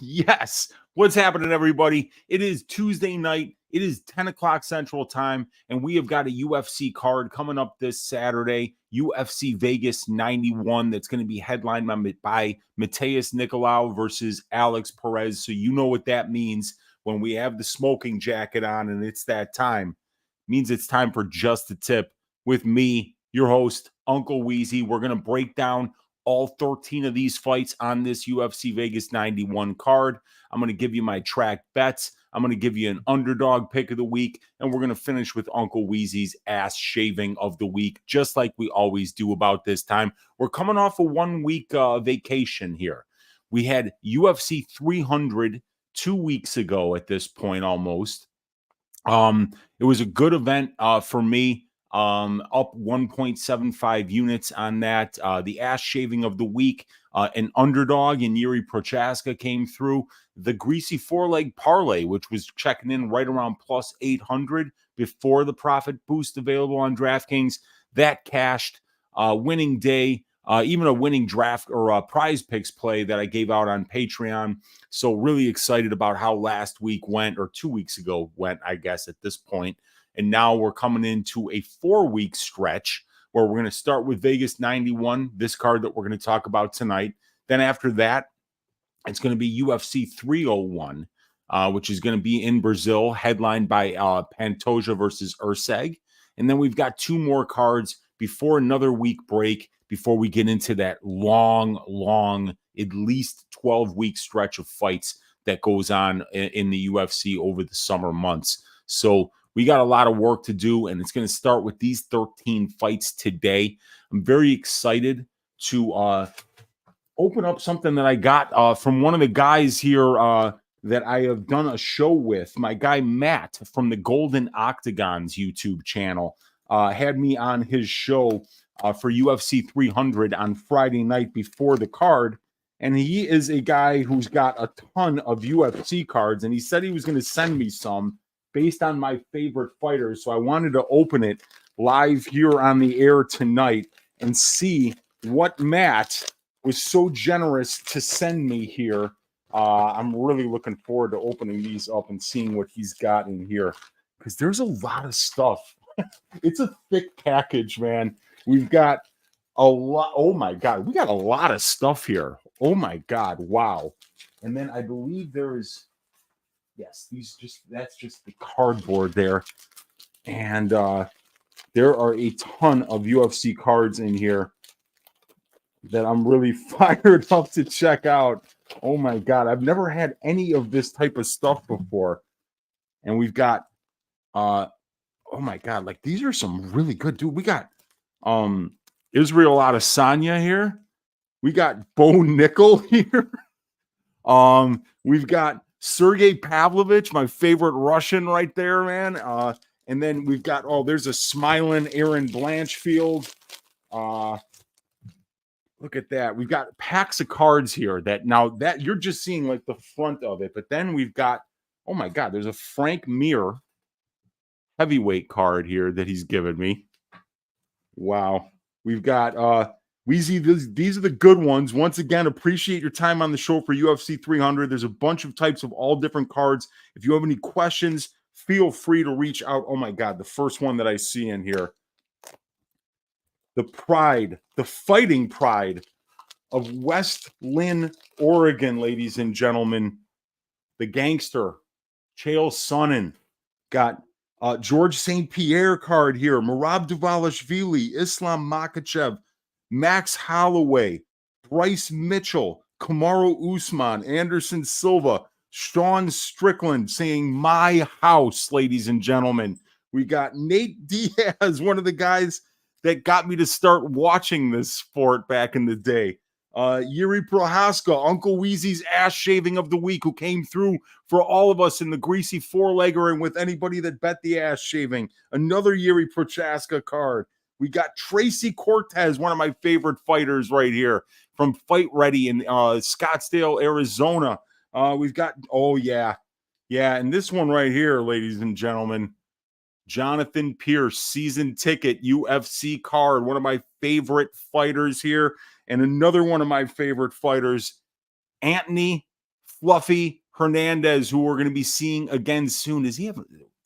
Yes. What's happening, everybody? It is Tuesday night. It is 10 o'clock Central Time, and we have got a UFC card coming up this Saturday, UFC Vegas 91, that's going to be headlined by Matheus Nicolau versus Alex Perez. So you know what that means when we have the smoking jacket on and it's that time. It means it's time for Just a Tip with me, your host, Uncle Weezy. We're going to break down all 13 of these fights on this UFC Vegas 91 card. I'm going to give you my track bets. I'm going to give you an underdog pick of the week, and we're going to finish with Uncle Weezy's ass shaving of the week, just like we always do about this time. We're coming off a 1 week vacation here. We had UFC 300 2 weeks ago at this point almost. It was a good event for me. Up 1.75 units on that. The ass shaving of the week, an underdog in Yuri Prochaska came through. The greasy four-leg parlay, which was checking in right around plus 800 before the profit boost available on DraftKings, that cashed. Winning day, even a winning draft or prize picks play that I gave out on Patreon. So really excited about how last week went, or 2 weeks ago went, I guess, at this point. And now we're coming into a 4-week stretch where we're going to start with Vegas 91, this card that we're going to talk about tonight. Then after that, it's going to be UFC 301, which is going to be in Brazil, headlined by Pantoja versus Urseg. And then we've got 2 more cards before another week break, before we get into that long, at least 12-week stretch of fights that goes on in the UFC over the summer months. So we got a lot of work to do, and it's going to start with these 13 fights today. I'm very excited to open up something that I got from one of the guys here that I have done a show with. My guy Matt from the Golden Octagons YouTube channel had me on his show for UFC 300 on Friday night before the card. And he is a guy who's got a ton of UFC cards, and he said he was going to send me some based on my favorite fighters. So I wanted to open it live here on the air tonight and see what Matt was so generous to send me here. I'm really looking forward to opening these up and seeing what he's got in here, because there's a lot of stuff. It's a thick package, man. We've got a lot. Oh my God. We got a lot of stuff here. Oh my God. Wow. And then I believe there is, yes, that's just the cardboard there. And there are a ton of UFC cards in here that I'm really fired up to check out. Oh my God. I've never had any of this type of stuff before. And we've got oh my God, like these are some really good, dude. We got Israel Adesanya here. We got Bo Nickel here. We've got Sergey Pavlovich, my favorite Russian right there, man. And then we've got, there's a smiling Aaron Blanchfield. Look at that. We've got packs of cards here that now that you're just seeing like the front of it. But then we've got, oh my God, there's a Frank Mir heavyweight card here that he's given me. Wow. We've got Weezy, these are the good ones. Once again, appreciate your time on the show for UFC 300. There's a bunch of types of all different cards. If you have any questions, feel free to reach out. Oh my God, the first one that I see in here. The pride, the fighting pride of West Lynn, Oregon, ladies and gentlemen. The gangster, Chael Sonnen. Got George St. Pierre card here. Merab Dvalishvili, Islam Makhachev, Max Holloway, Bryce Mitchell, Kamaru Usman, Anderson Silva, Sean Strickland saying my house, ladies and gentlemen. We got Nate Diaz, one of the guys that got me to start watching this sport back in the day. Yuri Prochaska, Uncle Weezy's ass shaving of the week, who came through for all of us in the greasy four-legger and with anybody that bet the ass shaving. Another Yuri Prochaska card. We got Tracy Cortez, one of my favorite fighters right here from Fight Ready in Scottsdale, Arizona. We've got, and this one right here, ladies and gentlemen, Jonathan Pearce, season ticket, UFC card, one of my favorite fighters here. And another one of my favorite fighters, Anthony Fluffy Hernandez, who we're going to be seeing again soon. Does he have?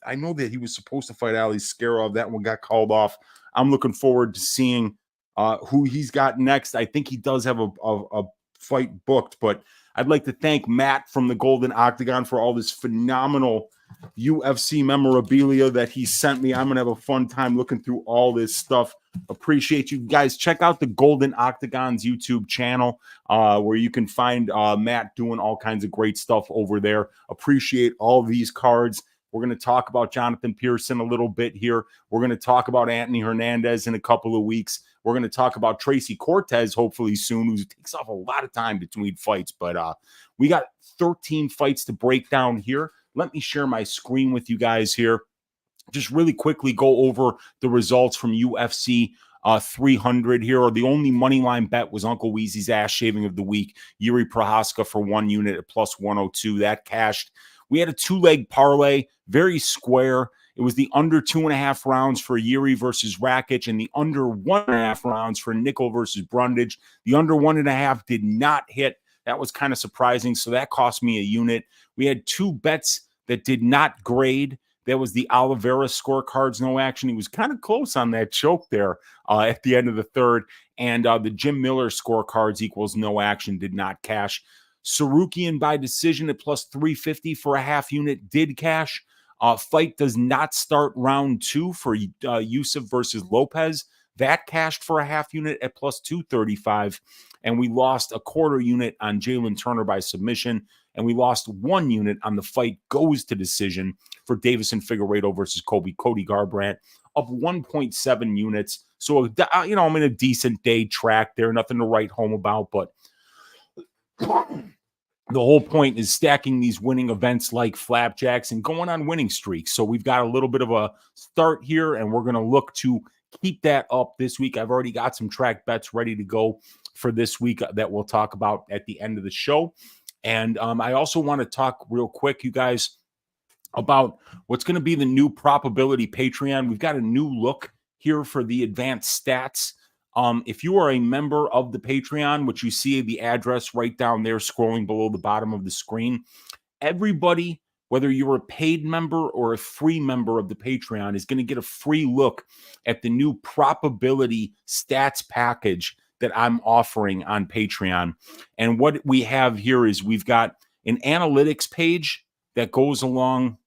I know that he was supposed to fight Ali Scarov. That one got called off. I'm looking forward to seeing who he's got next. I think he does have a fight booked, but I'd like to thank Matt from the Golden Octagon for all this phenomenal UFC memorabilia that he sent me. I'm going to have a fun time looking through all this stuff. Appreciate you guys. Check out the Golden Octagon's YouTube channel where you can find Matt doing all kinds of great stuff over there. Appreciate all these cards. We're going to talk about Jonathan Pearce a little bit here. We're going to talk about Anthony Hernandez in a couple of weeks. We're going to talk about Tracy Cortez hopefully soon, who takes off a lot of time between fights. But we got 13 fights to break down here. Let me share my screen with you guys here. Just really quickly go over the results from UFC 300 here. Or the only money line bet was Uncle Weezy's ass shaving of the week. Yuri Prohaska for 1 unit at plus 102. That cashed. We had a 2-leg parlay, very square. It was the under 2.5 rounds for Yuri versus Rakic and the under 1.5 rounds for Nicolau versus Brundage. The under 1.5 did not hit. That was kind of surprising. So that cost me a unit. We had 2 bets that did not grade. That was the Oliveira scorecards, no action. He was kind of close on that choke there at the end of the third. And the Jim Miller scorecards equals no action, did not cash. Sarukian by decision at plus 350 for a half unit did cash. Fight does not start round 2 for Yusuf versus Lopez. That cashed for a half unit at plus 235. And we lost a quarter unit on Jalen Turner by submission. And we lost 1 unit on the fight goes to decision for Davison Figueiredo versus Cody Garbrandt, up 1.7 units. So, I'm in a decent day track there. Nothing to write home about, but the whole point is stacking these winning events like flapjacks and going on winning streaks. So we've got a little bit of a start here, and we're going to look to keep that up this week. I've already got some track bets ready to go for this week that we'll talk about at the end of the show. And I also want to talk real quick, you guys, about what's going to be the new probability Patreon. We've got a new look here for the advanced stats. If you are a member of the Patreon, which you see the address right down there scrolling below the bottom of the screen, everybody, whether you're a paid member or a free member of the Patreon, is going to get a free look at the new probability stats package that I'm offering on Patreon. And what we have here is we've got an analytics page that goes along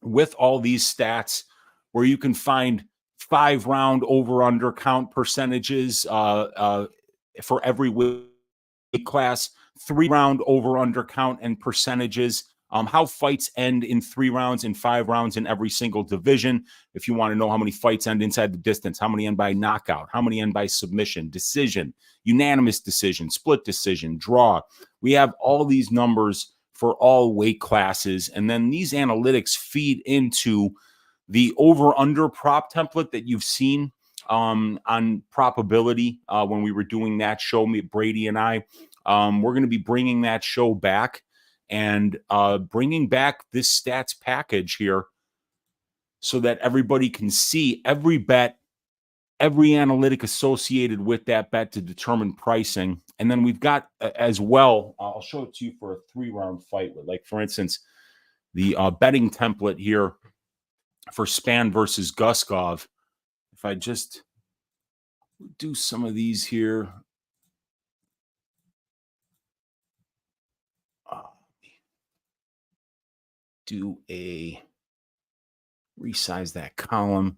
with all these stats where you can find 5-round over-under count percentages for every weight class, 3-round over-under count and percentages, how fights end in 3 rounds and 5 rounds in every single division. If you want to know how many fights end inside the distance, how many end by knockout, how many end by submission, decision, unanimous decision, split decision, draw. We have all these numbers for all weight classes, and then these analytics feed into the over-under prop template that you've seen on probability when we were doing that show, Brady and I. We're going to be bringing that show back and bringing back this stats package here so that everybody can see every bet, every analytic associated with that bet to determine pricing. And then we've got as well, I'll show it to you for a 3-round fight. Like, for instance, the betting template here for Span versus Guskov. If I just do some of these here. Resize that column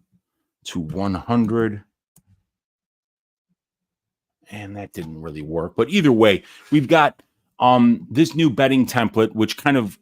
to 100. And that didn't really work. But either way, we've got this new betting template, which kind of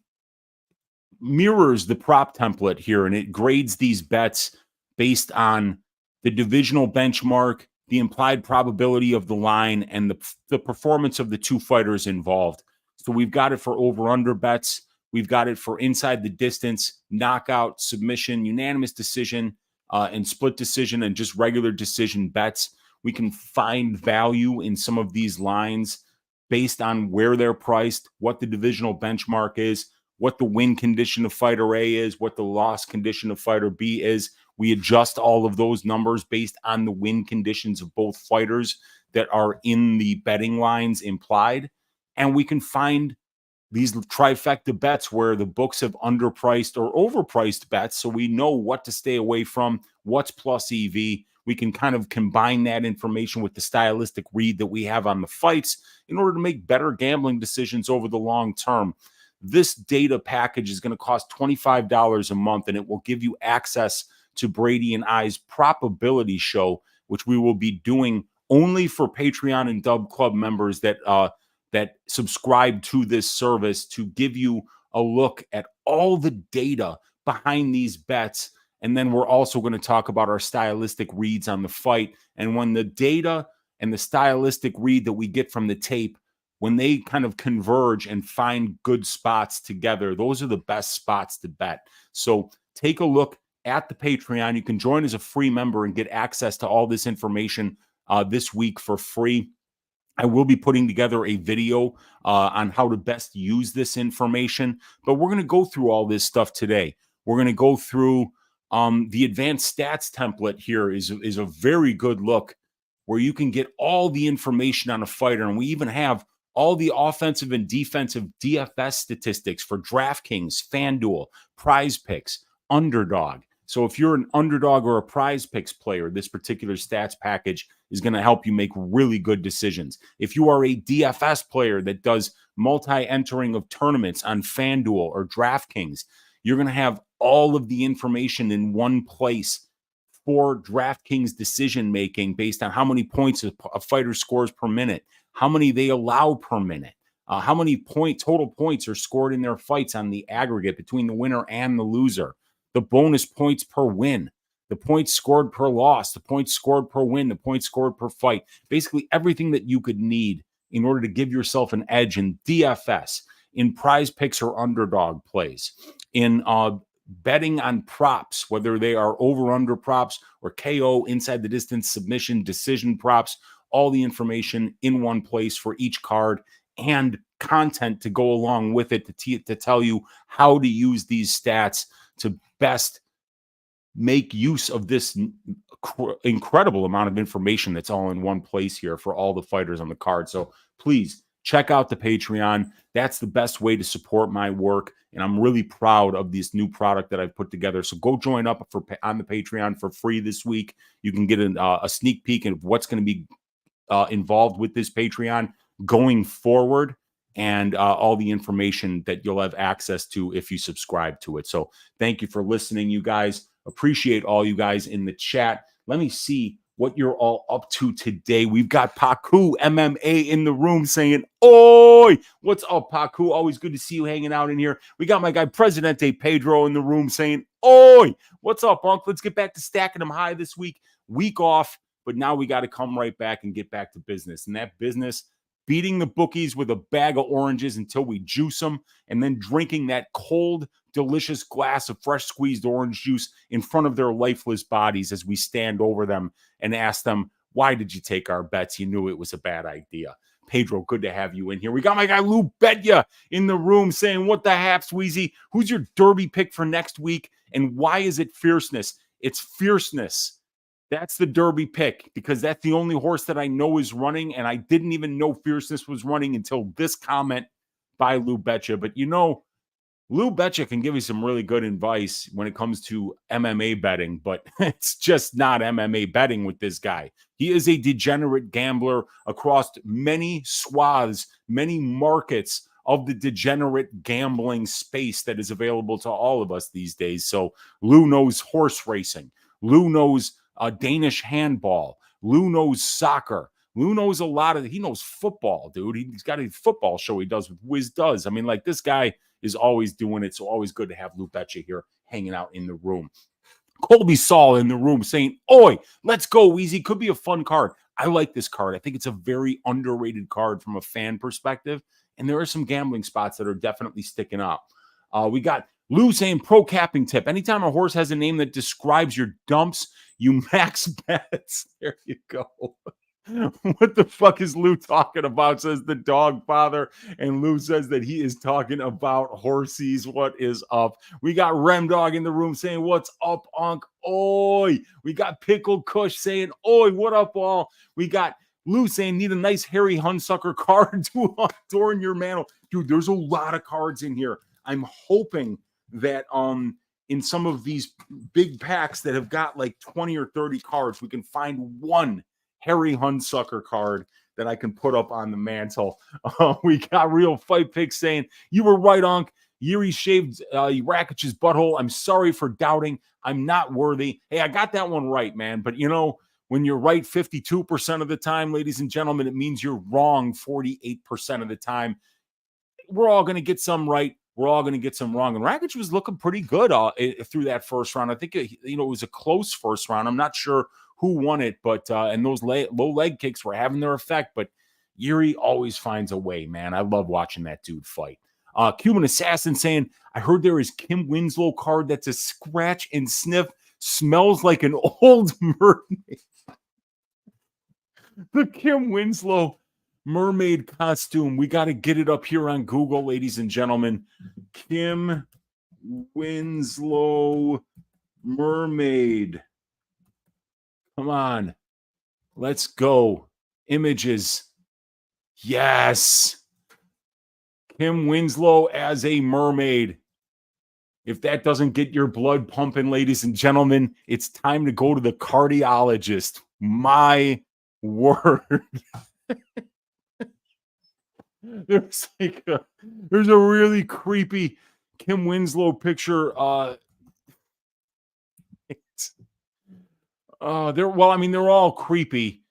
mirrors the prop template here, and it grades these bets based on the divisional benchmark, the implied probability of the line, and the performance of the 2 fighters involved. So we've got it for over-under bets. We've got it for inside the distance, knockout, submission, unanimous decision, and split decision, and just regular decision bets. We can find value in some of these lines based on where they're priced, what the divisional benchmark is, what the win condition of fighter A is, what the loss condition of fighter B is. We adjust all of those numbers based on the win conditions of both fighters that are in the betting lines implied. And we can find these trifecta bets where the books have underpriced or overpriced bets, so we know what to stay away from, what's plus EV. We can kind of combine that information with the stylistic read that we have on the fights in order to make better gambling decisions over the long term. This data package is going to cost $25 a month, and it will give you access to Brady and I's probability show, which we will be doing only for Patreon and Dub Club members that subscribe to this service, to give you a look at all the data behind these bets. And then we're also going to talk about our stylistic reads on the fight. And when the data and the stylistic read that we get from the tape, when they kind of converge and find good spots together, those are the best spots to bet. So take a look at the Patreon. You can join as a free member and get access to all this information this week for free. I will be putting together a video on how to best use this information, but we're going to go through all this stuff today. We're going to go through the advanced stats template. Here is a very good look where you can get all the information on a fighter, and we even have all the offensive and defensive DFS statistics for DraftKings, FanDuel, Prize Picks, Underdog. So if you're an underdog or a Prize Picks player, this particular stats package is going to help you make really good decisions. If you are a DFS player that does multi-entering of tournaments on FanDuel or DraftKings, you're going to have all of the information in one place for DraftKings decision-making based on how many points a fighter scores per minute, how many they allow per minute, how many total points are scored in their fights on the aggregate between the winner and the loser, the bonus points per win, the points scored per loss, the points scored per win, the points scored per fight, basically everything that you could need in order to give yourself an edge in DFS, in Prize Picks or underdog plays, in betting on props, whether they are over-under props or KO, inside the distance, submission, decision props, all the information in one place for each card and content to go along with it to tell you how to use these stats to best make use of this incredible amount of information that's all in one place here for all the fighters on the card. So please check out the Patreon. That's the best way to support my work, and I'm really proud of this new product that I've put together. So go join up on the Patreon for free this week. You can get a sneak peek of what's going to be involved with this Patreon going forward, and all the information that you'll have access to if you subscribe to it. So thank you for listening, you guys. Appreciate all you guys in the chat. Let me see what you're all up to today. We've got Paku MMA in the room saying, "Oi, what's up, Paku? Always good to see you hanging out in here." We got my guy Presidente Pedro in the room saying, "Oi, what's up, Unc? Let's get back to stacking them high this week. Week off, but now we got to come right back and get back to business. And that business, beating the bookies with a bag of oranges until we juice them, and then drinking that cold, delicious glass of fresh squeezed orange juice in front of their lifeless bodies as we stand over them and ask them, why did you take our bets? You knew it was a bad idea." Pedro, good to have you in here. We got my guy Lou Betya in the room saying, "What the haps, Weezy? Who's your derby pick for next week? And why is it fierceness?" It's fierceness. That's the derby pick, because that's the only horse that I know is running, and I didn't even know fierceness was running until this comment by Lou Betya. But you know, Lou Betya can give you some really good advice when it comes to MMA betting, but it's just not MMA betting with this guy. He is a degenerate gambler across many swaths, many markets of the degenerate gambling space that is available to all of us these days. So Lou knows horse racing. Lou knows Danish handball. Lou knows soccer. Lou knows he knows football, dude. He's got a football show he does with Wiz Does. I mean, like, this guy is always doing it. So always good to have Lou Betya here hanging out in the room. Colby Saul in the room saying, "Oi, let's go, Weezy. Could be a fun card." I like this card. I think it's a very underrated card from a fan perspective. And there are some gambling spots that are definitely sticking up. We got Lou saying, "Pro capping tip. Anytime a horse has a name that describes your dumps, you max bets." There you go. What the fuck is Lou talking about, says the dog father. And Lou says that he is talking about horsies. What is up? We got Rem Dog in the room saying, "What's up, Unc? Oi." We got Pickle Kush saying, "Oi, what up, all?" We got Lou saying, "Need a nice hairy Hunsucker card to adorn your mantle." dude, there's a lot of cards in here. I'm hoping that in some of these big packs that have got like 20 or 30 cards, we can find one Harry Hunsucker card that I can put up on the mantle. We got Real Fight Pick saying, you were right, Unc. Yuri shaved Rakic's butthole. I'm sorry for doubting. I'm not worthy. Hey, I got that one right, man. But, you know, when you're right 52% of the time, ladies and gentlemen, it means you're wrong 48% of the time. We're all going to get some right. We're all going to get some wrong. And Rakic was looking pretty good through that first round. I think, it was a close first round. I'm not sure who won it, but and those low leg kicks were having their effect. But Yuri always finds a way, man. I love watching that dude fight. Cuban Assassin saying, I heard there is Kim Winslow card that's a scratch and sniff. Smells like an old mermaid. The Kim Winslow mermaid costume. We got to get it up here on Google, ladies and gentlemen. Kim Winslow mermaid. Come on. Let's go. Images. Yes. Kim Winslow as a mermaid. If that doesn't get your blood pumping, ladies and gentlemen, it's time to go to the cardiologist. My word. There's a really creepy Kim Winslow picture. They're all creepy.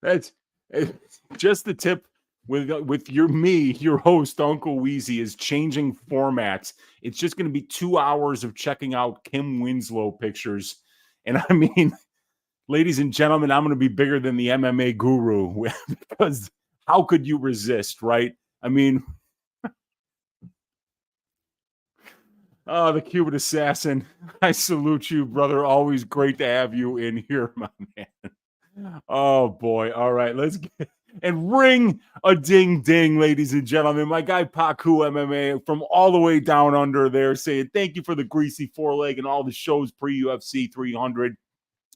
That's just the tip with your host, Uncle Weezy, is changing formats. It's just going to be 2 hours of checking out Kim Winslow pictures. And I mean, ladies and gentlemen, I'm going to be bigger than the MMA guru because how could you resist, right? I mean, the Cuban Assassin. I salute you, brother. Always great to have you in here, my man. Oh, boy. All right, let's get and ring a ding ding, ladies and gentlemen. My guy Paku MMA from all the way down under there saying thank you for the greasy foreleg and all the shows pre-UFC 300.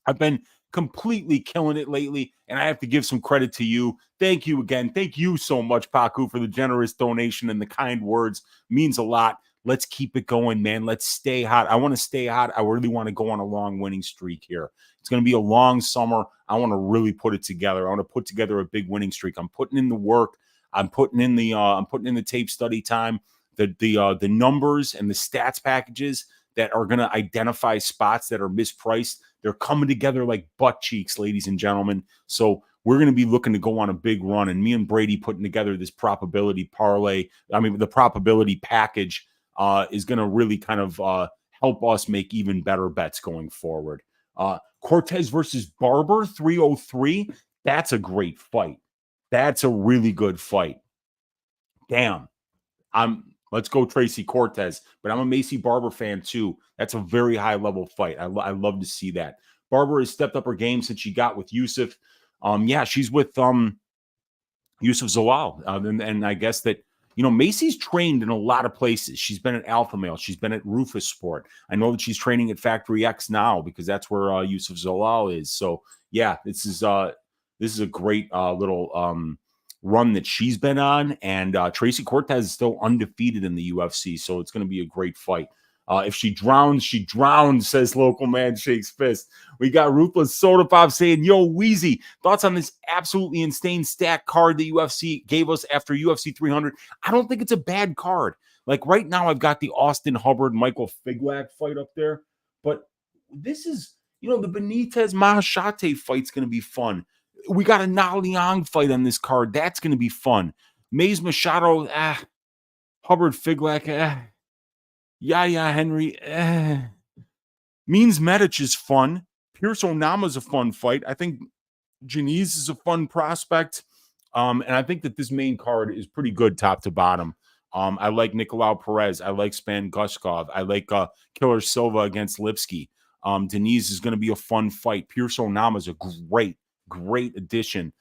I've been completely killing it lately, and I have to give some credit to you. Thank you again. Thank you so much, Paku, for the generous donation and the kind words. Means a lot. Let's keep it going, man. Let's stay hot. I want to stay hot. I really want to go on a long winning streak here. It's going to be a long summer. I want to really put it together. I want to put together a big winning streak. I'm putting in the work. I'm putting in the tape study time, the numbers and the stats packages that are going to identify spots that are mispriced. They're coming together like butt cheeks, ladies and gentlemen. So we're going to be looking to go on a big run, and me and Brady putting together this probability parlay. The probability package is going to really kind of help us make even better bets going forward. Cortez versus Barber, 303. That's a great fight. That's a really good fight. Damn. Let's go Tracy Cortez, but I'm a Macy Barber fan too. That's a very high level fight. I love to see that. Barber has stepped up her game since she got with Yusuf. She's with Yusuf Zalal. And I guess that, Macy's trained in a lot of places. She's been at Alpha Male. She's been at Rufus Sport. I know that she's training at Factory X now because that's where Yusuf Zalal is. So yeah, this is a great little run that she's been on. And Tracy Cortez is still undefeated in the UFC. So it's going to be a great fight. If she drowns, says Local Man Shakes Fist. We got Ruthless Soda Pop saying, yo, Weezy, thoughts on this absolutely insane stack card the UFC gave us after UFC 300? I don't think it's a bad card. Like right now, I've got the Austen Hubbard, Michael Figlak fight up there. But this is, the Benitez Maheshate fight's going to be fun. We got a Liang fight on this card. That's going to be fun. Maze Machado, Hubbard Figlak, Yahya Henry, Means Medic is fun. Pearce Onama is a fun fight. I think Diniz is a fun prospect. And I think that this main card is pretty good top to bottom. I like Nicolau Perez. I like Span Guskov. I like Killer Silva against Lipski. Diniz is going to be a fun fight. Pearce Onama is a great addition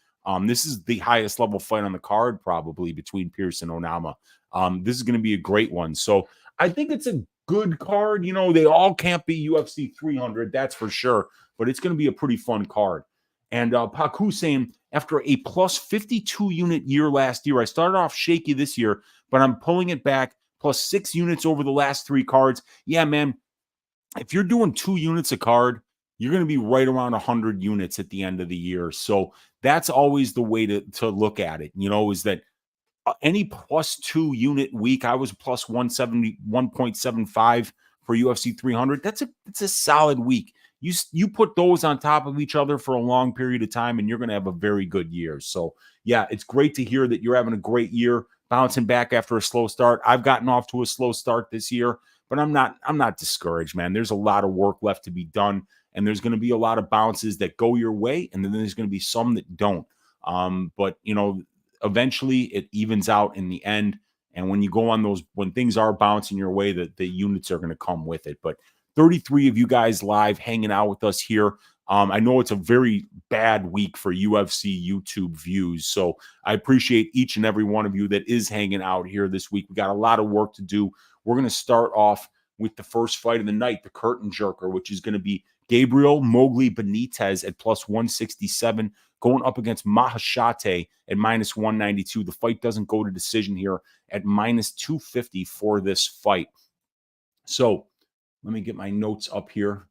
This is the highest level fight on the card, probably between Pearce and Onama. This is going to be a great one. So I think it's a good card. You know, they all can't be UFC 300, that's for sure, but it's going to be a pretty fun card. And Paku saying, after a plus 52 unit year last year, I started off shaky this year, but I'm pulling it back, plus 6 units over the last 3 cards. Yeah, man, if you're doing 2 units a card, you're going to be right around 100 units at the end of the year. So that's always the way to look at it, you know, is that any plus 2 unit week, I was plus 170, 1.75 for UFC 300. That's a solid week. You put those on top of each other for a long period of time, and you're going to have a very good year. So yeah, it's great to hear that you're having a great year, bouncing back after a slow start. I've gotten off to a slow start this year, but I'm not discouraged, man. There's a lot of work left to be done, and there's going to be a lot of bounces that go your way, and then there's going to be some that don't. But you know, eventually it evens out in the end. And when you go on those, when things are bouncing your way, the units are going to come with it. But 33 of you guys live hanging out with us here. I know it's a very bad week for UFC YouTube views. So I appreciate each and every one of you that is hanging out here this week. We got a lot of work to do. We're going to start off with the first fight of the night, the curtain jerker, which is going to be Gabriel Mowgli Benitez at plus 167, going up against Maheshate at minus 192. The fight doesn't go to decision here at minus 250 for this fight. So let me get my notes up here.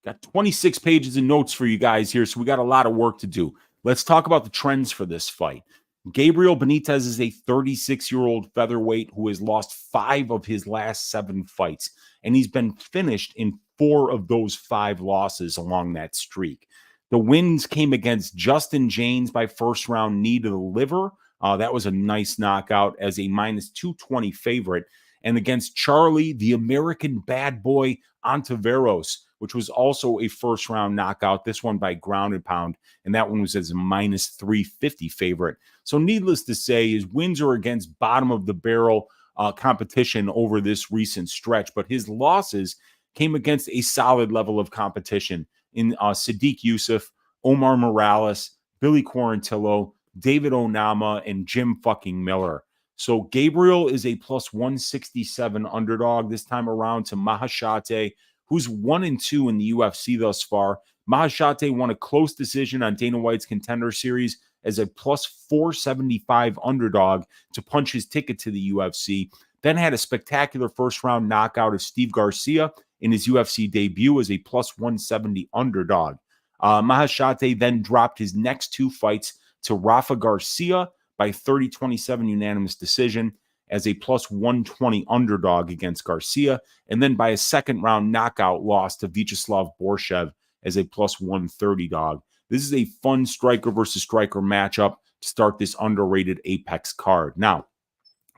Got 26 pages of notes for you guys here, so we got a lot of work to do. Let's talk about the trends for this fight. Gabriel Benitez is a 36-year-old featherweight who has lost 5 of his last 7 fights, and he's been finished in 4 of those 5 losses along that streak. The wins came against Justin James by first-round knee to the liver. That was a nice knockout as a minus 220 favorite. And against Charlie, the American bad boy, Ontiveros, which was also a first-round knockout, this one by ground and pound, and that one was as a minus 350 favorite. So needless to say, his wins are against bottom-of-the-barrel competition over this recent stretch, but his losses came against a solid level of competition in Sadiq Yusuf, Omar Morales, Billy Quarantillo, David Onama, and Jim fucking Miller. So Gabriel is a plus 167 underdog this time around to Maheshate, who's 1-2 in the UFC thus far. Maheshate won a close decision on Dana White's Contender Series as a plus 475 underdog to punch his ticket to the UFC. Then had a spectacular first-round knockout of Steve Garcia in his UFC debut as a plus 170 underdog. Maheshate then dropped his next 2 fights to Rafa Garcia by 30-27 unanimous decision as a plus 120 underdog against Garcia, and then by a second-round knockout loss to Vyacheslav Borshev as a plus 130 dog. This is a fun striker versus striker matchup to start this underrated Apex card. Now,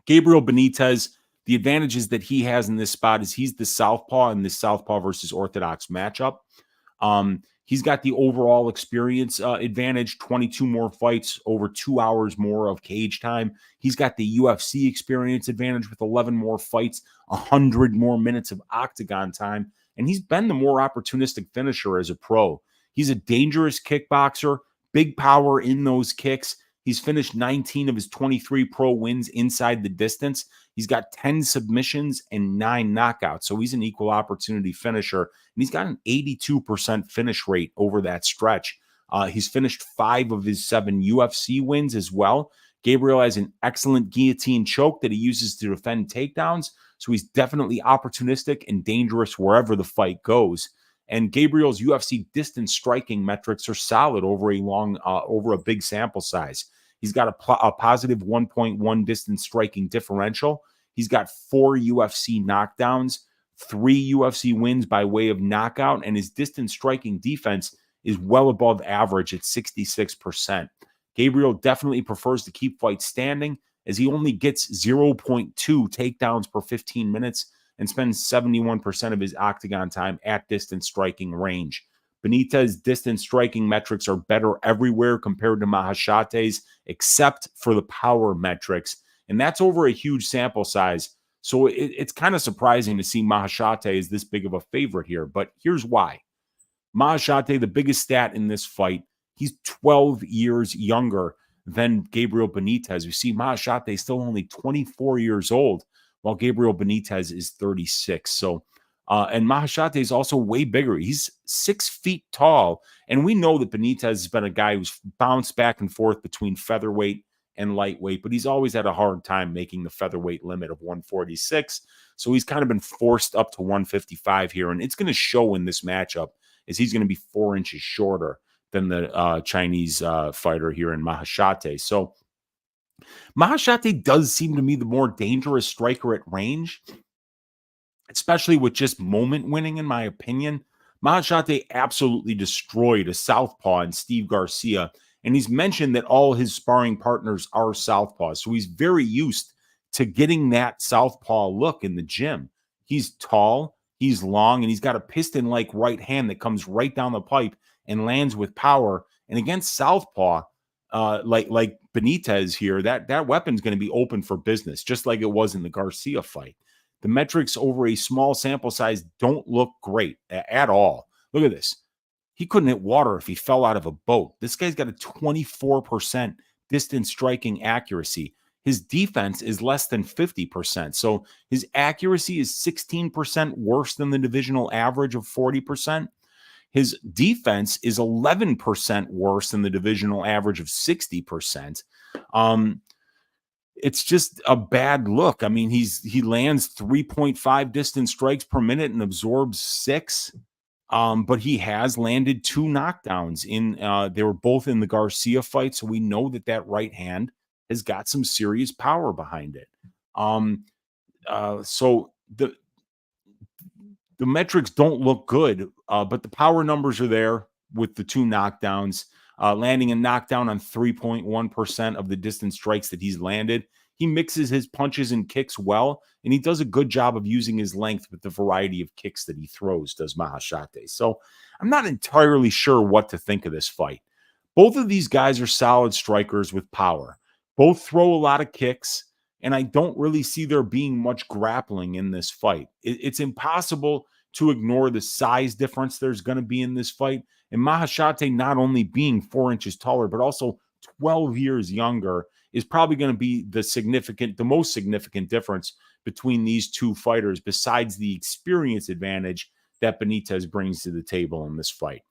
Gabriel Benitez, the advantages that he has in this spot is he's the southpaw in this southpaw versus orthodox matchup. He's got the overall experience advantage, 22 more fights, over 2 hours more of cage time. He's got the UFC experience advantage with 11 more fights, 100 more minutes of octagon time, and he's been the more opportunistic finisher as a pro. He's a dangerous kickboxer, big power in those kicks. He's finished 19 of his 23 pro wins inside the distance. He's got 10 submissions and 9 knockouts. So he's an equal opportunity finisher. And he's got an 82% finish rate over that stretch. He's finished 5 of his 7 UFC wins as well. Gabriel has an excellent guillotine choke that he uses to defend takedowns. So he's definitely opportunistic and dangerous wherever the fight goes. And Gabriel's UFC distance striking metrics are solid over a big sample size. He's got a positive 1.1 distance striking differential. He's got 4 UFC knockdowns, 3 UFC wins by way of knockout, and his distance striking defense is well above average at 66%. Gabriel definitely prefers to keep fights standing as he only gets 0.2 takedowns per 15 minutes and spends 71% of his octagon time at distance striking range. Benitez's distance striking metrics are better everywhere compared to Maheshate's, except for the power metrics. And that's over a huge sample size. So it's kind of surprising to see Maheshate as this big of a favorite here. But here's why. Maheshate, the biggest stat in this fight, He's 12 years younger than Gabriel Benitez. We see Maheshate is still only 24 years old, while Gabriel Benitez is 36. So, and Maheshate is also way bigger. He's 6 feet tall. And we know that Benitez has been a guy who's bounced back and forth between featherweight and lightweight, but he's always had a hard time making the featherweight limit of 146. So he's kind of been forced up to 155 here. And it's going to show in this matchup as he's going to be 4 inches shorter than the Chinese fighter here in Maheshate. So Maheshate does seem to me the more dangerous striker at range, especially with just moment winning, in my opinion. Maheshate absolutely destroyed a southpaw in Steve Garcia, and he's mentioned that all his sparring partners are southpaws, so he's very used to getting that southpaw look in the gym. He's tall, he's long, and he's got a piston-like right hand that comes right down the pipe and lands with power. And against southpaw, like Benitez here, that weapon's going to be open for business, just like it was in the Garcia fight. The metrics over a small sample size don't look great at all. Look at this. He couldn't hit water if he fell out of a boat. This guy's got a 24% distance striking accuracy. His defense is less than 50%. So his accuracy is 16% worse than the divisional average of 40%. His defense is 11% worse than the divisional average of 60%. It's just a bad look. I mean, he lands 3.5 distance strikes per minute and absorbs 6. But he has landed 2 knockdowns in they were both in the Garcia fight, so we know that right hand has got some serious power behind it. So the metrics don't look good, but the power numbers are there with the 2 knockdowns, landing a knockdown on 3.1% of the distance strikes that he's landed. He mixes his punches and kicks well, and he does a good job of using his length with the variety of kicks that he throws, does Maheshate. So I'm not entirely sure what to think of this fight. Both of these guys are solid strikers with power. Both throw a lot of kicks, and I don't really see there being much grappling in this fight. It's impossible to ignore the size difference there's going to be in this fight. And Maheshate not only being 4 inches taller, but also 12 years younger is probably going to be the most significant difference between these two fighters, besides the experience advantage that Benitez brings to the table in this fight.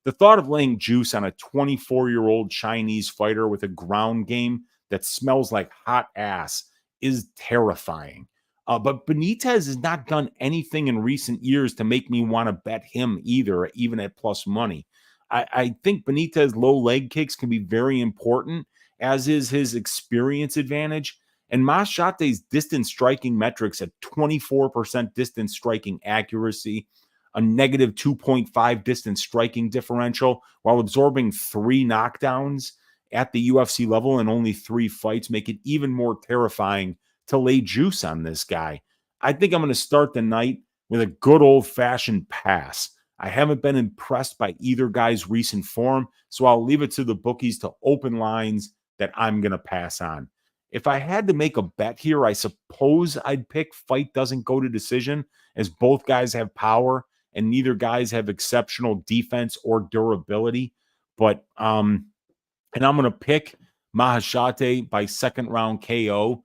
The thought of laying juice on a 24-year-old Chinese fighter with a ground game that smells like hot ass is terrifying. But Benitez has not done anything in recent years to make me want to bet him either, even at plus money. I think Benitez low leg kicks can be very important, as is his experience advantage. And Maheshate's distance striking metrics at 24% distance striking accuracy, a negative 2.5 distance striking differential, while absorbing 3 knockdowns at the UFC level in only 3 fights, make it even more terrifying to lay juice on this guy. I think I'm going to start the night with a good old-fashioned pass. I haven't been impressed by either guy's recent form, so I'll leave it to the bookies to open lines that I'm going to pass on. If I had to make a bet here, I suppose I'd pick fight doesn't go to decision, as both guys have power and neither guys have exceptional defense or durability. But and I'm going to pick Maheshate by second round KO,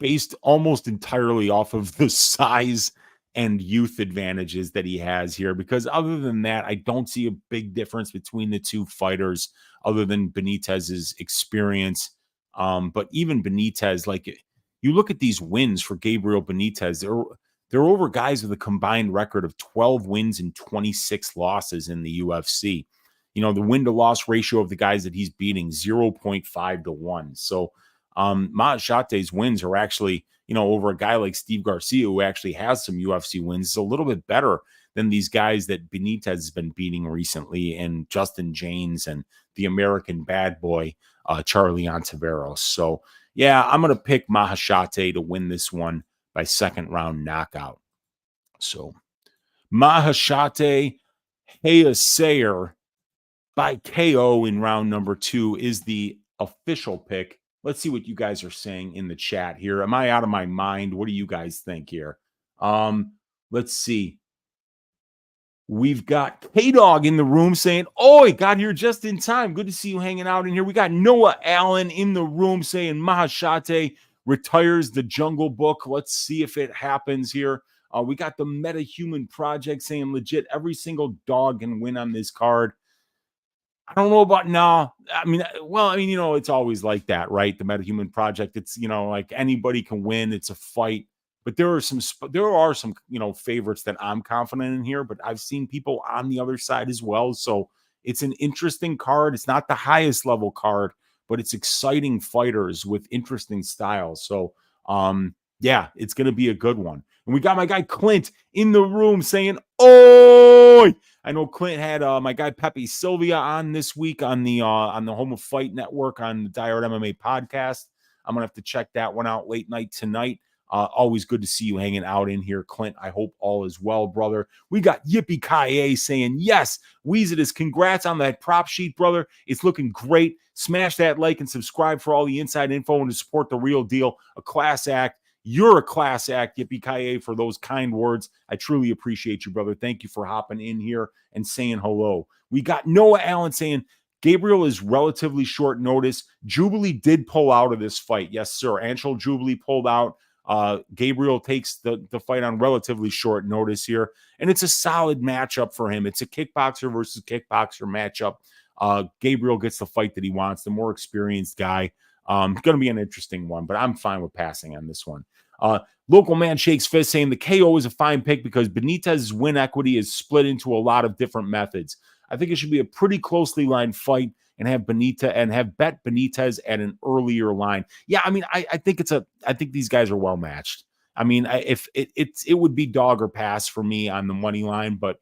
based almost entirely off of the size and youth advantages that he has here, because other than that, I don't see a big difference between the two fighters other than Benitez's experience. But even Benitez, like, you look at these wins for Gabriel Benitez, they're over guys with a combined record of 12 wins and 26 losses in the UFC. You know, the win-to-loss ratio of the guys that he's beating, 0.5 to 1. So Maheshate's wins are actually, you know, over a guy like Steve Garcia, who actually has some UFC wins, is a little bit better than these guys that Benitez has been beating recently, and Justin James and the American bad boy, Charlie Ontiveros. So, yeah, I'm going to pick Maheshate to win this one by second round knockout. So, Maheshate Sayer by KO in round number 2 is the official pick. Let's see what you guys are saying in the chat here. Am I out of my mind? What do you guys think here? Let's see. We've got K-Dog in the room saying, "Oh, got here just in time. Good to see you hanging out in here." We got Noah Allen in the room saying, "Maheshate retires the Jungle Book." Let's see if it happens here. We got the Meta Human Project saying, "Legit, every single dog can win on this card." I don't know about no. I mean, it's always like that, right? The MetaHuman Project. It's like anybody can win. It's a fight, but there are some favorites that I'm confident in here. But I've seen people on the other side as well. So it's an interesting card. It's not the highest level card, but it's exciting fighters with interesting styles. So yeah, it's gonna be a good one. And we got my guy Clint in the room saying, "Oh." I know Clint had my guy Pepe Sylvia on this week on the Home of Fight Network on the Diehard MMA podcast. I'm gonna have to check that one out late night tonight. Always good to see you hanging out in here, Clint. I hope all is well, brother. We got Yippee Kaye saying, "Yes, Weezy, congrats on that prop sheet, brother. It's looking great. Smash that like and subscribe for all the inside info and to support the real deal. A class act. You're a class act, Yippee Kaye, for those kind words. I truly appreciate you, brother. Thank you for hopping in here and saying hello." We got Noah Allen saying, "Gabriel is relatively short notice. Jubilee did pull out of this fight." Yes, sir. Anshul Jubilee pulled out. Gabriel takes the fight on relatively short notice here. And it's a solid matchup for him. It's a kickboxer versus kickboxer matchup. Gabriel gets the fight that he wants, the more experienced guy. Going to be an interesting one, but I'm fine with passing on this one. Local man shakes fist saying the KO is a fine pick because Benitez's win equity is split into a lot of different methods. I think it should be a pretty closely lined fight and have bet Benitez at an earlier line. Yeah, I mean, I think these guys are well matched. I mean, if it would be dog or pass for me on the money line, but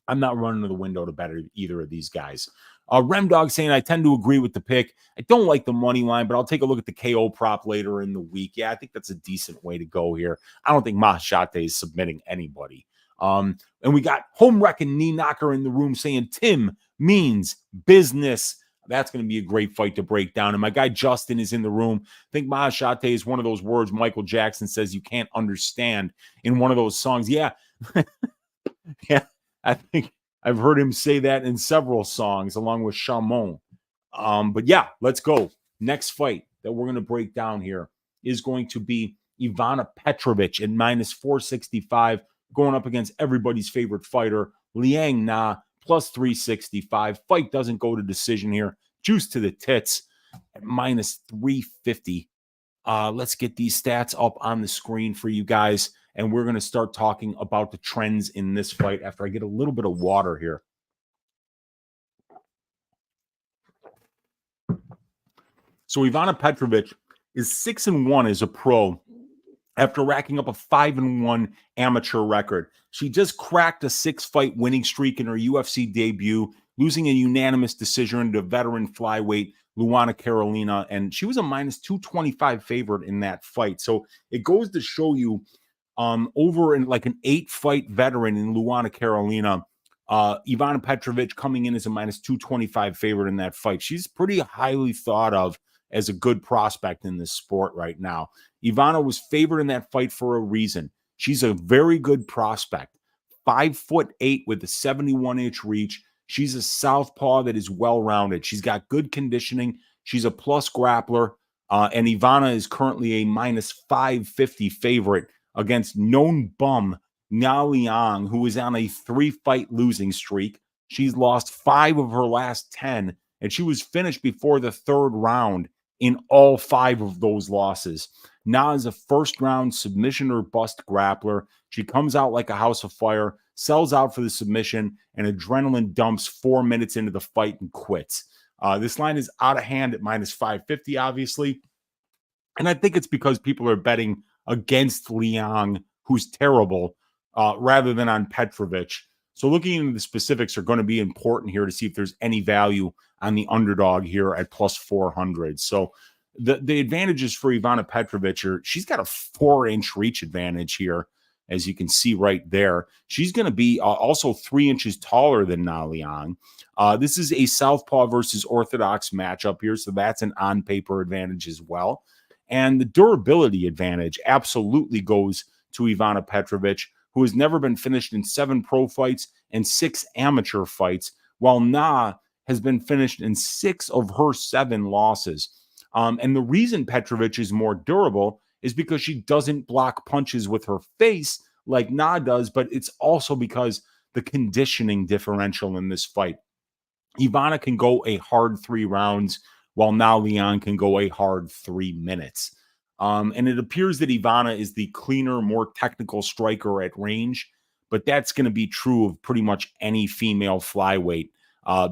I'm not running to the window to bet either of these guys. Remdog saying, "I tend to agree with the pick. I don't like the money line, but I'll take a look at the KO prop later in the week." Yeah, I think that's a decent way to go here. I don't think Maheshate is submitting anybody. And we got Home Wrecking Knee Knocker in the room saying, "Tim means business." That's going to be a great fight to break down. And my guy Justin is in the room. I think Maheshate is one of those words Michael Jackson says you can't understand in one of those songs. Yeah. Yeah. I think I've heard him say that in several songs along with Chamon. But yeah, let's go. Next fight that we're going to break down here is going to be Ivana Petrovic at -465 going up against everybody's favorite fighter, Liang Na, +365. Fight doesn't go to decision here. Juice to the tits at -350. Let's get these stats up on the screen for you guys. And we're going to start talking about the trends in this fight after I get a little bit of water here. So Ivana Petrovic is 6-1 as a pro after racking up a 5-1 amateur record. She just cracked a 6-fight winning streak in her UFC debut, losing a unanimous decision to veteran flyweight Luana Carolina, and she was a -225 favorite in that fight. So it goes to show you, over in like an 8-fight veteran in Luana Carolina, Ivana Petrovic coming in as a -225 favorite in that fight. She's pretty highly thought of as a good prospect in this sport right now. Ivana was favored in that fight for a reason. She's a very good prospect. 5'8" with a 71-inch reach. She's a southpaw that is well-rounded. She's got good conditioning. She's a plus grappler. And Ivana is currently a -550 favorite against known bum Liang, who is on a 3-fight losing streak. She's lost 5 of her last 10, and she was finished before the 3rd round in all 5 of those losses. Na is a first-round submission or bust grappler. She comes out like a house of fire, sells out for the submission, and adrenaline dumps 4 minutes into the fight and quits. This line is out of hand at -550, obviously. And I think it's because people are betting against Liang, who's terrible, rather than on Petrovic. So looking into the specifics are going to be important here to see if there's any value on the underdog here at +400. So the advantages for Ivana Petrovic are she's got a 4-inch reach advantage here, as you can see right there. She's going to be also 3 inches taller than Na Liang. This is a southpaw versus orthodox matchup here, so that's an on-paper advantage as well. And the durability advantage absolutely goes to Ivana Petrovic, who has never been finished in 7 pro fights and 6 amateur fights, while Na has been finished in 6 of her 7 losses. And the reason Petrovic is more durable is because she doesn't block punches with her face like Na does, but it's also because the conditioning differential in this fight. Ivana can go a hard 3 rounds, while now Liang can go a hard 3 minutes. And it appears that Ivana is the cleaner, more technical striker at range, but that's going to be true of pretty much any female flyweight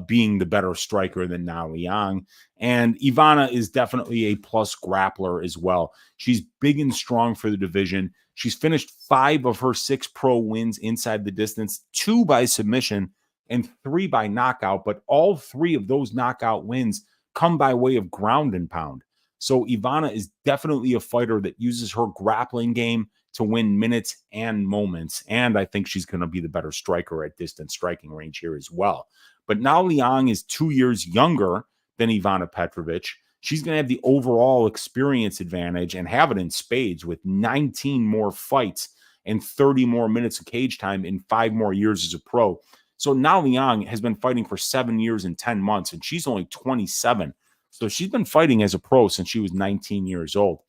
being the better striker than Na Liang. And Ivana is definitely a plus grappler as well. She's big and strong for the division. She's finished 5 of her 6 pro wins inside the distance, 2 by submission and 3 by knockout, but all 3 of those knockout wins come by way of ground and pound. So Ivana is definitely a fighter that uses her grappling game to win minutes and moments. And I think she's going to be the better striker at distance striking range here as well. But now Liang is 2 years younger than Ivana Petrovic. She's going to have the overall experience advantage and have it in spades with 19 more fights and 30 more minutes of cage time in 5 more years as a pro. So now Liang has been fighting for 7 years and 10 months, and she's only 27. So she's been fighting as a pro since she was 19 years old.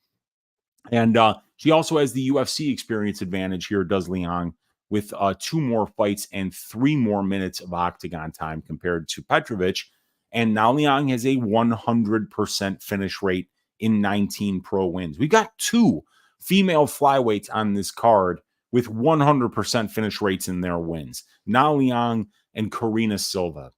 And she also has the UFC experience advantage here, does Liang, with 2 more fights and 3 more minutes of octagon time compared to Petrovic. And now Liang has a 100% finish rate in 19 pro wins. We got 2 female flyweights on this card with 100% finish rates in their wins. Now Liang and Karine Silva.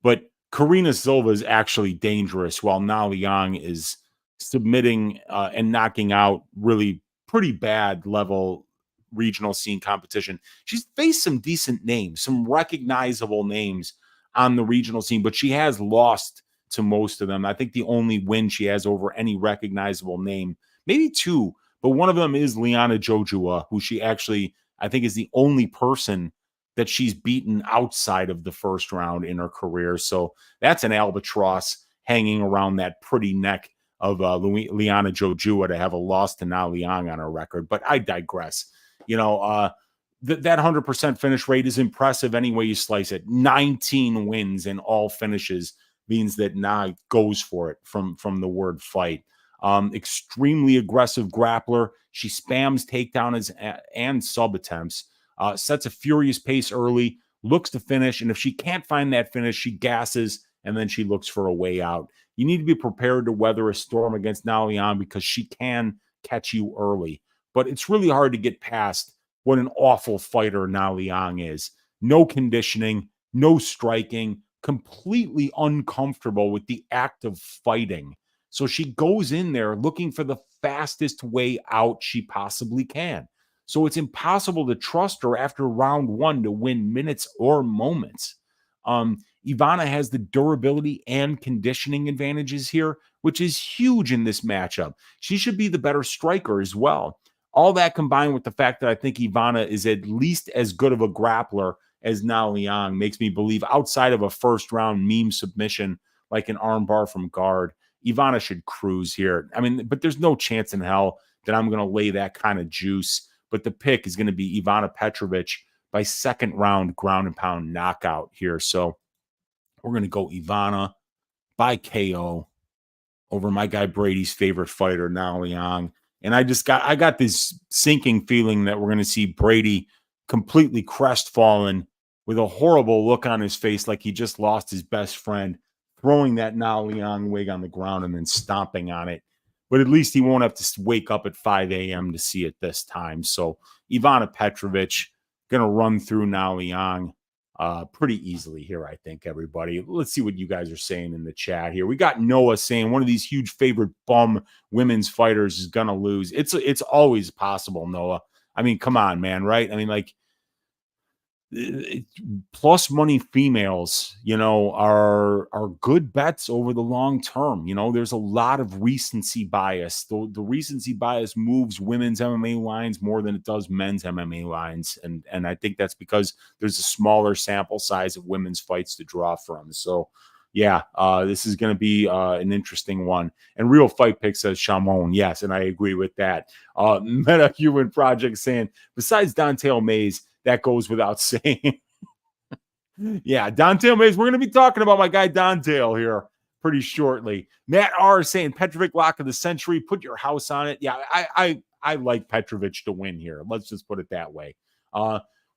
But Karine Silva is actually dangerous, while Na Liang is submitting and knocking out really pretty bad level regional scene competition. She's faced some decent names, some recognizable names on the regional scene, but she has lost to most of them. I think the only win she has over any recognizable name, maybe 2, but one of them is Liana Jojua, who she actually, I think, is the only person that she's beaten outside of the first round in her career. So that's an albatross hanging around that pretty neck of Liana Jojua to have a loss to Na Liang on her record. But I digress. You know, that 100% finish rate is impressive any way you slice it. 19 wins in all finishes means that Na goes for it from the word fight. Extremely aggressive grappler. She spams takedowns and sub attempts. Sets a furious pace early, looks to finish, and if she can't find that finish, she gasses, and then she looks for a way out. You need to be prepared to weather a storm against Na Liang because she can catch you early. But it's really hard to get past what an awful fighter Na Liang is. No conditioning, no striking, completely uncomfortable with the act of fighting. So she goes in there looking for the fastest way out she possibly can. So it's impossible to trust her after round 1 to win minutes or moments. Ivana has the durability and conditioning advantages here, which is huge in this matchup. She should be the better striker as well. All that combined with the fact that I think Ivana is at least as good of a grappler as Na Liang makes me believe, outside of a first-round meme submission like an armbar from guard, Ivana should cruise here. I mean, but there's no chance in hell that I'm going to lay that kind of juice. But the pick is going to be Ivana Petrovic by second round ground and pound knockout here. So we're going to go Ivana by KO over my guy Brady's favorite fighter, Na Liang. And I got this sinking feeling that we're going to see Brady completely crestfallen with a horrible look on his face, like he just lost his best friend, throwing that Na Liang wig on the ground and then stomping on it. But at least he won't have to wake up at 5 a.m. to see it this time. So Ivana Petrovic going to run through Na Liang pretty easily here, I think, everybody. Let's see what you guys are saying in the chat here. We got Noah saying one of these huge favorite bum women's fighters is going to lose. It's always possible, Noah. I mean, come on, man, right? I mean, like, plus money females, you know, are good bets over the long term. You know, there's a lot of recency bias. The recency bias moves women's MMA lines more than it does men's MMA lines. And I think that's because there's a smaller sample size of women's fights to draw from. So yeah, this is going to be an interesting one. And Real Fight Pick says Chamon. Yes, and I agree with that. MetaHuman Project saying, besides Don'Tale Mays, that goes without saying. Yeah, Dontail Mays. We're going to be talking about my guy Dontail here pretty shortly. Matt R is saying Petrovic lock of the century. Put your house on it. Yeah, I like Petrovic to win here. Let's just put it that way.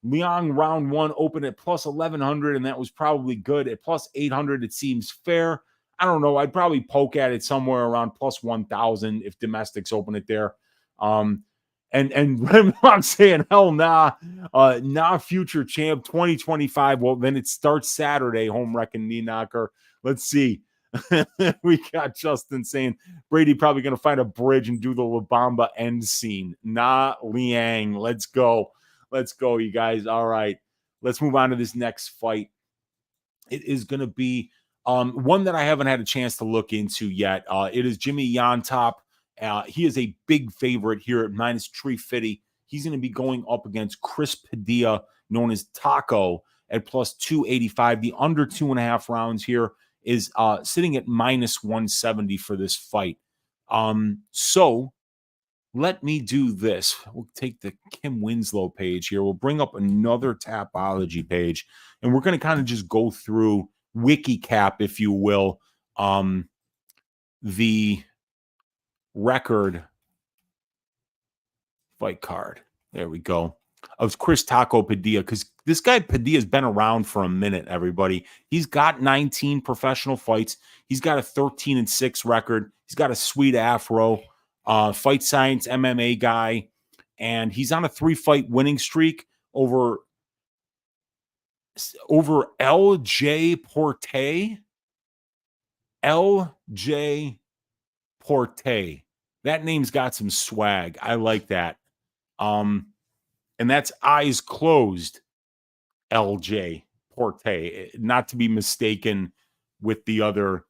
Liang round one opened at plus 1,100, and that was probably good. At plus 800, it seems fair. I don't know. I'd probably poke at it somewhere around plus 1,000 if domestics open it there. And I'm saying, hell nah. Nah, future champ 2025. Well, then it starts Saturday, home wrecking knee knocker. Let's see. We got Justin saying Brady probably going to find a bridge and do the La Bamba end scene. Nah, Liang. Let's go. Let's go, you guys. All right. Let's move on to this next fight. It is going to be one that I haven't had a chance to look into yet. It is Jimmy Llontop. He is a big favorite here at minus 350. He's going to be going up against Chris Padilla, known as Taco, at plus 285. The under 2.5 rounds here is sitting at minus 170 for this fight. So let me do this. We'll take the Kim Winslow page here. We'll bring up another Tapology page, and we're going to kind of just go through WikiCap, if you will, the record fight card. There we go. Of Chris Taco Padilla, because this guy Padilla has been around for a minute, everybody. He's got 19 professional fights. He's got a 13-6 record. He's got a sweet afro. Fight Science MMA guy, and he's on a 3-fight winning streak over LJ Porte. LJ Porte. That name's got some swag. I like that. And that's eyes closed, LJ Porte, not to be mistaken with the other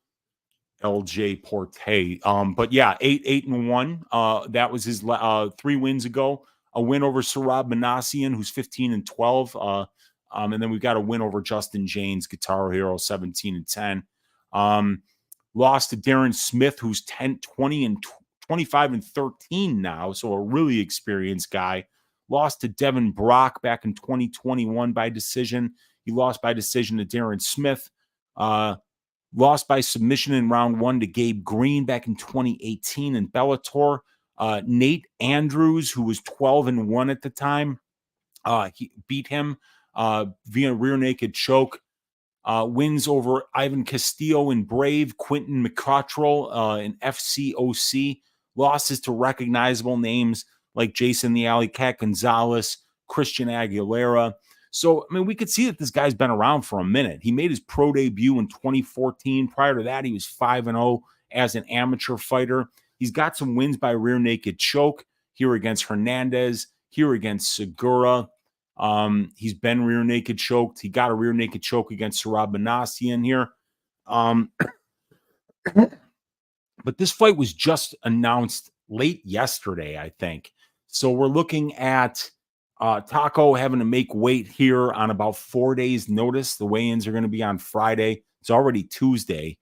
LJ Porte. But yeah, 8-1. That was his 3 wins ago. A win over Sarab Manassian, who's 15-12. And then we've got a win over Justin James, Guitar Hero, 17-10. Lost to Darren Smith, who's 25-13 now, so a really experienced guy. Lost to Devin Brock back in 2021 by decision. He lost by decision to Darren Smith. Lost by submission in round 1 to Gabe Green back in 2018 in Bellator. Nate Andrews, who was 12-1 at the time, he beat him via rear naked choke. Wins over Ivan Castillo in Brave, Quentin McCottrell in FCOC. Losses to recognizable names like Jason the Alley Cat Gonzalez, Christian Aguilera. So, I mean, we could see that this guy's been around for a minute. He made his pro debut in 2014. Prior to that, he was 5-0 as an amateur fighter. He's got some wins by rear naked choke here against Hernandez, here against Segura. He's been rear naked choked. He got a rear naked choke against Sarab Manassian here. But this fight was just announced late yesterday, I think. So we're looking at Taco having to make weight here on about 4 days' notice. The weigh-ins are going to be on Friday. It's already Tuesday.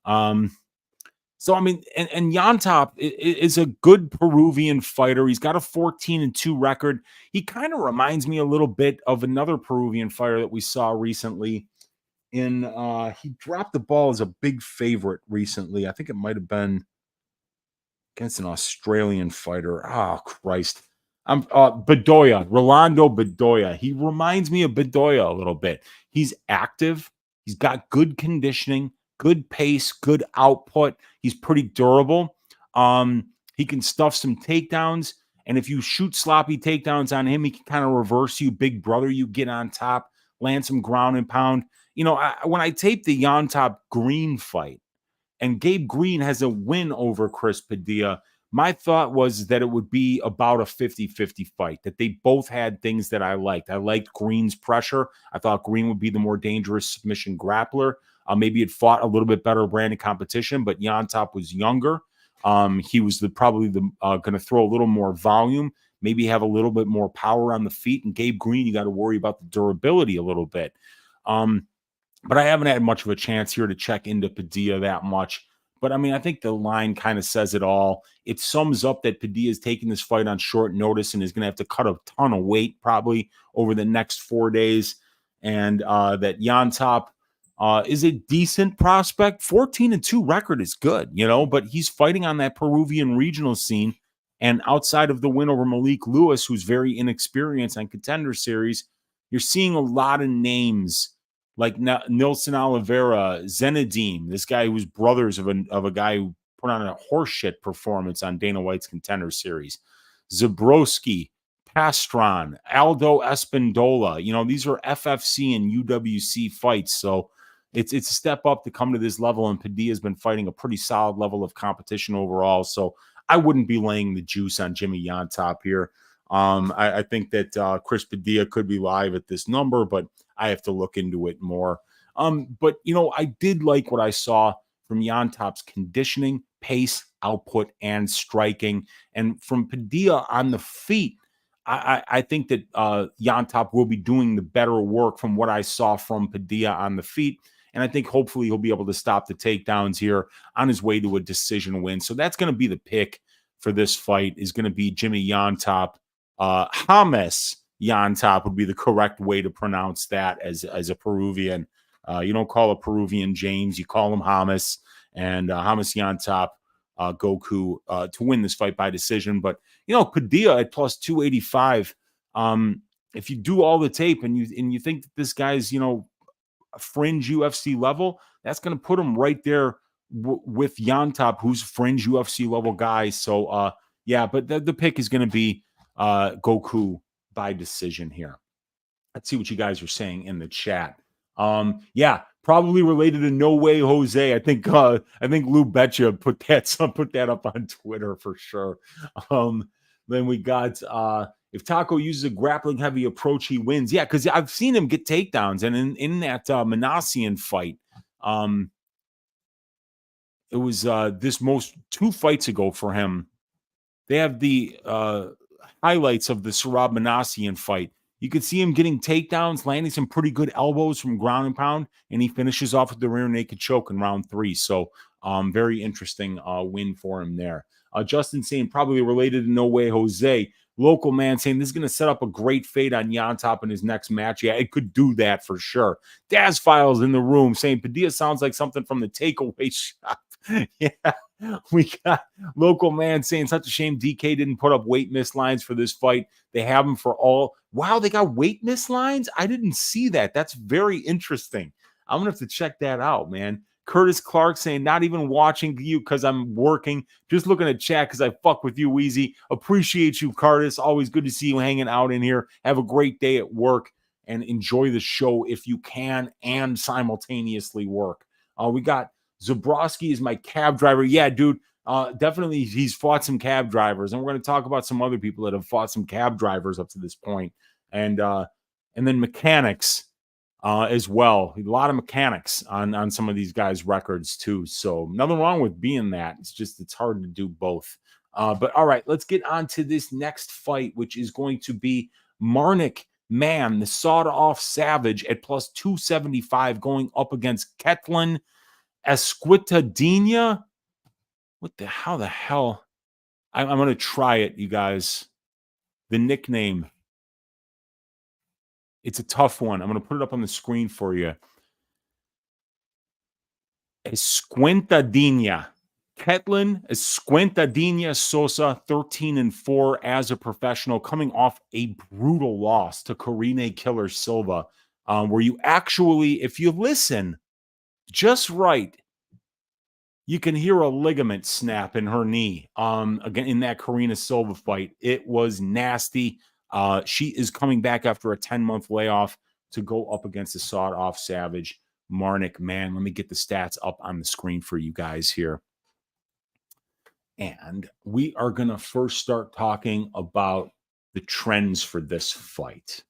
So, I mean, and Llontop is a good Peruvian fighter. He's got a 14-2 record. He kind of reminds me a little bit of another Peruvian fighter that we saw recently. He dropped the ball as a big favorite recently. I think it might have been against an Australian fighter. Oh, Christ. Bedoya, Rolando Bedoya. He reminds me of Bedoya a little bit. He's active. He's got good conditioning, good pace, good output. He's pretty durable. He can stuff some takedowns. And if you shoot sloppy takedowns on him, he can kind of reverse you, big brother you, get on top, land some ground and pound. You know, when I taped the Llontop Green fight, and Gabe Green has a win over Chris Padilla, my thought was that it would be about a 50-50 fight, that they both had things that I liked. I liked Green's pressure. I thought Green would be the more dangerous submission grappler. Maybe it fought a little bit better branded competition, but Llontop was younger. He was probably going to throw a little more volume, maybe have a little bit more power on the feet. And Gabe Green, you got to worry about the durability a little bit. But I haven't had much of a chance here to check into Padilla that much. But, I mean, I think the line kind of says it all. It sums up that Padilla is taking this fight on short notice and is going to have to cut a ton of weight probably over the next 4 days. and that Llontop is a decent prospect. 14-2 record is good, you know, but he's fighting on that Peruvian regional scene. And outside of the win over Malik Lewis, who's very inexperienced on Contender Series, you're seeing a lot of names like Nilson Oliveira, Zenedine, this guy who's brothers of a guy who put on a horseshit performance on Dana White's Contender Series. Zabrowski, Pastron, Aldo Espindola. You know, these are FFC and UWC fights. So it's a step up to come to this level. And Padilla's been fighting a pretty solid level of competition overall. So I wouldn't be laying the juice on Jimmy Llontop here. I think that Chris Padilla could be live at this number, but I have to look into it more. But, you know, I did like what I saw from Llontop's conditioning, pace, output, and striking. And from Padilla on the feet, I think that Llontop will be doing the better work from what I saw from Padilla on the feet. And I think hopefully he'll be able to stop the takedowns here on his way to a decision win. So that's going to be the pick for this fight, is going to be Jimmy Llontop. James Llontop would be the correct way to pronounce that as a Peruvian. You don't call a Peruvian James, you call him James. And James Llontop, Goku, to win this fight by decision. But, you know, Padilla at plus 285, if you do all the tape and you think that this guy's, you know, a fringe UFC level, that's going to put him right there with Llontop, who's fringe UFC level guy. So, yeah, but the pick is going to be Goku by decision here. Let's see what you guys are saying in the chat. Yeah, probably related to No Way Jose. I think Lou Betcha put that up on Twitter for sure. Then we got if Taco uses a grappling heavy approach, he wins. Yeah, because I've seen him get takedowns, and in that Manasian fight, it was this 2 fights ago for him. They have the highlights of the Sarab Manasian fight. You could see him getting takedowns, landing some pretty good elbows from ground and pound, and he finishes off with the rear naked choke in round 3. So very interesting win for him there. Justin saying probably related to No Way Jose. Local man saying this is going to set up a great fade on Llontop in his next match. Yeah, it could do that for sure. Daz Files in the room saying Padilla sounds like something from the Takeaway Shop. Yeah, we got local man saying such a shame DK didn't put up weight miss lines for this fight. They have them for all. Wow, they got weight miss lines? I didn't see that. That's very interesting. I'm going to have to check that out, man. Curtis Clark saying, not even watching you because I'm working. Just looking at chat because I fuck with you, Weezy. Appreciate you, Curtis. Always good to see you hanging out in here. Have a great day at work and enjoy the show if you can and simultaneously work. We got Zabrowski is my cab driver. Yeah, dude. Definitely he's fought some cab drivers. And we're going to talk about some other people that have fought some cab drivers up to this point. And then mechanics. As well. A lot of mechanics on some of these guys' records too. So nothing wrong with being that. It's just it's hard to do both. But all right, let's get on to this next fight, which is going to be Marnic Mann, the sawed-off savage at plus 275 going up against Ketlen Esquitadinha. How the hell? I'm going to try it, you guys. The nickname. It's a tough one. I'm going to put it up on the screen for you. Esquitadinha. Ketlen Esquitadinha Souza, 13-4 as a professional, coming off a brutal loss to Karine Killer Silva, where you actually, if you listen just right, you can hear a ligament snap in her knee. Again, in that Karine Silva fight, it was nasty. She is coming back after a 10-month layoff to go up against the sawed-off savage Marnic Mann. Let me get the stats up on the screen for you guys here. And we are going to first start talking about the trends for this fight.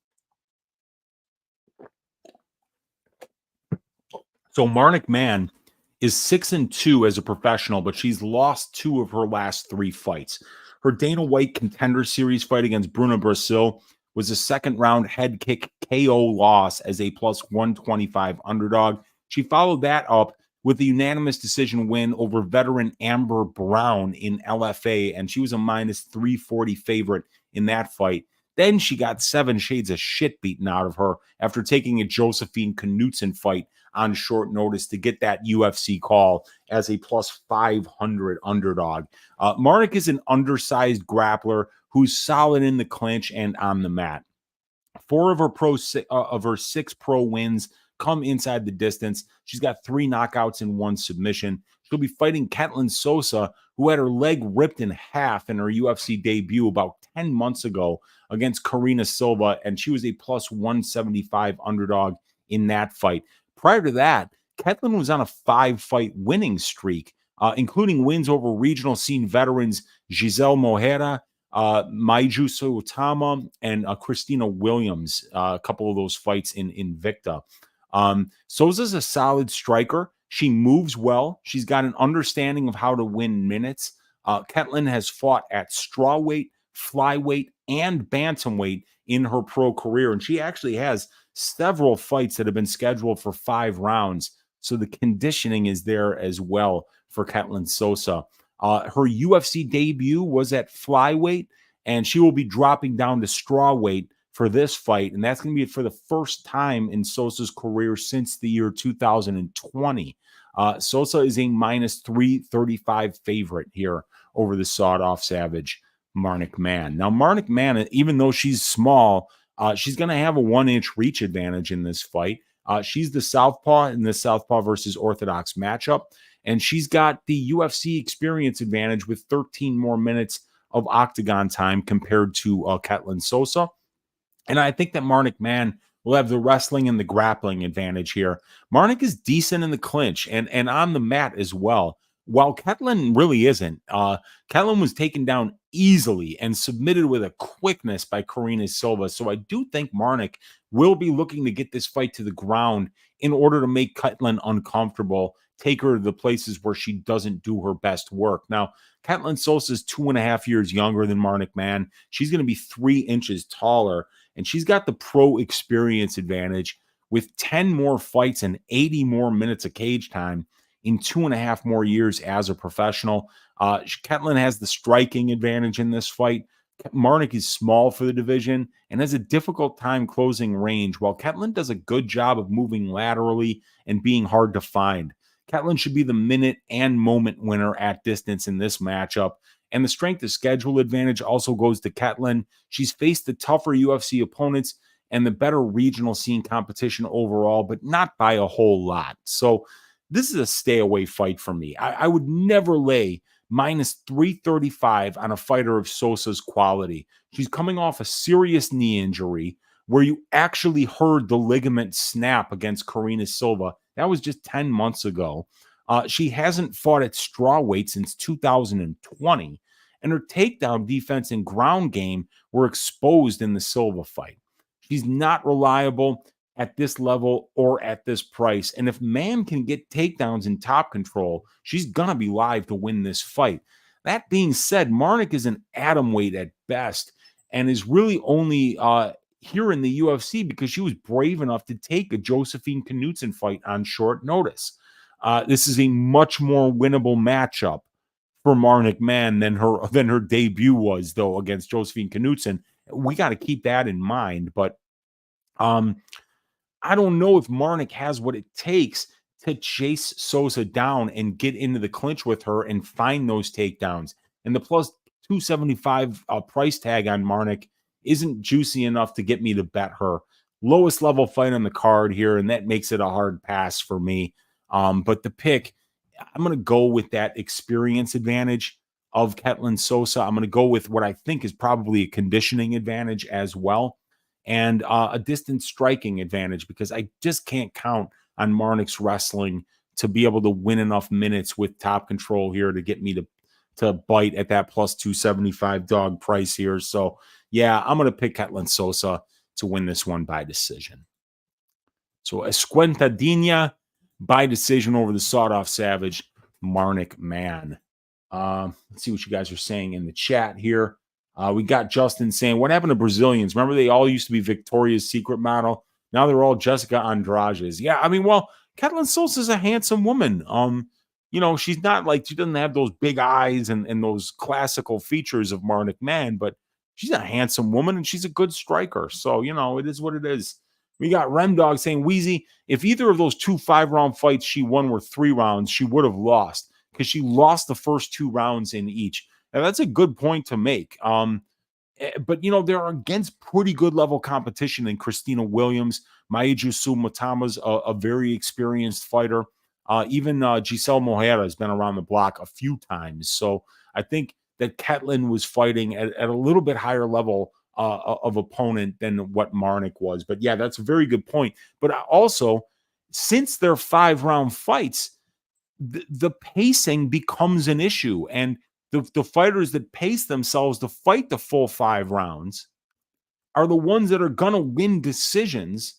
So Marnic Mann is 6-2 as a professional, but she's lost 2 of her last 3 fights. Her Dana White Contender Series fight against Bruna Brasil was a second-round head kick KO loss as a plus 125 underdog. She followed that up with a unanimous decision win over veteran Amber Brown in LFA, and she was a minus 340 favorite in that fight. Then she got 7 shades of shit beaten out of her after taking a Josephine Knudsen fight on short notice to get that UFC call as a plus 500 underdog. Marnic is an undersized grappler who's solid in the clinch and on the mat. 4 of her 6 pro wins come inside the distance. She's got 3 knockouts and 1 submission. She'll be fighting Ketlen Souza, who had her leg ripped in half in her UFC debut about 10 months ago against Karine Silva, and she was a plus 175 underdog in that fight. Prior to that, Ketlen was on a 5-fight winning streak, including wins over regional scene veterans Giselle Mohera, Maiju Suotama, and Christina Williams, a couple of those fights in Invicta. Souza's a solid striker. She moves well. She's got an understanding of how to win minutes. Ketlen has fought at strawweight, flyweight, and bantamweight in her pro career, and she actually has several fights that have been scheduled for 5 rounds. So the conditioning is there as well for Ketlen Souza. Her UFC debut was at flyweight, and she will be dropping down to strawweight for this fight, and that's going to be for the first time in Souza's career since the year 2020. Souza is a minus 335 favorite here over the sawed-off savage Marnic Mann. Now, Marnic Mann, even though she's small, she's going to have a 1-inch reach advantage in this fight. She's the southpaw in the southpaw versus orthodox matchup, and she's got the UFC experience advantage with 13 more minutes of octagon time compared to Ketlen Souza. And I think that Marnic Mann will have the wrestling and the grappling advantage here. Marnic is decent in the clinch and on the mat as well, while Ketlen really isn't. Ketlen was taken down easily and submitted with a quickness by Karine Silva. So I do think Marnic will be looking to get this fight to the ground in order to make Ketlen uncomfortable, take her to the places where she doesn't do her best work. Now, Ketlen Souza is 2.5 years younger than Marnic Mann. She's going to be 3 inches taller, and she's got the pro experience advantage with 10 more fights and 80 more minutes of cage time in 2.5 more years as a professional. Ketlen has the striking advantage in this fight. Marnic is small for the division and has a difficult time closing range, while Ketlen does a good job of moving laterally and being hard to find. Ketlen should be the minute and moment winner at distance in this matchup. And the strength of schedule advantage also goes to Ketlen. She's faced the tougher UFC opponents and the better regional scene competition overall, but not by a whole lot. So this is a stay away fight for me. I would never lay minus 335 on a fighter of Souza's quality. She's coming off a serious knee injury where you actually heard the ligament snap against Karine Silva. That was just 10 months ago. She hasn't fought at strawweight since 2020, and her takedown defense and ground game were exposed in the Silva fight. She's not reliable at this level or at this price, and if Mann can get takedowns in top control, she's going to be live to win this fight. That being said, Marnic is an atomweight at best and is really only here in the UFC because she was brave enough to take a Josephine Knudsen fight on short notice. This is a much more winnable matchup for Marnic Mann than her debut was, though, against Josephine Knudsen. We got to keep that in mind. But I don't know if Marnic has what it takes to chase Souza down and get into the clinch with her and find those takedowns. And the plus 275 price tag on Marnic isn't juicy enough to get me to bet her. Lowest level fight on the card here, and that makes it a hard pass for me. But the pick, I'm going to go with that experience advantage of Ketlen Souza. I'm going to go with what I think is probably a conditioning advantage as well, and a distance striking advantage, because I just can't count on Marnic's wrestling to be able to win enough minutes with top control here to get me to bite at that plus 275 dog price here. So yeah, I'm going to pick Ketlen Souza to win this one by decision. So Esquentadinha by decision over the sawed-off savage Marnic Mann. Let's see what you guys are saying in the chat here. We got Justin saying, what happened to Brazilians? Remember, they all used to be Victoria's Secret model. Now they're all Jessica Andrades. Yeah, I mean, well, Ketlen Souza is a handsome woman. She's not like, she doesn't have those big eyes and those classical features of Marnic Mann, but she's a handsome woman and she's a good striker. So, you know, it is what it is. We got Remdog saying, Weezy, if either of those 2 5-round fights she won were 3 rounds, she would have lost because she lost the first 2 rounds in each. Now, that's a good point to make. But, you know, they're against pretty good level competition in Christina Williams. Maeju Matama's a very experienced fighter. Even Giselle Mohera has been around the block a few times. So I think that Ketlen was fighting at a little bit higher level of opponent than what Marnic was. But yeah, that's a very good point. But also, since they're 5-round fights, the pacing becomes an issue. And the fighters that pace themselves to fight the full 5 rounds are the ones that are going to win decisions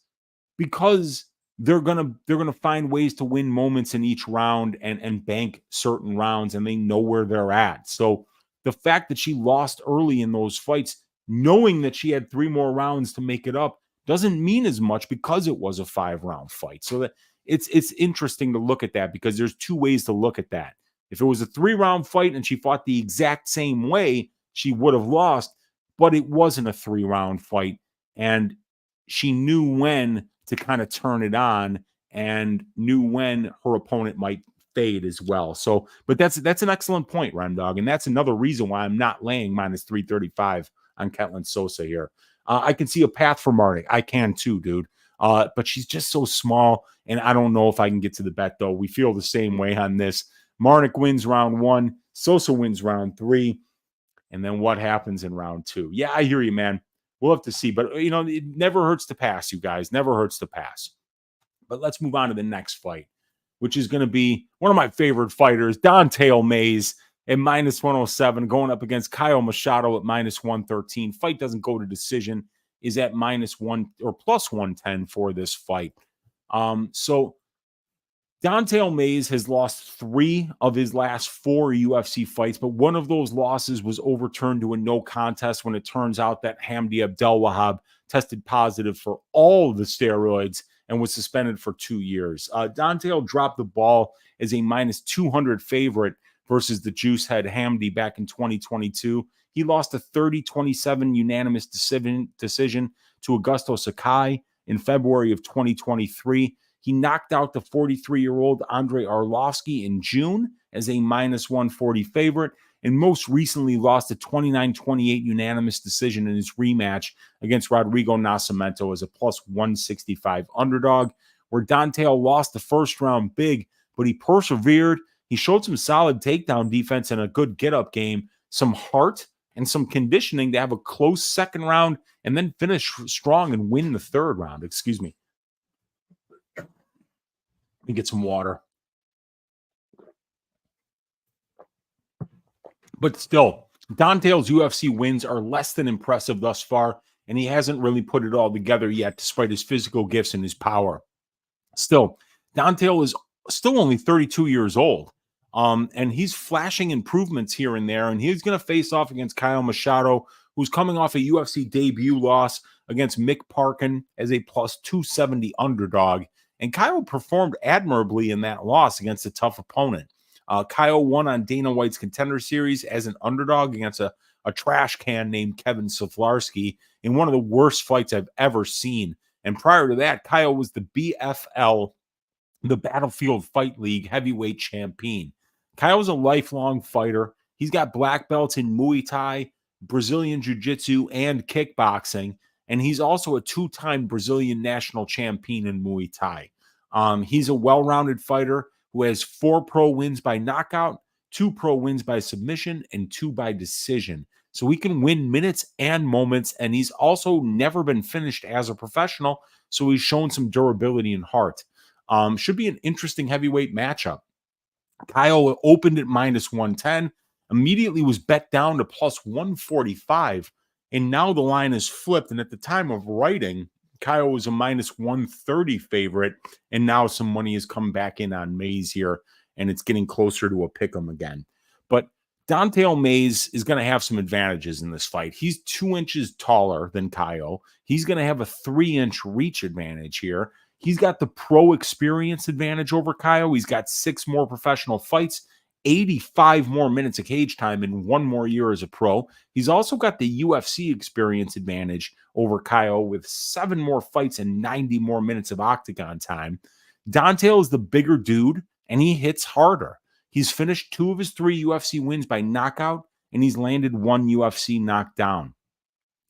because they're gonna find ways to win moments in each round and bank certain rounds, and they know where they're at. So the fact that she lost early in those fights, knowing that she had 3 more rounds to make it up, doesn't mean as much because it was a 5-round fight. So that it's interesting to look at that because there's 2 ways to look at that. If it was a 3-round fight and she fought the exact same way, she would have lost, but it wasn't a 3-round fight, and she knew when to kind of turn it on and knew when her opponent might fade as well. So, but that's an excellent point, Remdog, and that's another reason why I'm not laying minus 335 on Ketlen Souza here. I can see a path for Marnic. I can too, dude. But she's just so small, and I don't know if I can get to the bet, though. We feel the same way on this. Marnic wins round 1. Souza wins round 3. And then what happens in round 2? Yeah, I hear you, man. We'll have to see. But, you know, it never hurts to pass, you guys. Never hurts to pass. But let's move on to the next fight, which is going to be one of my favorite fighters, Don'Tale Mayes at minus 107, going up against Caio Machado at minus 113. Fight doesn't go to decision, is at minus 1 or plus 110 for this fight. So Don'Tale Mayes has lost 3 of his last 4 UFC fights, but one of those losses was overturned to a no contest when it turns out that Hamdi Abdelwahab tested positive for all the steroids and was suspended for 2 years. Don'Tale dropped the ball as a minus 200 favorite versus the Juicehead Hamdi back in 2022. He lost a 30-27 unanimous decision to Augusto Sakai in February of 2023. He knocked out the 43-year-old Andrei Arlovsky in June as a minus 140 favorite, and most recently lost a 29-28 unanimous decision in his rematch against Rodrigo Nascimento as a plus 165 underdog, where Don'Tale lost the first round big, but he persevered. He showed some solid takedown defense and a good get-up game, some heart and some conditioning to have a close second round and then finish strong and win the third round. Excuse me. Let me get some water. But still, Don'Tale's UFC wins are less than impressive thus far, and he hasn't really put it all together yet, despite his physical gifts and his power. Still, Don'Tale is still only 32 years old, and he's flashing improvements here and there, and he's going to face off against Caio Machado, who's coming off a UFC debut loss against Mick Parkin as a plus 270 underdog. And Caio performed admirably in that loss against a tough opponent. Caio won on Dana White's Contender Series as an underdog against a trash can named Kevin Soflarski in one of the worst fights I've ever seen. And prior to that, Caio was the BFL, the Battlefield Fight League heavyweight champion. Caio's a lifelong fighter. He's got black belts in Muay Thai, Brazilian Jiu-Jitsu, and kickboxing. And he's also a 2-time Brazilian national champion in Muay Thai. He's a well-rounded fighter who has 4 pro wins by knockout, 2 pro wins by submission, and 2 by decision. So he can win minutes and moments, and he's also never been finished as a professional, so he's shown some durability and heart. Should be an interesting heavyweight matchup. Caio opened at minus 110, immediately was bet down to plus 145, and now the line is flipped, and at the time of writing, Caio was a minus 130 favorite, and now some money has come back in on Mayes here, and it's getting closer to a pick'em again. But Don'Tale Mayes is going to have some advantages in this fight. He's 2 inches taller than Caio. He's going to have a 3-inch reach advantage here. He's got the pro experience advantage over Caio. He's got 6 more professional fights 85 more minutes of cage time in 1 more year as a pro. He's also got the UFC experience advantage over Caio with 7 more fights and 90 more minutes of octagon time. Dontail is the bigger dude, and he hits harder. He's finished 2 of his 3 UFC wins by knockout, and he's landed 1 UFC knockdown.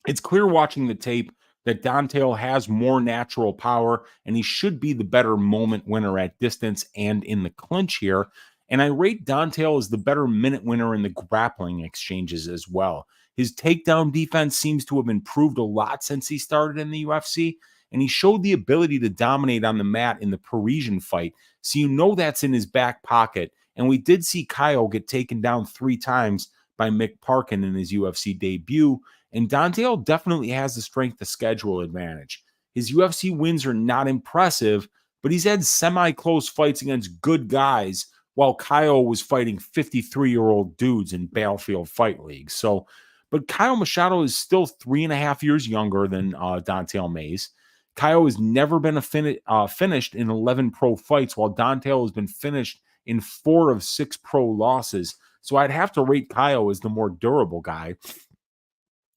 It's clear watching the tape that Dontail has more natural power, and he should be the better moment winner at distance and in the clinch here. And I rate Dontail as the better minute winner in the grappling exchanges as well. His takedown defense seems to have improved a lot since he started in the UFC, and he showed the ability to dominate on the mat in the Parisian fight. So you know that's in his back pocket. And we did see Caio get taken down 3 times by Mick Parkin in his UFC debut. And Dontail definitely has the strength to schedule advantage. His UFC wins are not impressive, but he's had semi-close fights against good guys while Caio was fighting 53-year-old dudes in Battlefield Fight League. So, but Caio Machado is still 3.5 years younger than Dontail Mayes. Caio has never been finished in 11 pro fights, while Dontail has been finished in 4 of 6 pro losses. So I'd have to rate Caio as the more durable guy.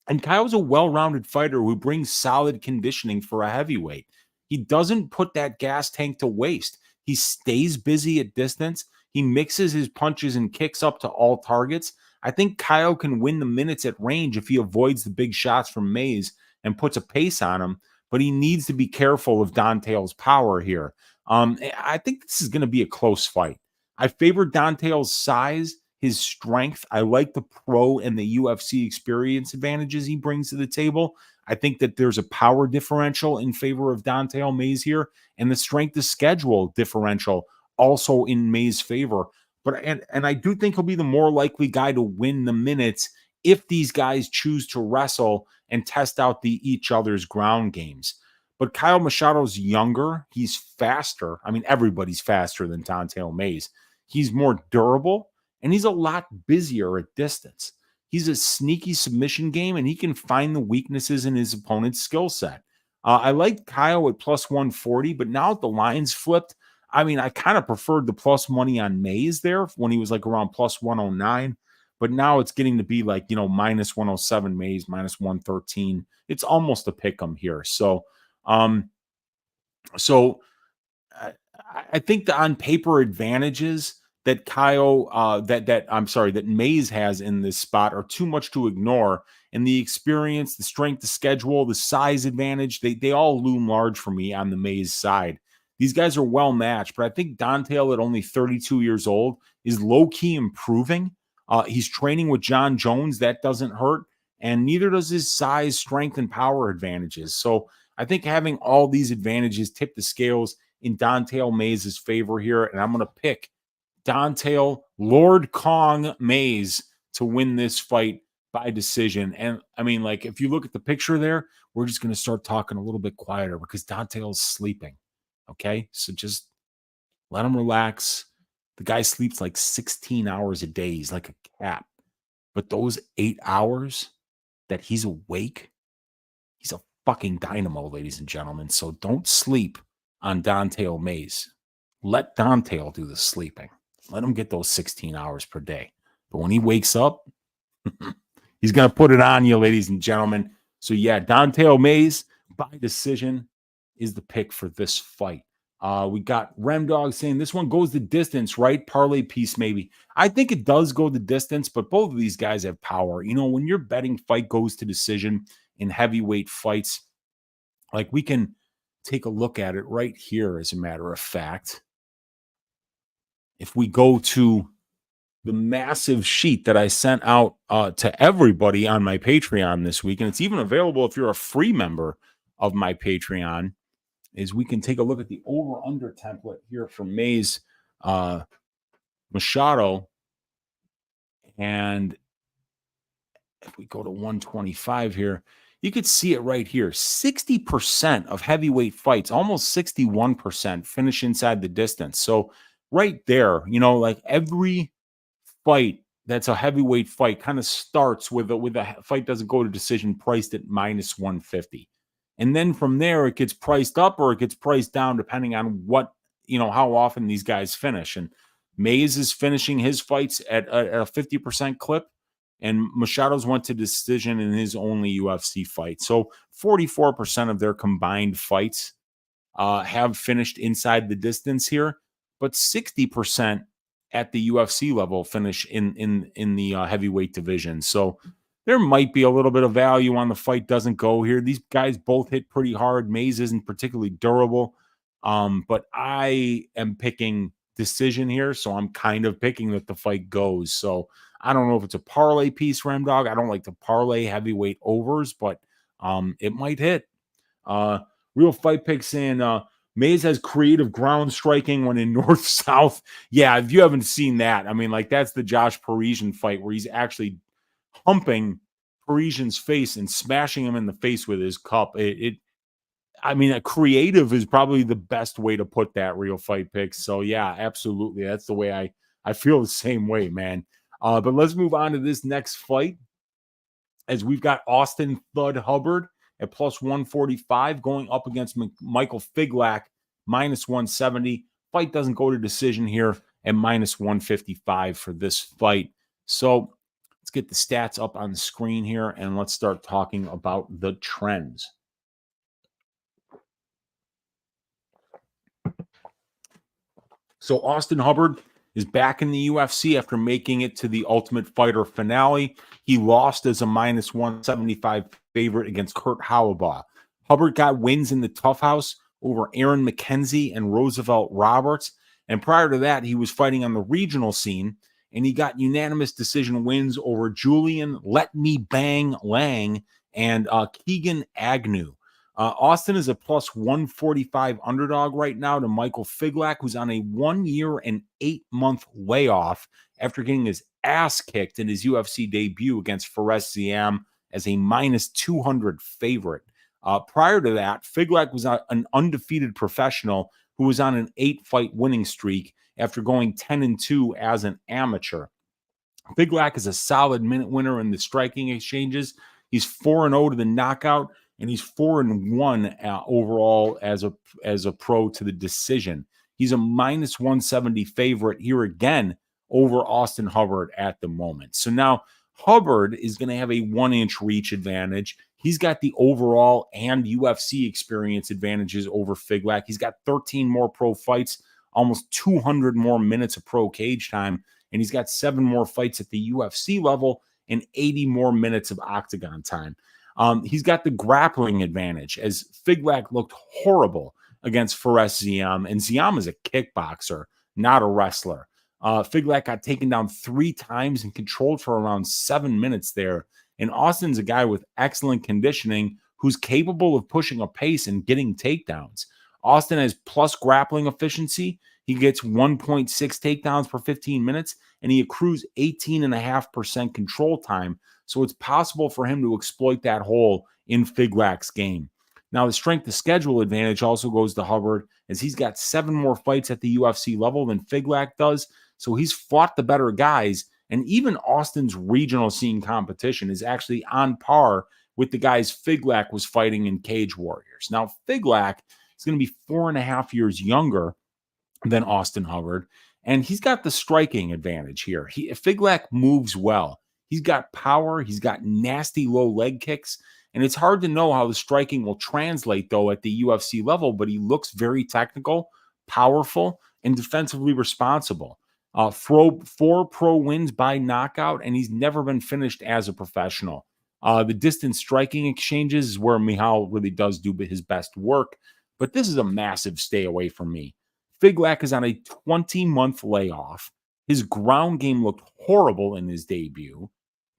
And Caio's a well-rounded fighter who brings solid conditioning for a heavyweight. He doesn't put that gas tank to waste. He stays busy at distance. He mixes his punches and kicks up to all targets. I think Caio can win the minutes at range if he avoids the big shots from Mayes and puts a pace on him, but he needs to be careful of Dontail's power here. I think this is going to be a close fight. I favor Dontail's size, his strength. I like the pro and the UFC experience advantages he brings to the table. I think that there's a power differential in favor of Dontail Mayes here, and the strength of schedule differential also in Mayes' favor. But and I do think he'll be the more likely guy to win the minutes if these guys choose to wrestle and test out each other's ground games. But Caio Machado's younger. He's faster. I mean, everybody's faster than Dontail Mayes. He's more durable, and he's a lot busier at distance. He's a sneaky submission game, and he can find the weaknesses in his opponent's skill set. I like Caio at plus 140, but now the line's flipped. I mean, I kind of preferred the plus money on Mayes there when he was like around plus 109, but now it's getting to be like, minus 107 Mayes, minus 113. It's almost a pick 'em here. So I think the on paper advantages that that Mayes has in this spot are too much to ignore. And the experience, the strength, the schedule, the size advantage, they all loom large for me on the Mayes side. These guys are well matched, but I think Dontail at only 32 years old is low-key improving. He's training with John Jones. That doesn't hurt. And neither does his size, strength, and power advantages. So I think having all these advantages tip the scales in Dontail Mayes' favor here. And I'm going to pick Dontail Lord Kong Mayes to win this fight by decision. And I mean, like, if you look at the picture there, we're just going to start talking a little bit quieter because Dontail's sleeping. Okay, so just let him relax. The guy sleeps like 16 hours a day. He's like a cat. But those 8 hours that he's awake, he's a fucking dynamo, ladies and gentlemen. So don't sleep on Dontail Mayes. Let Dontail do the sleeping. Let him get those 16 hours per day. But when he wakes up, he's going to put it on you, ladies and gentlemen. So yeah, Dontail Mayes by decision is the pick for this fight. We got Remdog saying this one goes the distance, right? Parlay piece, maybe. I think it does go the distance, but both of these guys have power. When you're betting fight goes to decision in heavyweight fights, like we can take a look at it right here, as a matter of fact. If we go to the massive sheet that I sent out to everybody on my Patreon this week, and it's even available if you're a free member of my Patreon, is we can take a look at the over-under template here for Mayes Machado. And if we go to 125 here, you could see it right here. 60% of heavyweight fights, almost 61%, finish inside the distance. So right there, like every fight that's a heavyweight fight kind of starts with a fight doesn't go to decision priced at minus 150. And then from there, it gets priced up or it gets priced down depending on what, how often these guys finish. And Mays is finishing his fights at a 50% clip, and Machado's went to decision in his only UFC fight. So 44% of their combined fights have finished inside the distance here, but 60% at the UFC level finish in the heavyweight division. So there might be a little bit of value on the fight doesn't go here. These guys both hit pretty hard. Mays isn't particularly durable, but I am picking decision here, so I'm kind of picking that the fight goes. So I don't know if it's a parlay piece, Remdog. I don't like to parlay heavyweight overs, but it might hit. Real fight picks in. Mays has creative ground striking when in north-south. Yeah, if you haven't seen that, I mean, like that's the Josh Parisian fight where he's actually humping Parisian's face and smashing him in the face with his cup. I mean, a creative is probably the best way to put that. Real fight picks. So yeah, absolutely, that's the way I feel the same way, man. But let's move on to this next fight, as we've got Austen Thud Hubbard at plus 145 going up against Michael Figlak minus 170. Fight doesn't go to decision here at minus 155 for this fight. So let's get the stats up on the screen here and let's start talking about the trends. So Austen Hubbard is back in the UFC after making it to the Ultimate Fighter finale. He lost as a minus 175 favorite against Kurt Hauerbaugh. Hubbard got wins in the Tough House over Aaron McKenzie and Roosevelt Roberts. And prior to that, he was fighting on the regional scene, and he got unanimous decision wins over Julian Let Me Bang Liang and Keegan Agnew. Austen is a plus 145 underdog right now to Michael Figlak, who's on a 1 year and 8 month layoff after getting his ass kicked in his UFC debut against Perez as a minus 200 favorite. Prior to that, Figlak was an undefeated professional who was on an 8-fight winning streak after going 10-2 as an amateur. Figlak is a solid minute winner in the striking exchanges. He's 4-0 to the knockout, and he's 4-1 overall as a pro to the decision. He's a minus 170 favorite here again over Austen Hubbard at the moment. So now Hubbard is going to have a 1-inch reach advantage. He's got the overall and UFC experience advantages over Figlak. He's got 13 more pro fights, almost 200 more minutes of pro cage time, and he's got 7 more fights at the UFC level and 80 more minutes of octagon time. He's got the grappling advantage, as Figlak looked horrible against Perez Ziam, and Ziam is a kickboxer, not a wrestler. Figlak got taken down 3 times and controlled for around 7 minutes there. And Austen's a guy with excellent conditioning who's capable of pushing a pace and getting takedowns. Austen has plus grappling efficiency. He gets 1.6 takedowns per 15 minutes, and he accrues 18.5% control time. So it's possible for him to exploit that hole in Figlak's game. Now, the strength of schedule advantage also goes to Hubbard, as he's got 7 more fights at the UFC level than Figlak does. So he's fought the better guys. And even Austen's regional scene competition is actually on par with the guys Figlak was fighting in Cage Warriors. Now, Figlak is going to be 4.5 years younger than Austen Hubbard, and he's got the striking advantage here. Figlak moves well. He's got power. He's got nasty low leg kicks, and it's hard to know how the striking will translate, though, at the UFC level, but he looks very technical, powerful, and defensively responsible. 4 pro wins by knockout, and he's never been finished as a professional. The distance striking exchanges is where Michal really does do his best work, but this is a massive stay away from me. Figlak is on a 20-month layoff. His ground game looked horrible in his debut,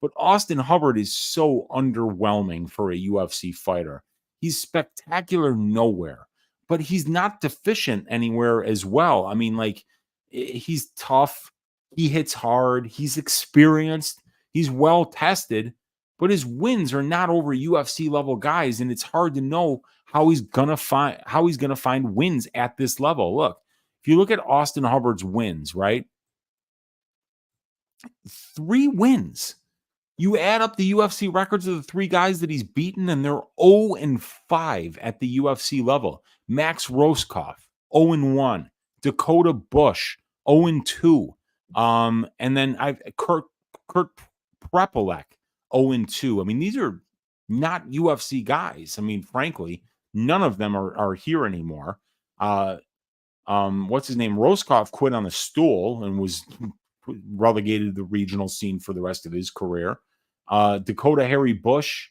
but Austen Hubbard is so underwhelming for a UFC fighter. He's spectacular nowhere, but he's not deficient anywhere as well. I mean, like, he's tough. He hits hard. He's experienced. He's well tested, but his wins are not over UFC level guys, and it's hard to know how he's gonna find wins at this level. Look, if you look at Austen Hubbard's wins, right? 3 wins. You add up the UFC records of the 3 guys that he's beaten, and they're 0-5 at the UFC level. Max Roskopf, 0-1. Dakota Bush, 0-2. And then Kurt Prepolek, 0-2. I mean, these are not UFC guys. I mean, frankly, none of them are here anymore. What's his name? Roscoff quit on the stool and was relegated to the regional scene for the rest of his career. Dakota Harry Bush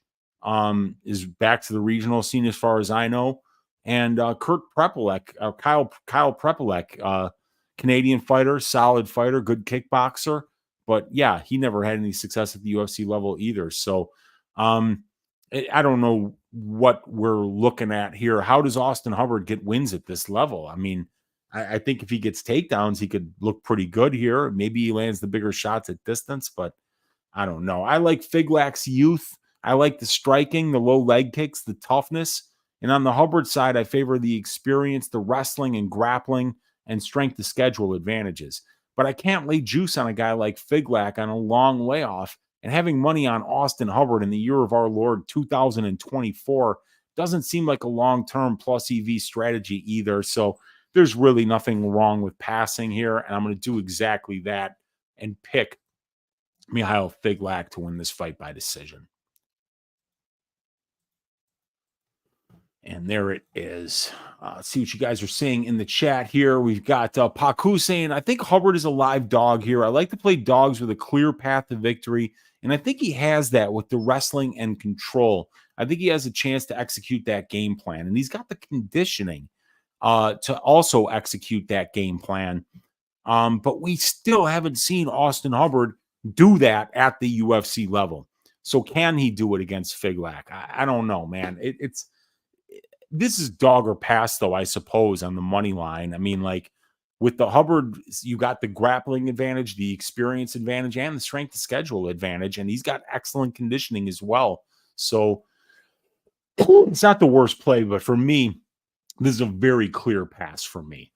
is back to the regional scene as far as I know. And Kurt Prepolek, Kyle Prepolek, Canadian fighter, solid fighter, good kickboxer. But yeah, he never had any success at the UFC level either. So I don't know what we're looking at here. How does Austen Hubbard get wins at this level? I mean, I think if he gets takedowns, he could look pretty good here. Maybe he lands the bigger shots at distance, but I don't know. I like Figlak's youth. I like the striking, the low leg kicks, the toughness. And on the Hubbard side, I favor the experience, the wrestling and grappling and strength to schedule advantages. But I can't lay juice on a guy like Figlak on a long layoff, and having money on Austen Hubbard in the year of our Lord 2024 doesn't seem like a long-term plus EV strategy either. So there's really nothing wrong with passing here, and I'm going to do exactly that and pick Michal Figlak to win this fight by decision. And there it is. Let's see what you guys are saying in the chat here. We've got Paku saying, I think Hubbard is a live dog here. I like to play dogs with a clear path to victory, and I think he has that with the wrestling and control. I think he has a chance to execute that game plan, and he's got the conditioning to also execute that game plan. But we still haven't seen Austen Hubbard do that at the UFC level. So can he do it against Figlak? I don't know, man. This is dog or pass, though, I suppose, on the money line. I mean, like, with the Hubbard, you got the grappling advantage, the experience advantage, and the strength to schedule advantage, and he's got excellent conditioning as well. So it's not the worst play, but for me, this is a very clear pass for me.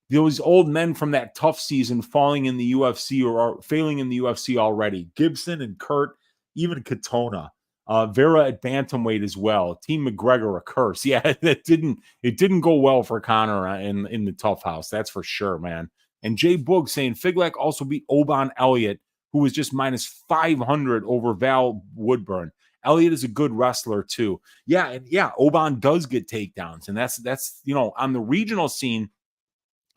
Those old men from that tough season falling in the UFC or are failing in the UFC already. Gibson and Kurt, even Katona. Vera at bantamweight as well. Team McGregor, a curse. Yeah, it didn't go well for Connor in the tough house. That's for sure, man. And Jay Boog saying Figlak also beat Oban Elliott, who was just minus 500 over Val Woodburn. Elliott is a good wrestler too. Yeah, and yeah, Oban does get takedowns, and that's on the regional scene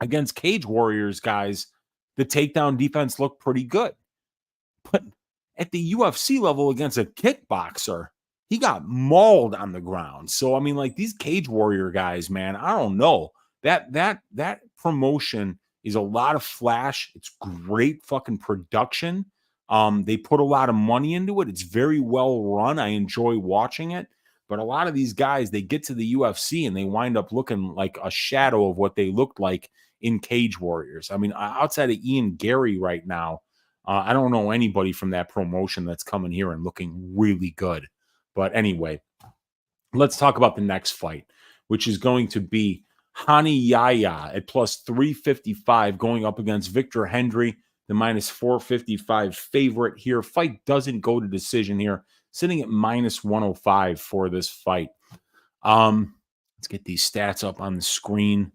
against Cage Warriors guys, the takedown defense looked pretty good, but at the UFC level against a kickboxer, he got mauled on the ground. So, I mean, like, these Cage Warrior guys, man, I don't know. That promotion is a lot of flash. It's great fucking production. They put a lot of money into it. It's very well run. I enjoy watching it. But a lot of these guys, they get to the UFC and they wind up looking like a shadow of what they looked like in Cage Warriors. I mean, outside of Ian Gary right now, I don't know anybody from that promotion that's coming here and looking really good. But anyway, let's talk about the next fight, which is going to be Yahya at plus 355 going up against Victor Hendry, the minus 455 favorite here. Fight doesn't go to decision here, sitting at minus 105 for this fight. Let's get these stats up on the screen.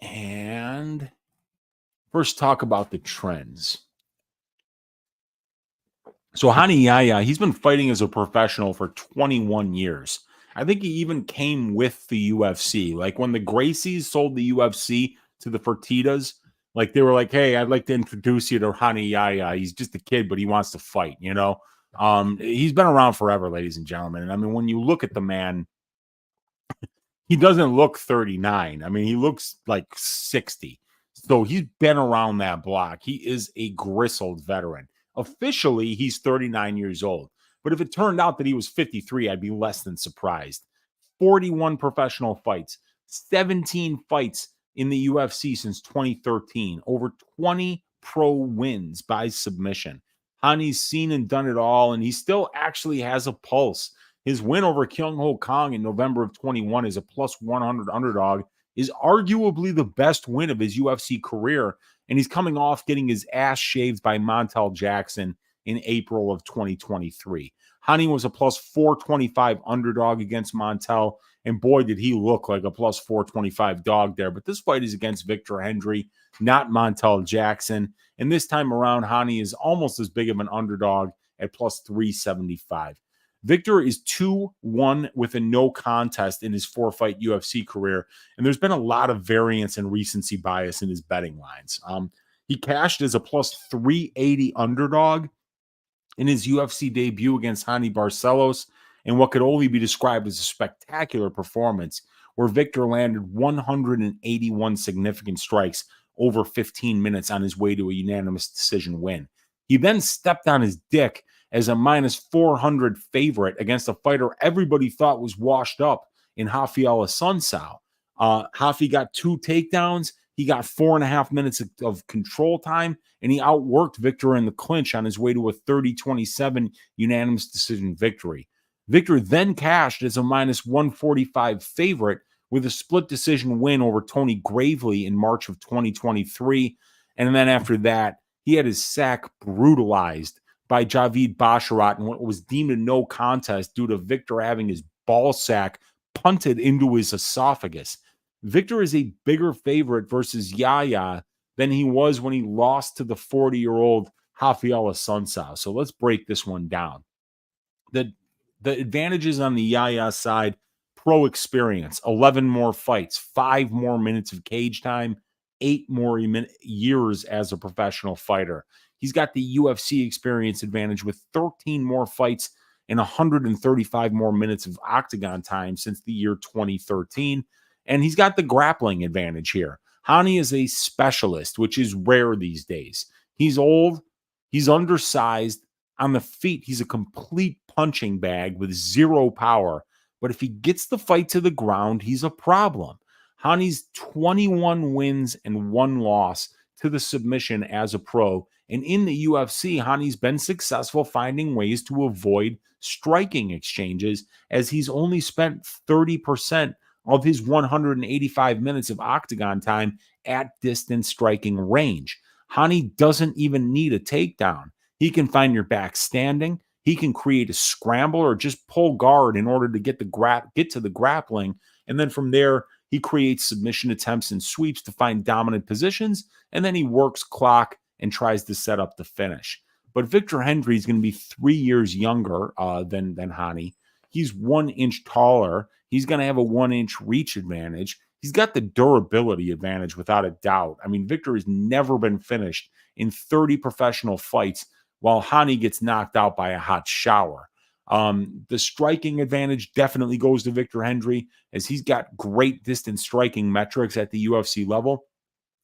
And first, talk about the trends. So Yahya, he's been fighting as a professional for 21 years. I think he even came with the UFC. Like, when the Gracies sold the UFC to the Fertitas, like, they were like, hey, I'd like to introduce you to Yahya. He's just a kid, but he wants to fight, you know? He's been around forever, ladies and gentlemen. And I mean, when you look at the man, he doesn't look 39. I mean, he looks like 60. So he's been around that block. He is a grizzled veteran. Officially, he's 39 years old. But if it turned out that he was 53, I'd be less than surprised. 41 professional fights, 17 fights in the UFC since 2013, over 20 pro wins by submission. Hani's seen and done it all, and he still actually has a pulse. His win over Kyung Ho Kong in November of 21 as a plus 100 underdog is arguably the best win of his UFC career, and he's coming off getting his ass shaved by Montel Jackson in April of 2023. Hani was a plus 425 underdog against Montel, And boy, did he look like a plus 425 dog there. But this fight is against Victor Hendry, not Montel Jackson. And this time around, Rani is almost as big of an underdog at plus 375. Victor is 2-1 with a no contest in his 4-fight UFC career. And there's been a lot of variance and recency bias in his betting lines. He cashed as a plus 380 underdog in his UFC debut against Rani Barcelos, in what could only be described as a spectacular performance, where Victor landed 181 significant strikes over 15 minutes on his way to a unanimous decision win. He then stepped on his dick as a minus 400 favorite against a fighter everybody thought was washed up in Rafael Assunção. Rafi got 2 takedowns. He got 4.5 minutes of control time, and he outworked Victor in the clinch on his way to a 30-27 unanimous decision victory. Victor then cashed as a minus 145 favorite with a split decision win over Tony Gravely in March of 2023. And then after that, he had his sack brutalized by Javid Basharat in what was deemed a no contest due to Victor having his ball sack punted into his esophagus. Victor is a bigger favorite versus Yahya than he was when he lost to the 40-year-old Rafael Assunção. So let's break this one down. The advantages on the Yahya side: pro experience, 11 more fights, 5 more minutes of cage time, 8 more years as a professional fighter. He's got the UFC experience advantage with 13 more fights and 135 more minutes of octagon time since the year 2013. And he's got the grappling advantage here. Rani is a specialist, which is rare these days. He's old, he's undersized. On the feet, he's a complete punching bag with 0 power. But if he gets the fight to the ground, he's a problem. Rani's 21 wins and 1 loss to the submission as a pro. And in the UFC, Rani's been successful finding ways to avoid striking exchanges, as he's only spent 30% of his 185 minutes of octagon time at distance striking range. Rani doesn't even need a takedown. He can find your back standing. He can create a scramble or just pull guard in order to get to the grappling. And then from there, he creates submission attempts and sweeps to find dominant positions. And then he works clock and tries to set up the finish. But Victor Hendry is going to be 3 years younger than Rani. He's 1 inch taller. He's going to have a 1-inch reach advantage. He's got the durability advantage without a doubt. I mean, Victor has never been finished in 30 professional fights, while Rani gets knocked out by a hot shower. The striking advantage definitely goes to Victor Hendry, as he's got great distance striking metrics at the UFC level.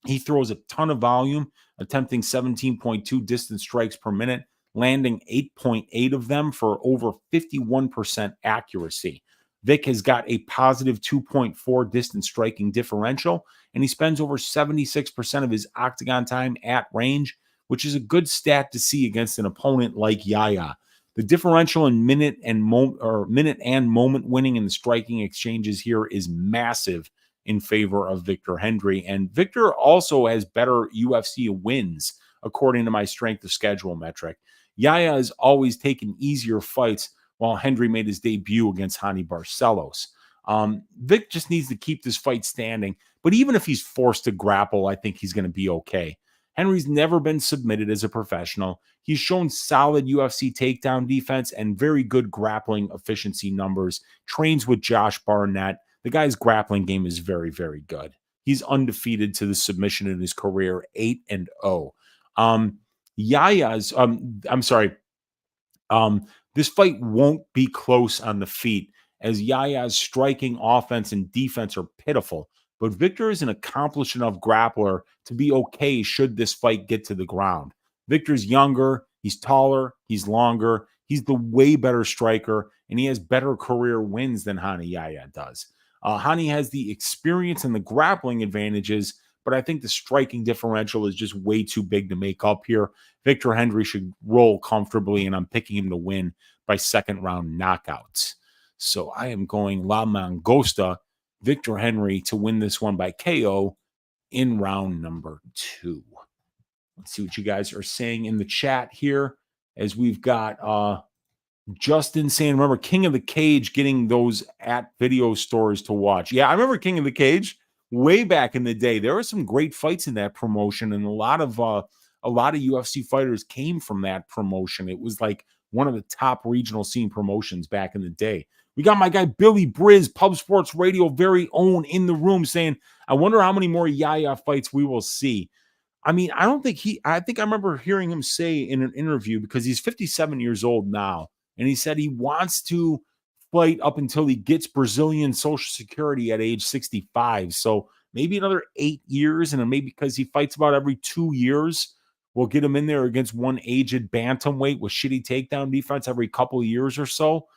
He throws a ton of volume, attempting 17.2 distance strikes per minute, landing 8.8 of them for over 51% accuracy. Vic has got a positive 2.4 distance striking differential, and he spends over 76% of his octagon time at range, which is a good stat to see against an opponent like Yahya. The differential in minute and moment winning in the striking exchanges here is massive in favor of Victor Hendry. And Victor also has better UFC wins, according to my strength of schedule metric. Yahya has always taken easier fights, while Hendry made his debut against Rani Barcelos. Vic just needs to keep this fight standing. But even if he's forced to grapple, I think he's going to be okay. Henry's never been submitted as a professional. He's shown solid UFC takedown defense and very good grappling efficiency numbers. Trains with Josh Barnett. The guy's grappling game is very, very good. He's undefeated to the submission in his career, 8-0. This fight won't be close on the feet, as Yahya's striking, offense, and defense are pitiful. But Victor is an accomplished enough grappler to be okay should this fight get to the ground. Victor's younger, he's taller, he's longer, he's the way better striker, and he has better career wins than Rani Yahya does. Rani has the experience and the grappling advantages, but I think the striking differential is just way too big to make up here. Victor Hendry should roll comfortably, and I'm picking him to win by second-round knockouts. So I am going La Mangosta, Victor Hendry, to win this one by KO in round number 2. Let's see what you guys are saying in the chat here, as we've got Just insane. Remember King of the Cage getting those at video stores to watch. Yeah, I remember King of the Cage way back in the day. There were some great fights in that promotion, and a lot of UFC fighters came from that promotion. It was like one of the top regional scene promotions back in the day. We got my guy Billy Briz, Pub Sports Radio very own, in the room saying, I wonder how many more Yahya fights we will see. I mean, I think I remember hearing him say in an interview, because he's 57 years old now, and he said he wants to fight up until he gets Brazilian Social Security at age 65. So maybe another 8 years, and then maybe because he fights about every 2 years, we'll get him in there against one aged bantamweight with shitty takedown defense every couple of years or so,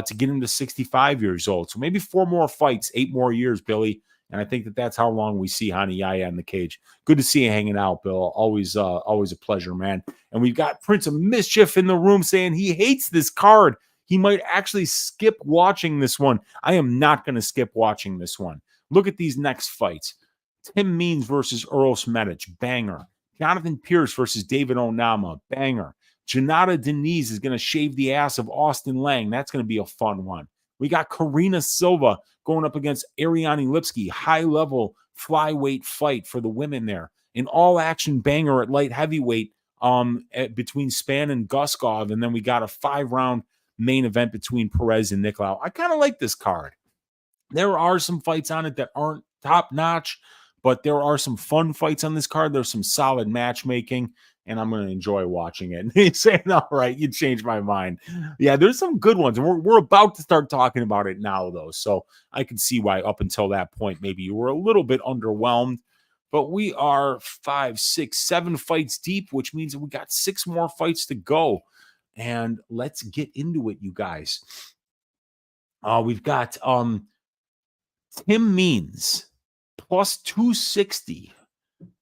to get him to 65 years old. So maybe 4 more fights, 8 more years, Billy. And I think that's how long we see Hani Yahya in the cage. Good to see you hanging out, Bill. Always a pleasure, man. And we've got Prince of Mischief in the room saying he hates this card. He might actually skip watching this one. I am not going to skip watching this one. Look at these next fights. Tim Means versus Uros Medic, banger. Jonathan Pearce versus David Onama, banger. Jhonata Diniz is going to shave the ass of Austen Liang. That's going to be a fun one. We got Karine Silva going up against Ariane Lipski, high-level flyweight fight for the women there. An all-action banger at light heavyweight between Span and Guskov, and then we got a 5-round main event between Perez and Nicolau. I kind of like this card. There are some fights on it that aren't top-notch, but there are some fun fights on this card. There's some solid matchmaking, and I'm going to enjoy watching it. And he's saying, all right, you changed my mind. Yeah, there's some good ones. And we're about to start talking about it now, though. So I can see why up until that point, maybe you were a little bit underwhelmed. But we are 5, 6, 7 fights deep, which means that we got 6 more fights to go. And let's get into it, you guys. We've got Tim Means plus 260.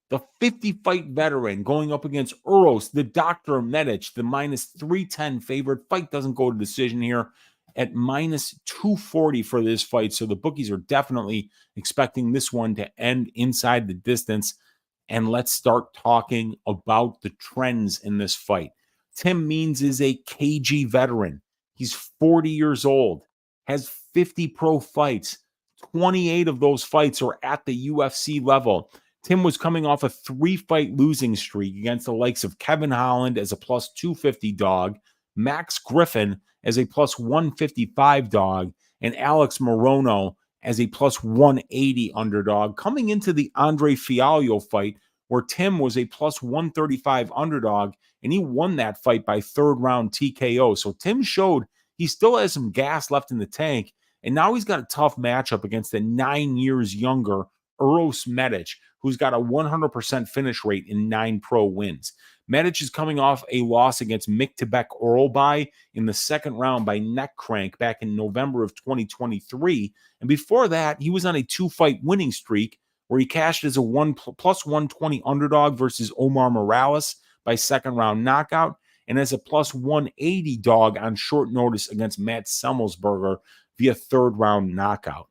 The 50-fight veteran going up against Uros, the Dr. Medic, the minus 310 favorite. Fight doesn't go to decision here at minus 240 for this fight. So the bookies are definitely expecting this one to end inside the distance. And let's start talking about the trends in this fight. Tim Means is a KG veteran. He's 40 years old, has 50 pro fights. 28 of those fights are at the UFC level. Tim was coming off a 3-fight losing streak against the likes of Kevin Holland as a plus 250 dog, Max Griffin as a plus 155 dog, and Alex Morono as a plus 180 underdog. Coming into the Andre Fialho fight, where Tim was a plus 135 underdog, and he won that fight by 3rd round TKO. So Tim showed he still has some gas left in the tank, and now he's got a tough matchup against the 9 years younger Uros Medic, who's got a 100% finish rate in 9 pro wins. Medic is coming off a loss against Mick Tibek Orolbai in the 2nd round by neck crank back in November of 2023. And before that, he was on a 2-fight winning streak where he cashed as a plus 120 underdog versus Omar Morales by 2nd round knockout, and as a plus 180 dog on short notice against Matt Semmelsberger via 3rd round knockout.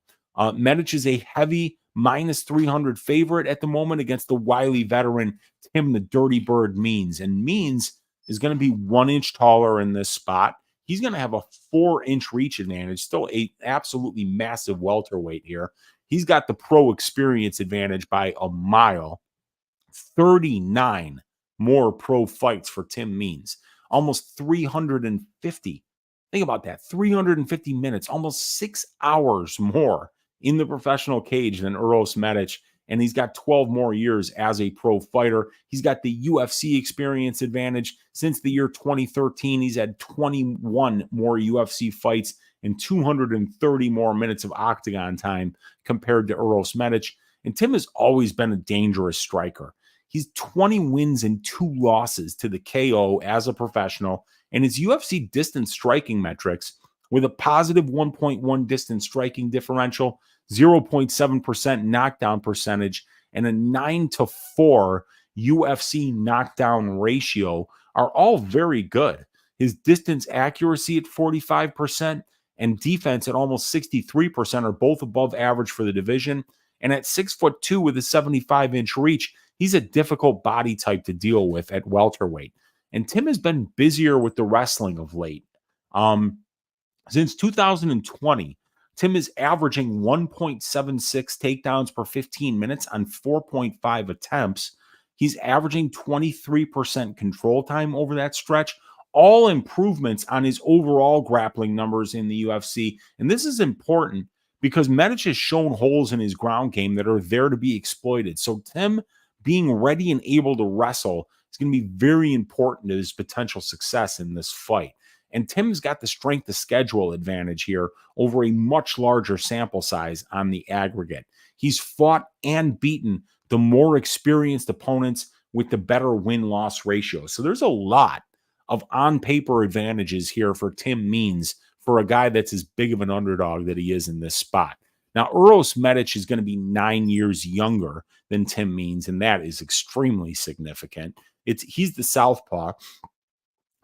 Medic is a heavy minus 300 favorite at the moment against the wily veteran Tim the Dirty Bird Means. And Means is going to be 1 inch taller in this spot. He's going to have a 4-inch reach advantage, still a absolutely massive welterweight here. He's got the pro experience advantage by a mile. 39 more pro fights for Tim Means. Almost 350. Think about that. 350 minutes, almost 6 hours more in the professional cage than Uros Medic, and he's got 12 more years as a pro fighter. He's got the UFC experience advantage. Since the year 2013, he's had 21 more UFC fights and 230 more minutes of octagon time compared to Uros Medic. And Tim has always been a dangerous striker. He's 20 wins and 2 losses to the KO as a professional, and his UFC distance striking metrics with a positive 1.1 distance striking differential, 0.7% knockdown percentage, and a 9-4 UFC knockdown ratio are all very good. His distance accuracy at 45% and defense at almost 63% are both above average for the division. And at 6'2" with a 75-inch reach, he's a difficult body type to deal with at welterweight. And Tim has been busier with the wrestling of late. Since 2020, Tim is averaging 1.76 takedowns per 15 minutes on 4.5 attempts. He's averaging 23% control time over that stretch. All improvements on his overall grappling numbers in the UFC. And this is important because Medic has shown holes in his ground game that are there to be exploited. So Tim being ready and able to wrestle is going to be very important to his potential success in this fight. And Tim's got the strength of schedule advantage here over a much larger sample size on the aggregate. He's fought and beaten the more experienced opponents with the better win-loss ratio. So there's a lot of on-paper advantages here for Tim Means for a guy that's as big of an underdog that he is in this spot. Now, Uros Medic is going to be 9 years younger than Tim Means, and that is extremely significant. He's the southpaw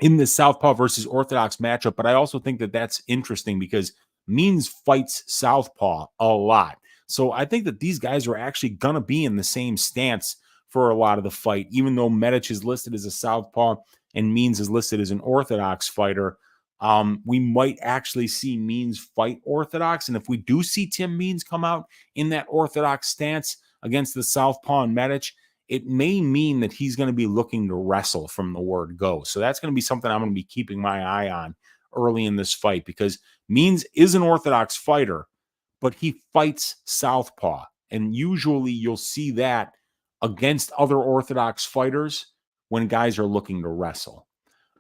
in the southpaw versus orthodox matchup, but I also think that that's interesting because Means fights southpaw a lot. So I think that these guys are actually going to be in the same stance for a lot of the fight, even though Medic is listed as a southpaw and Means is listed as an orthodox fighter. We might actually see Means fight orthodox. And if we do see Tim Means come out in that orthodox stance against the southpaw and Medic, it may mean that he's going to be looking to wrestle from the word go. So that's going to be something I'm going to be keeping my eye on early in this fight because Means is an orthodox fighter, but he fights southpaw. And usually you'll see that against other orthodox fighters when guys are looking to wrestle.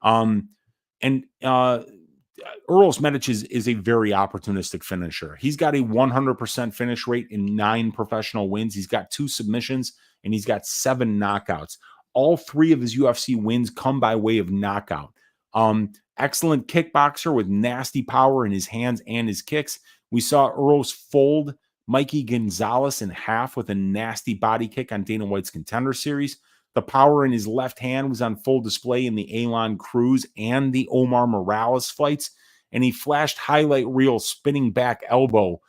Uros Medic is a very opportunistic finisher. He's got a 100% finish rate in 9 professional wins. He's got 2 submissions, and he's got 7 knockouts. All 3 of his UFC wins come by way of knockout. Excellent kickboxer with nasty power in his hands and his kicks. We saw Uros fold Mikey Gonzalez in half with a nasty body kick on Dana White's Contender Series. The power in his left hand was on full display in the Elon Cruz and the Omar Morales fights, and he flashed highlight reel spinning back elbow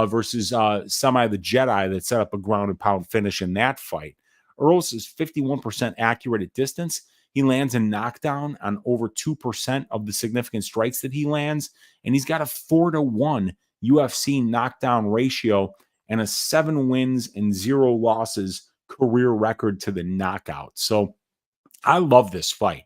versus Semi the Jedi that set up a ground and pound finish in that fight. Uros is 51% accurate at distance. He lands a knockdown on over 2% of the significant strikes that he lands, and he's got a 4-to-1 UFC knockdown ratio and a 7 wins and 0 losses career record to the knockout. So I love this fight.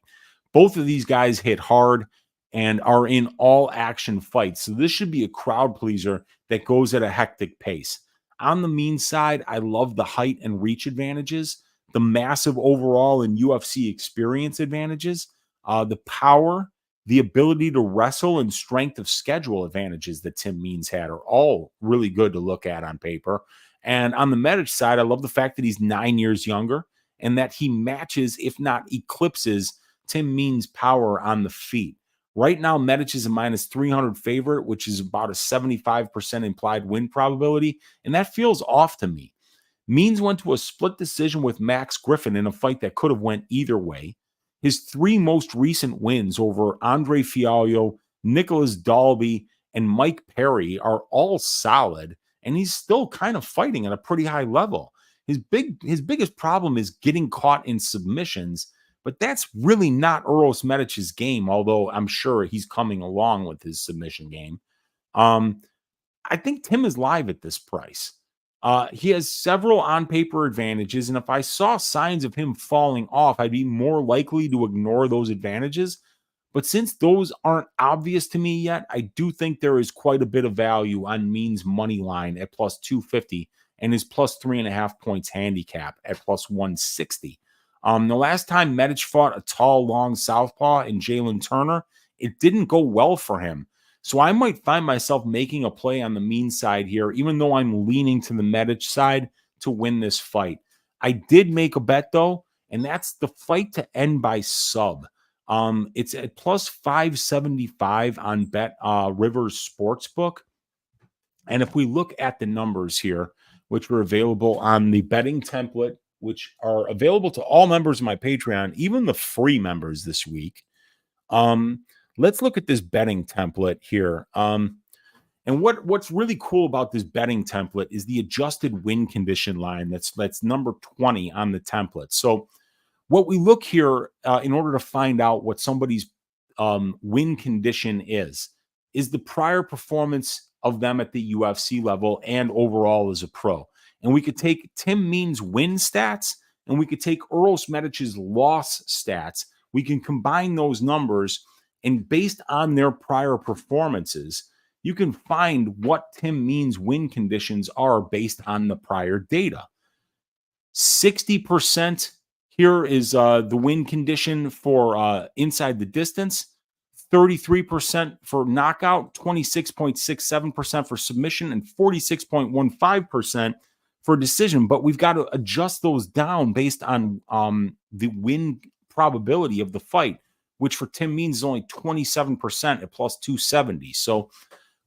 Both of these guys hit hard and are in all action fights. So this should be a crowd pleaser that goes at a hectic pace. On the Mean side, I love the height and reach advantages, the massive overall and UFC experience advantages, the power, the ability to wrestle, and strength of schedule advantages that Tim Means had are all really good to look at on paper. And on the Medic side, I love the fact that he's 9 years younger and that he matches, if not eclipses, Tim Means' power on the feet. Right now, Medic is a minus 300 favorite, which is about a 75% implied win probability, and that feels off to me. Means went to a split decision with Max Griffin in a fight that could have went either way. His 3 most recent wins over Andre Fialho, Nicholas Dalby, and Mike Perry are all solid, and he's still kind of fighting at a pretty high level. His biggest problem is getting caught in submissions, but that's really not Uros Medic's game, although I'm sure he's coming along with his submission game. I think Tim is live at this price. He has several on-paper advantages, and if I saw signs of him falling off, I'd be more likely to ignore those advantages. But since those aren't obvious to me yet, I do think there is quite a bit of value on Means' money line at plus 250 and his plus 3.5 points handicap at plus 160. The last time Medic fought a tall, long southpaw in Jalen Turner, it didn't go well for him. So I might find myself making a play on the Mean side here, even though I'm leaning to the Medic side to win this fight. I did make a bet, though, and that's the fight to end by sub. It's at plus 575 on Bet Rivers Sportsbook. And if we look at the numbers here, which are available on the betting template, which are available to all members of my Patreon, even the free members this week. Let's look at this betting template here. And what's really cool about this betting template is the adjusted win condition line. That's number 20 on the template. So what we look here in order to find out what somebody's win condition is the prior performance of them at the UFC level and overall as a pro. And we could take Tim Means' win stats and we could take Uros Medic's loss stats. We can combine those numbers, and based on their prior performances, you can find what Tim Means' win conditions are based on the prior data. 60% here is the win condition for inside the distance, 33% for knockout, 26.67% for submission, and 46.15% for decision. But we've got to adjust those down based on the win probability of the fight, which for Tim Means is only 27% at plus 270. So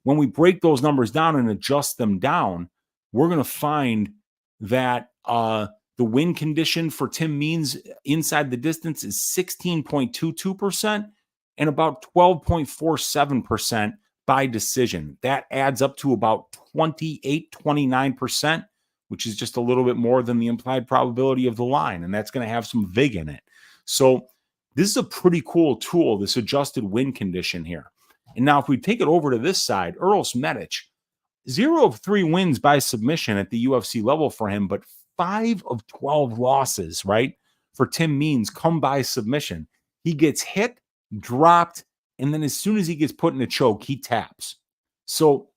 when we break those numbers down and adjust them down, we're going to find that the win condition for Tim Means inside the distance is 16.22% and about 12.47% by decision. That adds up to about 29%, which is just a little bit more than the implied probability of the line, and that's going to have some vig in it. So this is a pretty cool tool, this adjusted win condition here. And now if we take it over to this side, Uros Medic, 0 of 3 wins by submission at the UFC level for him, but 5 of 12 losses, right, for Tim Means come by submission. He gets hit, dropped, and then as soon as he gets put in a choke, he taps. So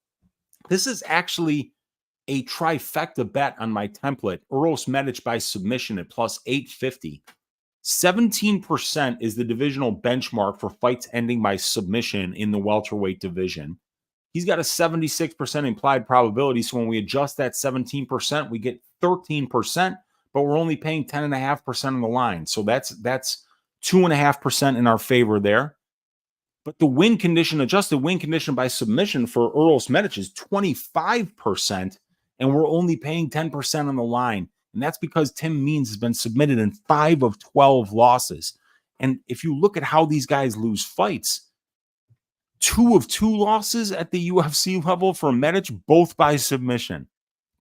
this is actually a trifecta bet on my template. Uros Medic by submission at plus 850. 17% is the divisional benchmark for fights ending by submission in the welterweight division. He's got a 76% implied probability. So when we adjust that 17%, we get 13%, but we're only paying 10.5% on the line. So that's 2.5% in our favor there. But the win condition, adjusted win condition by submission for Uros Medic is 25%, and we're only paying 10% on the line. And that's because Tim Means has been submitted in 5 of 12 losses. And if you look at how these guys lose fights, 2 of 2 losses at the UFC level for Medic, both by submission.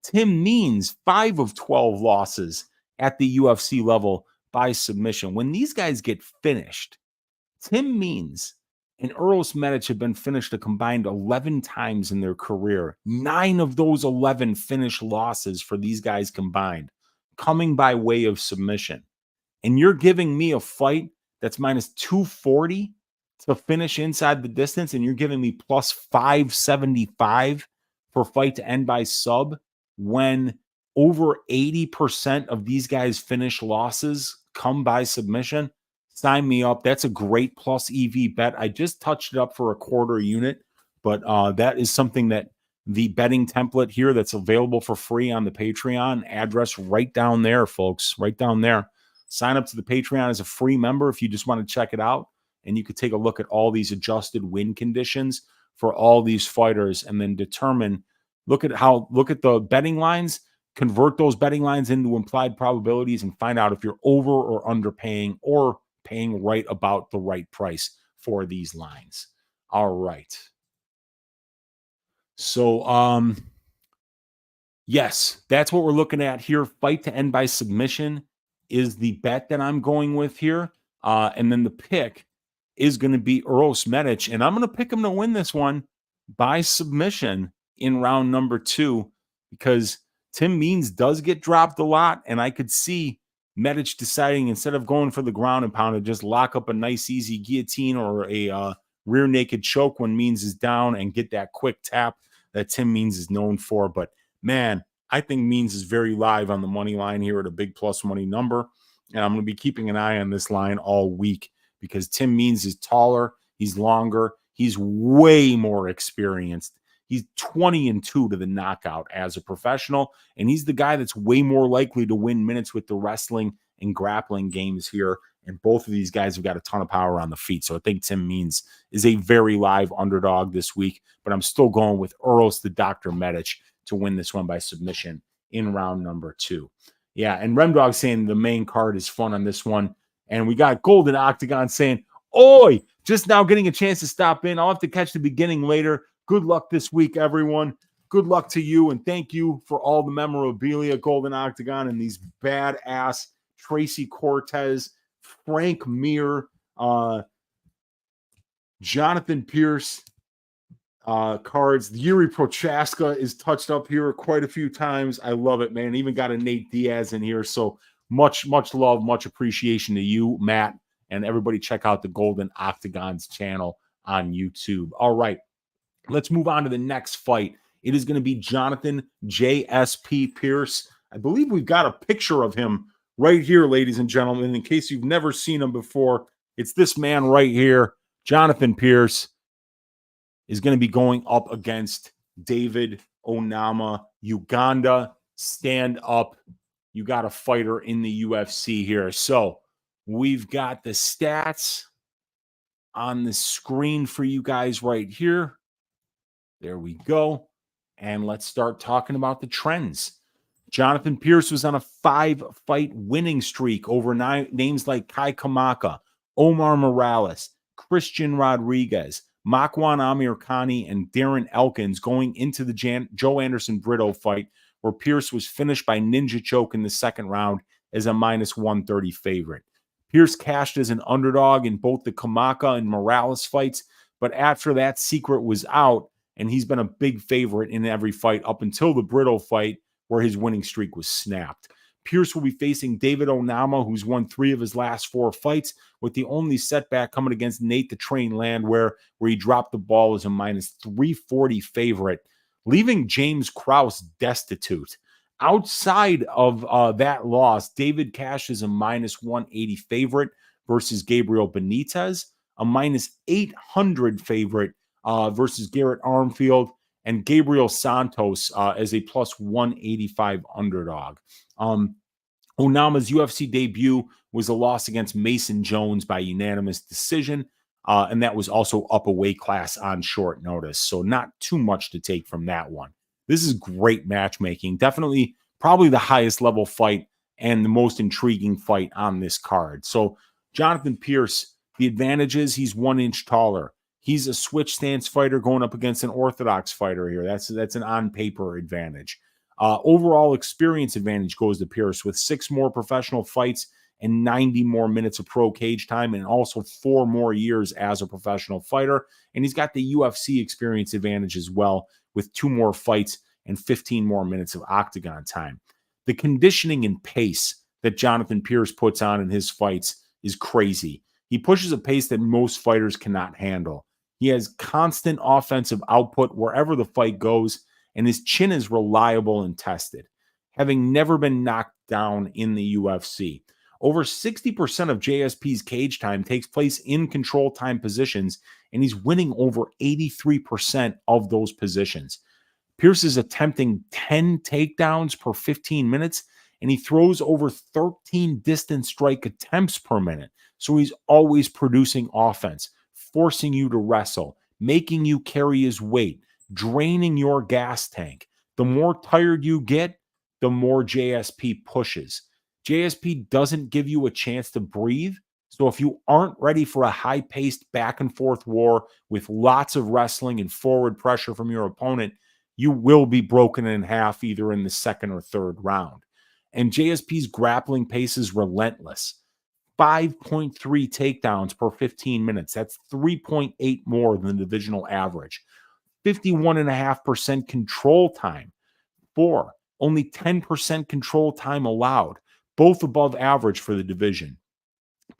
Tim Means, 5 of 12 losses at the UFC level by submission. When these guys get finished, Tim Means and Uros Medic have been finished a combined 11 times in their career. 9 of those 11 finish losses for these guys combined, coming by way of submission. And you're giving me a fight that's minus 240 to finish inside the distance, and you're giving me plus 575 for fight to end by sub, when over 80% of these guys' finish losses come by submission. Sign me up. That's a great plus EV bet. I just touched it up for a quarter unit, but that is something that the betting template here that's available for free on the Patreon address right down there, folks, right down there. Sign up to the Patreon as a free member if you just want to check it out, and you could take a look at all these adjusted win conditions for all these fighters and then determine, look at the betting lines, convert those betting lines into implied probabilities and find out if you're over or underpaying or paying right about the right price for these lines. All right. So, yes, that's what we're looking at here. Fight to end by submission is the bet that I'm going with here. And then the pick is going to be Uros Medic. And I'm going to pick him to win this one by submission in round number 2, because Tim Means does get dropped a lot. And I could see Medic deciding, instead of going for the ground and pound, to just lock up a nice, easy guillotine or a rear naked choke when Means is down and get that quick tap that Tim Means is known for. But man, I think Means is very live on the money line here at a big plus money number. And I'm going to be keeping an eye on this line all week, because Tim Means is taller, he's longer, he's way more experienced. He's 20-2 to the knockout as a professional, and he's the guy that's way more likely to win minutes with the wrestling and grappling games here. And both of these guys have got a ton of power on the feet. So I think Tim Means is a very live underdog this week, but I'm still going with Uros the Dr. Medic to win this one by submission in round number 2. Yeah, and Remdog saying the main card is fun on this one. And we got Golden Octagon saying, "Oi, just now getting a chance to stop in. I'll have to catch the beginning later. Good luck this week, everyone. Good luck to you, and thank you for all the memorabilia, Golden Octagon, and these badass Tracy Cortez, Frank Mir, Jonathan Pearce cards. Yuri Prochaska is touched up here quite a few times. I love it, man. Even got a Nate Diaz in here. So much love, much appreciation to you, Matt, and everybody. Check out the Golden Octagons channel on YouTube. All right, let's move on to the next fight. It is going to be Jonathan JSP Pearce. I believe we've got a picture of him right here, ladies and gentlemen. In case you've never seen him before, it's this man right here. Jonathan Pearce is going to be going up against David Onama. Uganda, stand up. You got a fighter in the UFC here. So we've got the stats on the screen for you guys right here. There we go. And let's start talking about the trends. Jonathan Pearce was on a 5-fight winning streak over names like Kai Kamaka, Omar Morales, Christian Rodriguez, Makwan Amirkhani, and Darren Elkins going into the Joe Anderson Brito fight, where Pearce was finished by ninja choke in the second round as a -130 favorite. Pearce cashed as an underdog in both the Kamaka and Morales fights, but after that secret was out, and he's been a big favorite in every fight up until the Brito fight, where his winning streak was snapped. Pearce will be facing David Onama, who's won 3 of his last 4 fights, with the only setback coming against Nate the Train Landwehr, where he dropped the ball as a -340 favorite, leaving James Krause destitute. Outside of that loss, David Cash is a -180 favorite versus Gabriel Benitez, a -800 favorite versus Garrett Armfield, and Gabriel Santos as a +185 underdog. Onama's UFC debut was a loss against Mason Jones by unanimous decision, and that was also up a weight class on short notice. So not too much to take from that one. This is great matchmaking. Definitely probably the highest level fight and the most intriguing fight on this card. So Jonathan Pearce, the advantage is he's 1 inch taller. He's a switch stance fighter going up against an orthodox fighter here. That's an on-paper advantage. Overall experience advantage goes to Pearce with 6 more professional fights and 90 more minutes of pro cage time, and also 4 more years as a professional fighter. And he's got the UFC experience advantage as well with 2 more fights and 15 more minutes of octagon time. The conditioning and pace that Jonathan Pearce puts on in his fights is crazy. He pushes a pace that most fighters cannot handle. He has constant offensive output wherever the fight goes, and his chin is reliable and tested, having never been knocked down in the UFC. Over 60% of JSP's cage time takes place in control time positions, and he's winning over 83% of those positions. Pearce is attempting 10 takedowns per 15 minutes, and he throws over 13 distance strike attempts per minute. So he's always producing offense, forcing you to wrestle, making you carry his weight, draining your gas tank. The more tired you get, the more JSP pushes. JSP doesn't give you a chance to breathe. So if you aren't ready for a high-paced back-and-forth war with lots of wrestling and forward pressure from your opponent, you will be broken in half either in the second or third round. And JSP's grappling pace is relentless. 5.3 takedowns per 15 minutes. That's 3.8 more than the divisional average. 51.5% control time. 4. Only 10% control time allowed, both above average for the division.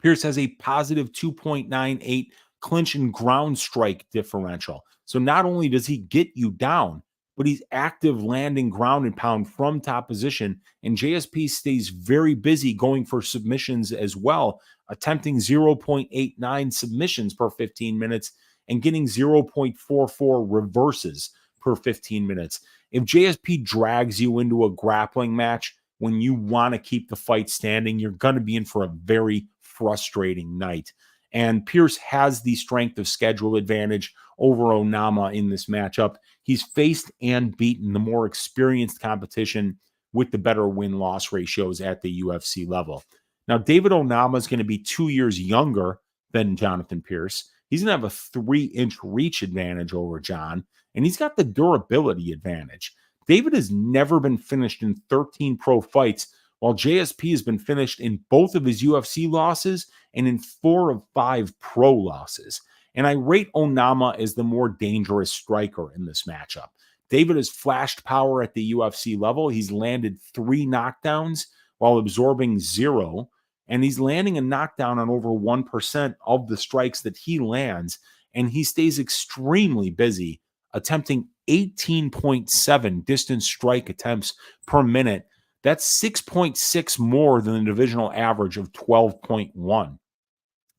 Pearce has a positive 2.98 clinch and ground strike differential. So not only does he get you down, but he's active landing ground and pound from top position. And JSP stays very busy going for submissions as well, attempting 0.89 submissions per 15 minutes and getting 0.44 reverses per 15 minutes. If JSP drags you into a grappling match when you want to keep the fight standing, you're going to be in for a very frustrating night. And Pearce has the strength of schedule advantage over Onama in this matchup. He's faced and beaten the more experienced competition with the better win-loss ratios at the UFC level. Now, David Onama is going to be 2 years younger than Jonathan Pearce. He's going to have a 3-inch reach advantage over John, and he's got the durability advantage. David has never been finished in 13 pro fights, while JSP has been finished in both of his UFC losses and in 4 of 5 pro losses. And I rate Onama as the more dangerous striker in this matchup. David has flashed power at the UFC level. He's landed 3 knockdowns while absorbing 0. And he's landing a knockdown on over 1% of the strikes that he lands. And he stays extremely busy, attempting 18.7 distance strike attempts per minute. That's 6.6 more than the divisional average of 12.1.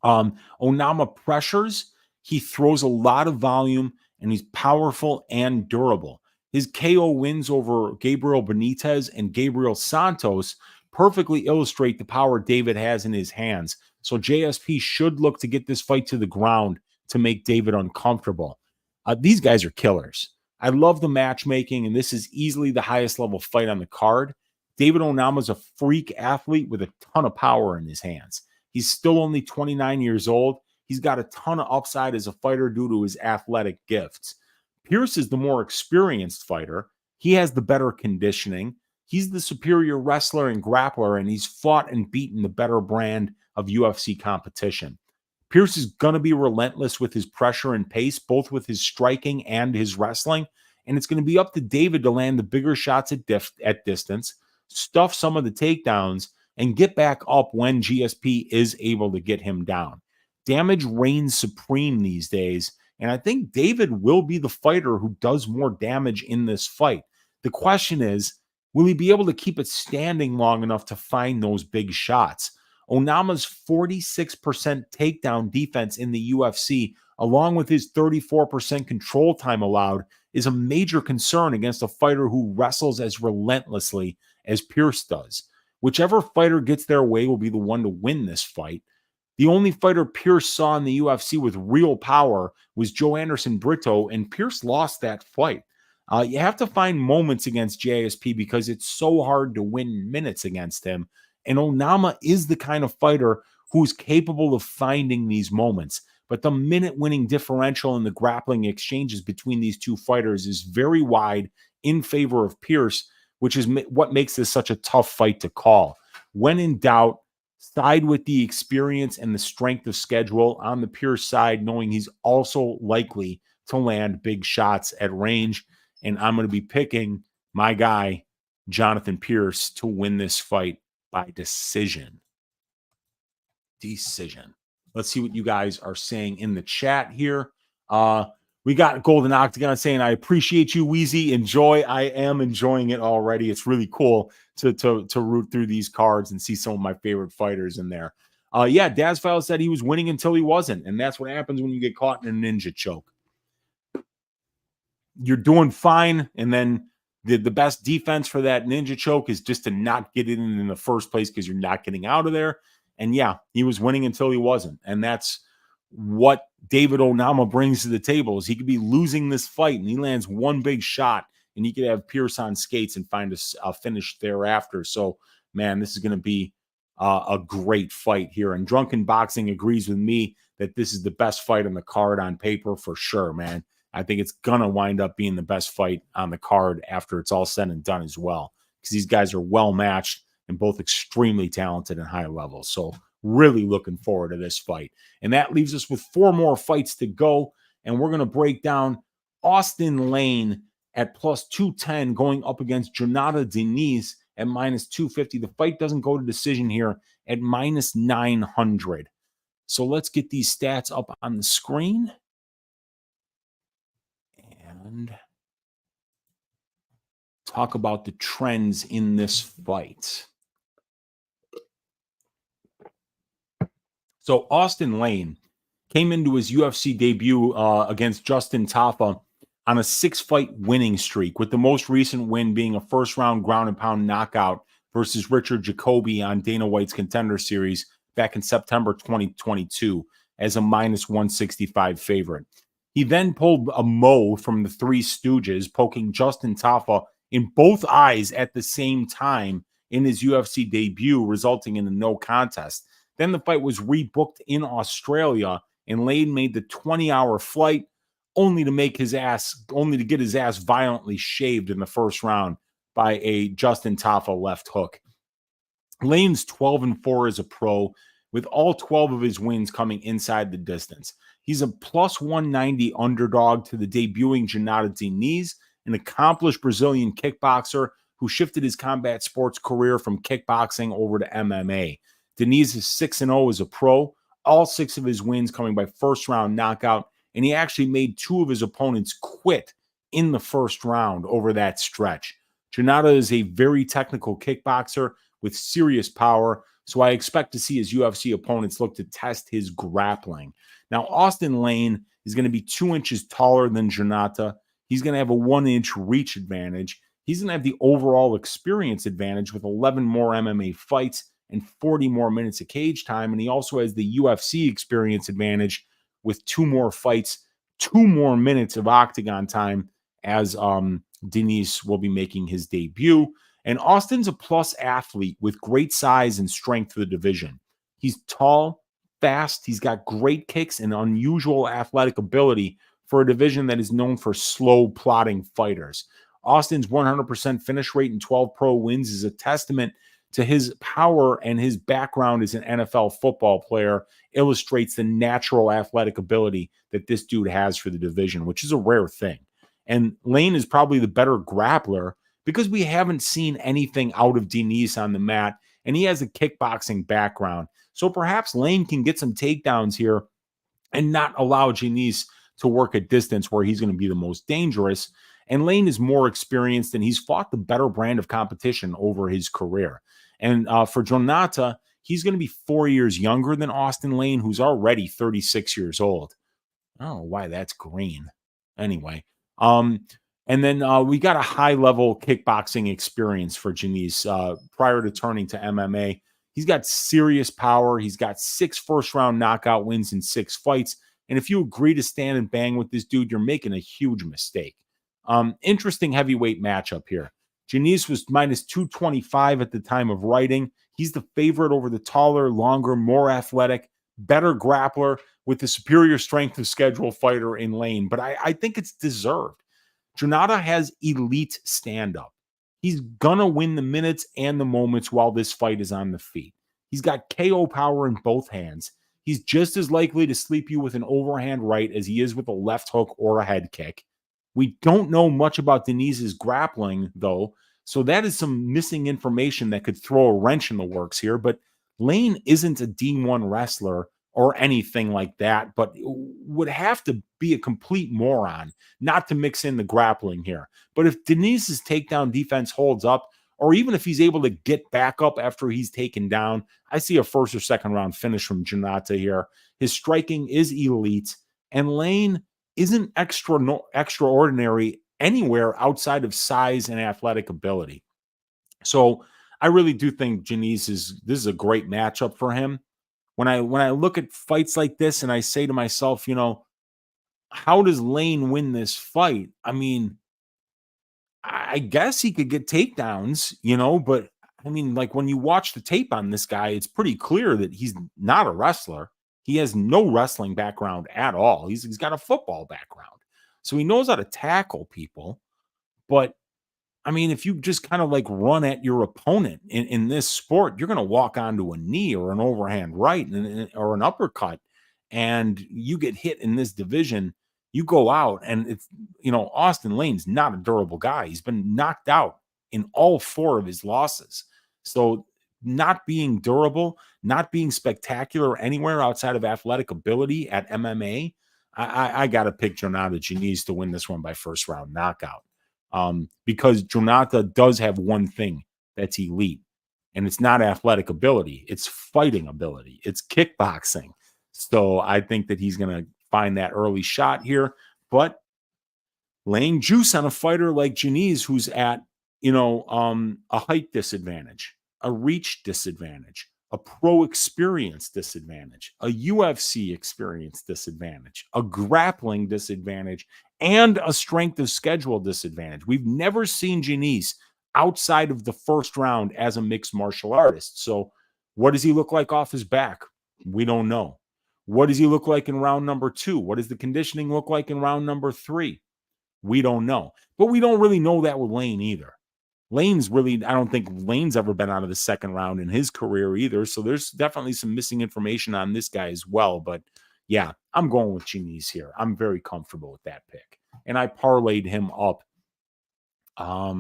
Onama pressures. He throws a lot of volume, and he's powerful and durable. His KO wins over Gabriel Benitez and Gabriel Santos perfectly illustrate the power David has in his hands. So JSP should look to get this fight to the ground to make David uncomfortable. These guys are killers. I love the matchmaking, and this is easily the highest level fight on the card. David Onama is a freak athlete with a ton of power in his hands. He's still only 29 years old. He's got a ton of upside as a fighter due to his athletic gifts. Pearce is the more experienced fighter. He has the better conditioning. He's the superior wrestler and grappler, and he's fought and beaten the better brand of UFC competition. Pearce is going to be relentless with his pressure and pace, both with his striking and his wrestling. And it's going to be up to David to land the bigger shots at distance, stuff some of the takedowns, and get back up when GSP is able to get him down. Damage reigns supreme these days, and I think David will be the fighter who does more damage in this fight. The question is, will he be able to keep it standing long enough to find those big shots? Onama's 46% takedown defense in the UFC, along with his 34% control time allowed, is a major concern against a fighter who wrestles as relentlessly as Pearce does. Whichever fighter gets their way will be the one to win this fight. The only fighter Pearce saw in the UFC with real power was Joe Anderson Brito, and Pearce lost that fight. You have to find moments against JSP because it's so hard to win minutes against him. And Onama is the kind of fighter who's capable of finding these moments. But the minute-winning differential in the grappling exchanges between these two fighters is very wide in favor of Pearce, which is what makes this such a tough fight to call. When in doubt, side with the experience and the strength of schedule on the Pearce side, knowing he's also likely to land big shots at range. And I'm going to be picking my guy, Jonathan Pearce, to win this fight by decision. Let's see what you guys are saying in the chat here. We got Golden Octagon saying, I appreciate you, Weezy. Enjoy. I am enjoying it already. It's really cool to root through these cards and see some of my favorite fighters in there. Yeah, Dazfile said he was winning until he wasn't. And that's what happens when you get caught in a ninja choke. You're doing fine. And then the best defense for that ninja choke is just to not get it in the first place because you're not getting out of there. And yeah, he was winning until he wasn't. And that's what David Onama brings to the table. Is he could be losing this fight and he lands one big shot and he could have Pearce on skates and find a finish thereafter. So, man, this is going to be a great fight here. And Drunken Boxing agrees with me that this is the best fight on the card on paper for sure, man. I think it's going to wind up being the best fight on the card after it's all said and done as well, because these guys are well matched and both extremely talented and high level. So really looking forward to this fight. And that leaves us with 4 more fights to go. And we're going to break down Austen Lane at plus 210 going up against Jhonata Diniz at minus 250. The fight doesn't go to decision here at minus 900. So let's get these stats up on the screen. And talk about the trends in this fight. So Austen Lane came into his UFC debut against Justin Tafa on a 6-fight winning streak, with the most recent win being a first-round ground-and-pound knockout versus Richard Jacoby on Dana White's Contender Series back in September 2022 as a minus 165 favorite. He then pulled a Mo from the Three Stooges, poking Justin Tafa in both eyes at the same time in his UFC debut, resulting in a no contest. Then the fight was rebooked in Australia, and Lane made the 20-hour flight, only to get his ass violently shaved in the first round by a Justin Tafa left hook. Lane's 12-4 as a pro, with all 12 of his wins coming inside the distance. He's a plus 190 underdog to the debuting Jhonata Diniz, an accomplished Brazilian kickboxer who shifted his combat sports career from kickboxing over to MMA. Diniz is 6-0 as a pro, all 6 of his wins coming by first-round knockout, and he actually made 2 of his opponents quit in the first round over that stretch. Jhonata is a very technical kickboxer with serious power, so I expect to see his UFC opponents look to test his grappling. Now, Austen Lane is going to be 2 inches taller than Jhonata. He's going to have a 1-inch reach advantage. He's going to have the overall experience advantage with 11 more MMA fights and 40 more minutes of cage time. And he also has the UFC experience advantage with 2 more fights, 2 more minutes of octagon time as Diniz will be making his debut. And Austen's a plus athlete with great size and strength for the division. He's tall, fast. He's got great kicks and unusual athletic ability for a division that is known for slow, plodding fighters. Austen's 100% finish rate in 12 pro wins is a testament to his power, and his background as an NFL football player illustrates the natural athletic ability that this dude has for the division, which is a rare thing. And Lane is probably the better grappler because we haven't seen anything out of Diniz on the mat, and he has a kickboxing background. So perhaps Lane can get some takedowns here and not allow Diniz to work at distance where he's going to be the most dangerous. And Lane is more experienced, and he's fought the better brand of competition over his career. And for Jhonata, he's going to be 4 years younger than Austen Lane, who's already 36 years old. I don't know why that's green. Anyway, and then we got a high-level kickboxing experience for Diniz prior to turning to MMA. He's got serious power. He's got 6 first-round knockout wins in 6 fights. And if you agree to stand and bang with this dude, you're making a huge mistake. Interesting heavyweight matchup here. Diniz was minus 225 at the time of writing. He's the favorite over the taller, longer, more athletic, better grappler with the superior strength of schedule fighter in Lane. But I think it's deserved. Jhonata has elite stand-up. He's going to win the minutes and the moments while this fight is on the feet. He's got KO power in both hands. He's just as likely to sleep you with an overhand right as he is with a left hook or a head kick. We don't know much about Diniz's grappling, though, so that is some missing information that could throw a wrench in the works here. But Lane isn't a D1 wrestler or anything like that, but would have to be a complete moron not to mix in the grappling here. But if Diniz's takedown defense holds up, or even if he's able to get back up after he's taken down, I see a first or second round finish from Jhonata here. His striking is elite, and Lane isn't extraordinary anywhere outside of size and athletic ability. So I really do think this is a great matchup for him. When I look at fights like this and I say to myself, how does Lane win this fight? I mean, I guess he could get takedowns, but I mean, like when you watch the tape on this guy, it's pretty clear that he's not a wrestler. He has no wrestling background at all. He's got a football background. So he knows how to tackle people. But I mean, if you just kind of like run at your opponent in this sport, you're going to walk onto a knee or an overhand right or an uppercut, and you get hit in this division. You go out, and it's, Austen Lane's not a durable guy. He's been knocked out in all 4 of his losses. So not being durable, not being spectacular anywhere outside of athletic ability at MMA, I got to pick Jhonata Diniz to win this one by first round knockout. Because Jhonata does have one thing that's elite, and it's not athletic ability. It's fighting ability. It's kickboxing. So I think that he's going to find that early shot here, but laying juice on a fighter like Diniz, who's at, a height disadvantage, a reach disadvantage, a pro experience disadvantage, a UFC experience disadvantage, a grappling disadvantage, and a strength of schedule disadvantage. We've never seen Diniz outside of the first round as a mixed martial artist. So what does he look like off his back? We don't know. What does he look like in round number 2? What does the conditioning look like in round number 3? We don't know. But we don't really know that with Lane either. Lane's really, I don't think Lane's ever been out of the second round in his career either. So there's definitely some missing information on this guy as well. But yeah, I'm going with Diniz here. I'm very comfortable with that pick. And I parlayed him up. I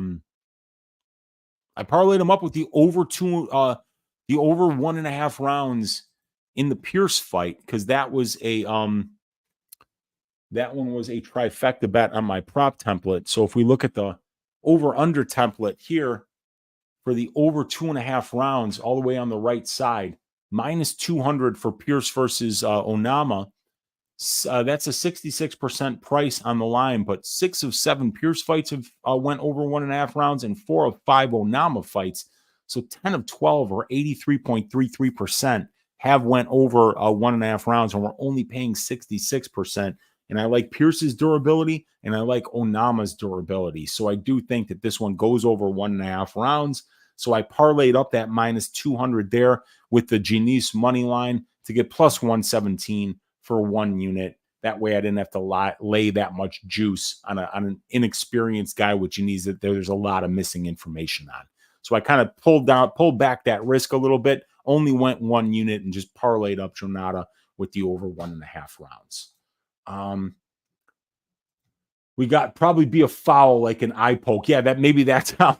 parlayed him up with the over 1.5 rounds in the Pearce fight, because that was a that one was a trifecta bet on my prop template. So if we look at the over-under template here for the over 2.5 rounds, all the way on the right side, minus 200 for Pearce versus Onama. That's a 66% price on the line, but 6 of 7 Pearce fights have went over 1.5 rounds, and 4 of 5 Onama fights. So 10 of 12, or 83.33%, have went over 1.5 rounds, and we're only paying 66%. And I like Pearce's durability, and I like Onama's durability. So I do think that this one goes over 1.5 rounds. So I parlayed up that minus 200 there with the Diniz money line to get plus 117 for 1 unit. That way I didn't have to lay that much juice on an inexperienced guy with Diniz that there's a lot of missing information on. So I kind of pulled back that risk a little bit, only went 1 unit and just parlayed up Jhonata with the over 1.5 rounds. We got probably be a foul, like an eye poke. Yeah, maybe that's how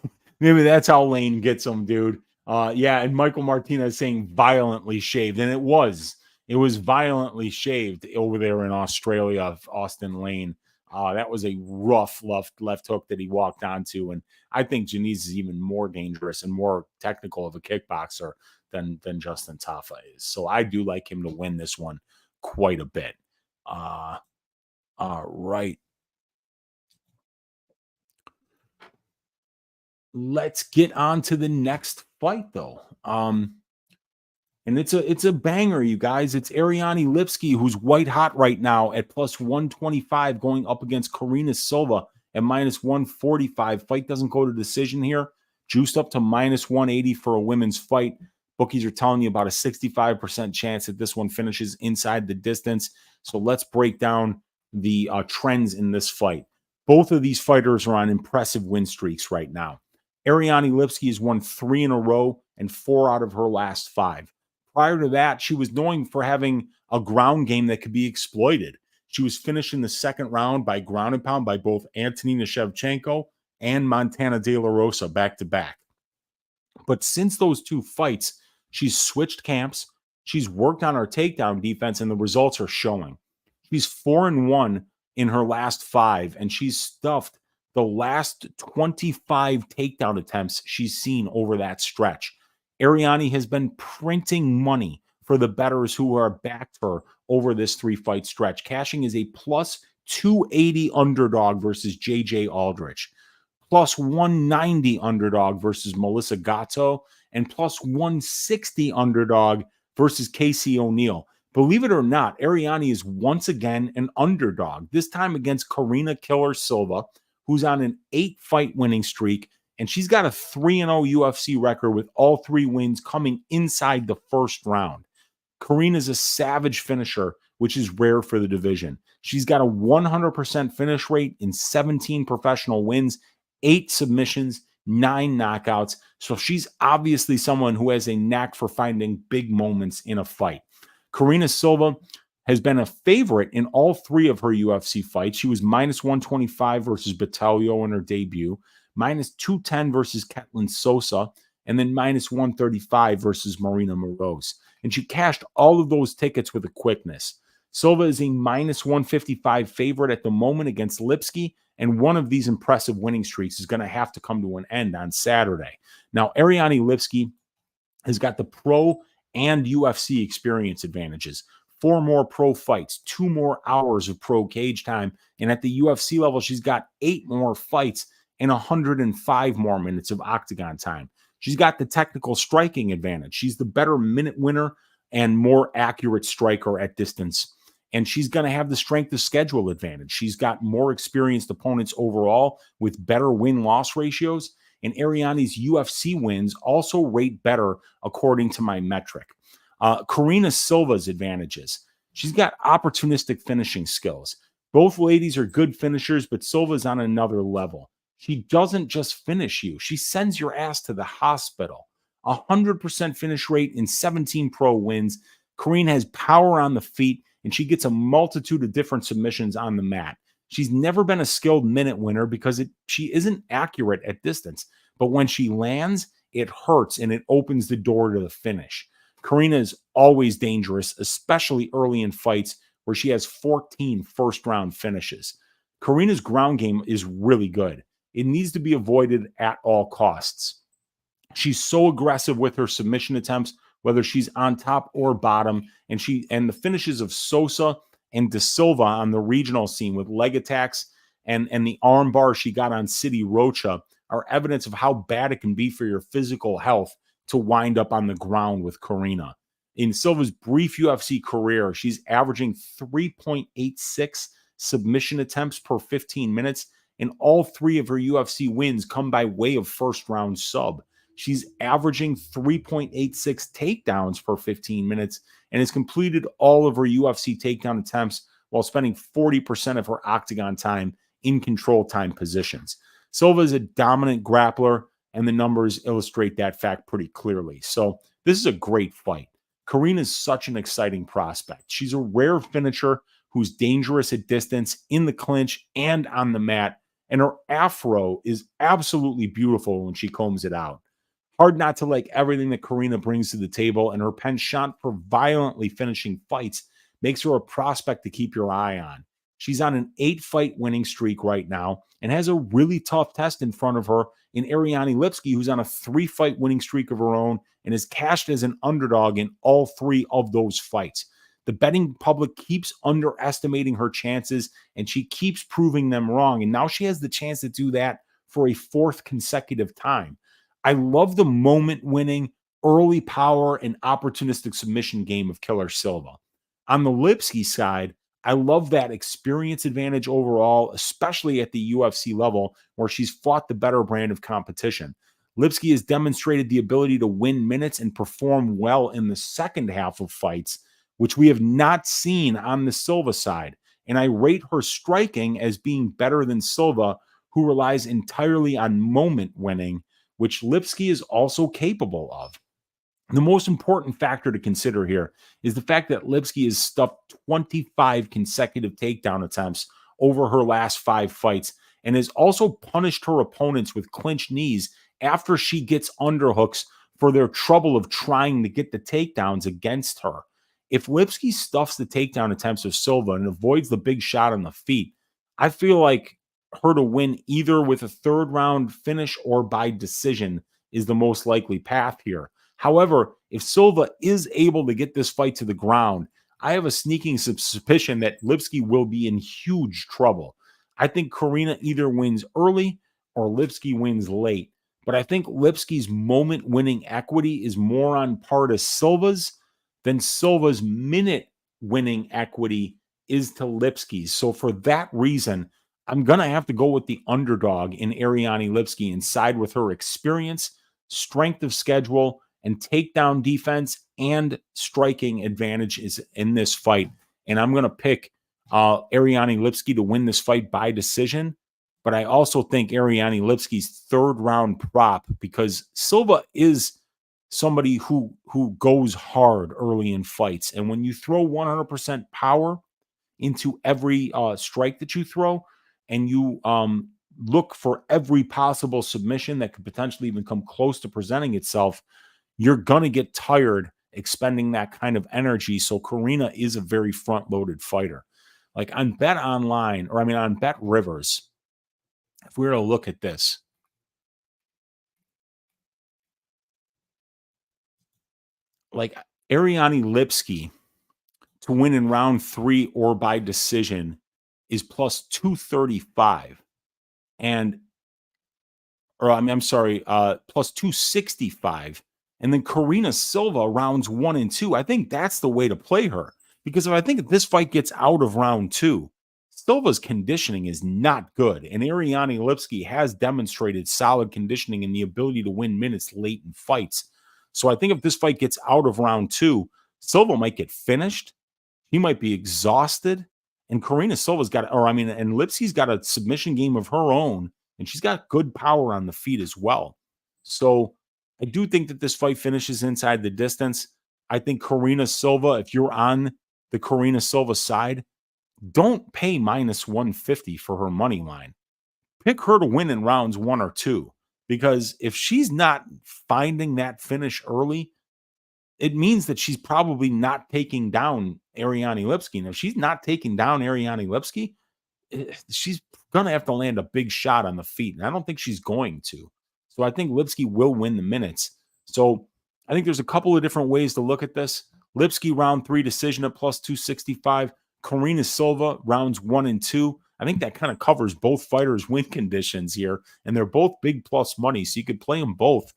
Lane gets them, dude. Yeah, and Michael Martinez saying violently shaved, and it was violently shaved over there in Australia of Austen Lane. That was a rough left hook that he walked onto, and I think Diniz is even more dangerous and more technical of a kickboxer than Justin Tafa is. So I do like him to win this one quite a bit. All right. Let's get on to the next fight, though. And it's a banger, you guys. It's Ariane Lipski, who's white hot right now at plus 125, going up against Karine Silva at minus 145. Fight doesn't go to decision here. Juiced up to minus 180 for a women's fight. Bookies are telling you about a 65% chance that this one finishes inside the distance. So let's break down the trends in this fight. Both of these fighters are on impressive win streaks right now. Ariane Lipski has won 3 in a row and 4 out of her last 5. Prior to that, she was known for having a ground game that could be exploited. She was finished in the second round by ground and pound by both Antonina Shevchenko and Montana De La Rosa back-to-back. But since those 2 fights, she's switched camps, she's worked on her takedown defense, and the results are showing. She's 4-1 in her last 5, and she's stuffed the last 25 takedown attempts she's seen over that stretch. Ariane has been printing money for the bettors who are backed her over this 3-fight stretch. Cashing is a plus 280 underdog versus JJ Aldrich, plus 190 underdog versus Melissa Gatto, and plus 160 underdog versus Casey O'Neill. Believe it or not, Ariane is once again an underdog, this time against Karine Killer Silva, who's on an 8-fight winning streak, and she's got a 3-0 UFC record with all 3 wins coming inside the first round. Karine is a savage finisher, which is rare for the division. She's got a 100% finish rate in 17 professional wins, 8 submissions, 9 knockouts. So she's obviously someone who has a knack for finding big moments in a fight. Karine Silva has been a favorite in all 3 of her UFC fights. She was minus 125 versus Batalio in her debut, minus 210 versus Ketlen Souza, and then minus 135 versus Marina Moroz. And she cashed all of those tickets with a quickness. Silva is a minus 155 favorite at the moment against Lipski, and one of these impressive winning streaks is going to have to come to an end on Saturday. Now, Ariane Lipski has got the pro and UFC experience advantages. 4 more pro fights, 2 more hours of pro cage time, and at the UFC level, she's got 8 more fights and 105 more minutes of octagon time. She's got the technical striking advantage. She's the better minute winner and more accurate striker at distance. And she's going to have the strength of schedule advantage. She's got more experienced opponents overall with better win-loss ratios. And Ariane's UFC wins also rate better according to my metric. Karine Silva's advantages. She's got opportunistic finishing skills. Both ladies are good finishers, but Silva's on another level. She doesn't just finish you, she sends your ass to the hospital. 100% finish rate in 17 pro wins. Karine has power on the feet, and she gets a multitude of different submissions on the mat. She's never been a skilled minute winner because she isn't accurate at distance. But when she lands, it hurts and it opens the door to the finish. Karine is always dangerous, especially early in fights where she has 14 first-round finishes. Karina's ground game is really good. It needs to be avoided at all costs. She's so aggressive with her submission attempts, whether she's on top or bottom, and the finishes of Souza and De Silva on the regional scene with leg attacks and the arm bar she got on City Rocha are evidence of how bad it can be for your physical health to wind up on the ground with Karine. In Silva's brief UFC career, she's averaging 3.86 submission attempts per 15 minutes, and all 3 of her UFC wins come by way of first-round sub. She's averaging 3.86 takedowns per 15 minutes and has completed all of her UFC takedown attempts while spending 40% of her octagon time in control time positions. Silva is a dominant grappler, and the numbers illustrate that fact pretty clearly. So this is a great fight. Karine is such an exciting prospect. She's a rare finisher who's dangerous at distance, in the clinch, and on the mat. And her afro is absolutely beautiful when she combs it out. Hard not to like everything that Karine brings to the table, and her penchant for violently finishing fights makes her a prospect to keep your eye on. She's on an 8-fight winning streak right now and has a really tough test in front of her in Ariane Lipski, who's on a 3-fight winning streak of her own and is cashed as an underdog in all 3 of those fights. The betting public keeps underestimating her chances, and she keeps proving them wrong. And now she has the chance to do that for a 4th consecutive time. I love the moment-winning, early power, and opportunistic submission game of Killer Silva. On the Lipski side, I love that experience advantage overall, especially at the UFC level where she's fought the better brand of competition. Lipski has demonstrated the ability to win minutes and perform well in the second half of fights, which we have not seen on the Silva side. And I rate her striking as being better than Silva, who relies entirely on moment winning, which Lipski is also capable of. The most important factor to consider here is the fact that Lipski has stuffed 25 consecutive takedown attempts over her last 5 fights and has also punished her opponents with clinch knees after she gets underhooks for their trouble of trying to get the takedowns against her. If Lipski stuffs the takedown attempts of Silva and avoids the big shot on the feet, I feel like her to win either with a 3rd round finish or by decision is the most likely path here. However, if Silva is able to get this fight to the ground, I have a sneaking suspicion that Lipski will be in huge trouble. I think Karine either wins early or Lipski wins late. But I think Lipski's moment-winning equity is more on par to Silva's than Silva's minute-winning equity is to Lipski's. So for that reason, I'm going to have to go with the underdog in Ariane Lipski and side with her experience, strength of schedule, and takedown defense and striking advantages in this fight. And I'm going to pick Ariane Lipski to win this fight by decision. But I also think Ariane Lipski's 3rd round prop, because Silva is somebody who goes hard early in fights. And when you throw 100% power into every strike that you throw, and you look for every possible submission that could potentially even come close to presenting itself, you're going to get tired expending that kind of energy. So Karine is a very front-loaded fighter. Like on Bet Online, or I mean on Bet Rivers, if we were to look at this, like Ariane Lipski to win in round 3 or by decision is plus 235. And, or I'm sorry, plus 265. And then Karine Silva rounds 1 and 2. I think that's the way to play her. Because if I think if this fight gets out of round 2, Silva's conditioning is not good. And Ariane Lipski has demonstrated solid conditioning and the ability to win minutes late in fights. So I think if this fight gets out of round 2, Silva might get finished. He might be exhausted. And Karine Silva's got, and Lipski's got a submission game of her own and she's got good power on the feet as well. So I do think that this fight finishes inside the distance. I think Karine Silva, if you're on the Karine Silva side, don't pay minus 150 for her money line. Pick her to win in rounds 1 or 2, because if she's not finding that finish early, it means that she's probably not taking down Ariane Lipski. And if she's not taking down Ariane Lipski, she's going to have to land a big shot on the feet. And I don't think she's going to. So I think Lipski will win the minutes. So I think there's a couple of different ways to look at this. Lipski round 3 decision at plus 265. Karine Silva rounds 1 and 2. I think that kind of covers both fighters' win conditions here. And they're both big plus money. So you could play them both.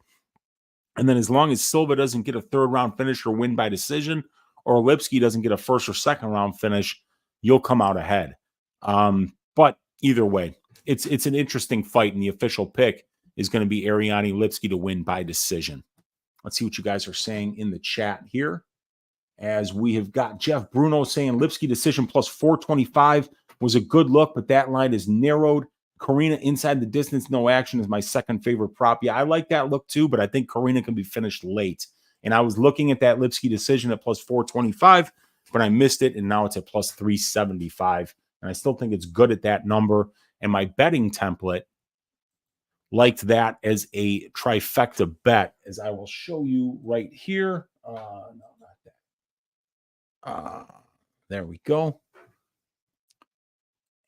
And then as long as Silva doesn't get a 3rd round finish or win by decision, or Lipski doesn't get a 1st or 2nd round finish, you'll come out ahead. But either way, it's an interesting fight, and the official pick is going to be Ariane Lipski to win by decision. Let's see what you guys are saying in the chat here. As we have got Jeff Bruno saying Lipski decision plus 425 was a good look, but that line is narrowed. Karine inside the distance, no action is my 2nd favorite prop. Yeah, I like that look too, but I think Karine can be finished late. And I was looking at that Lipski decision at plus 425, but I missed it, and now it's at plus 375. And I still think it's good at that number. And my betting template liked that as a trifecta bet, as I will show you right here. No, not that. There we go.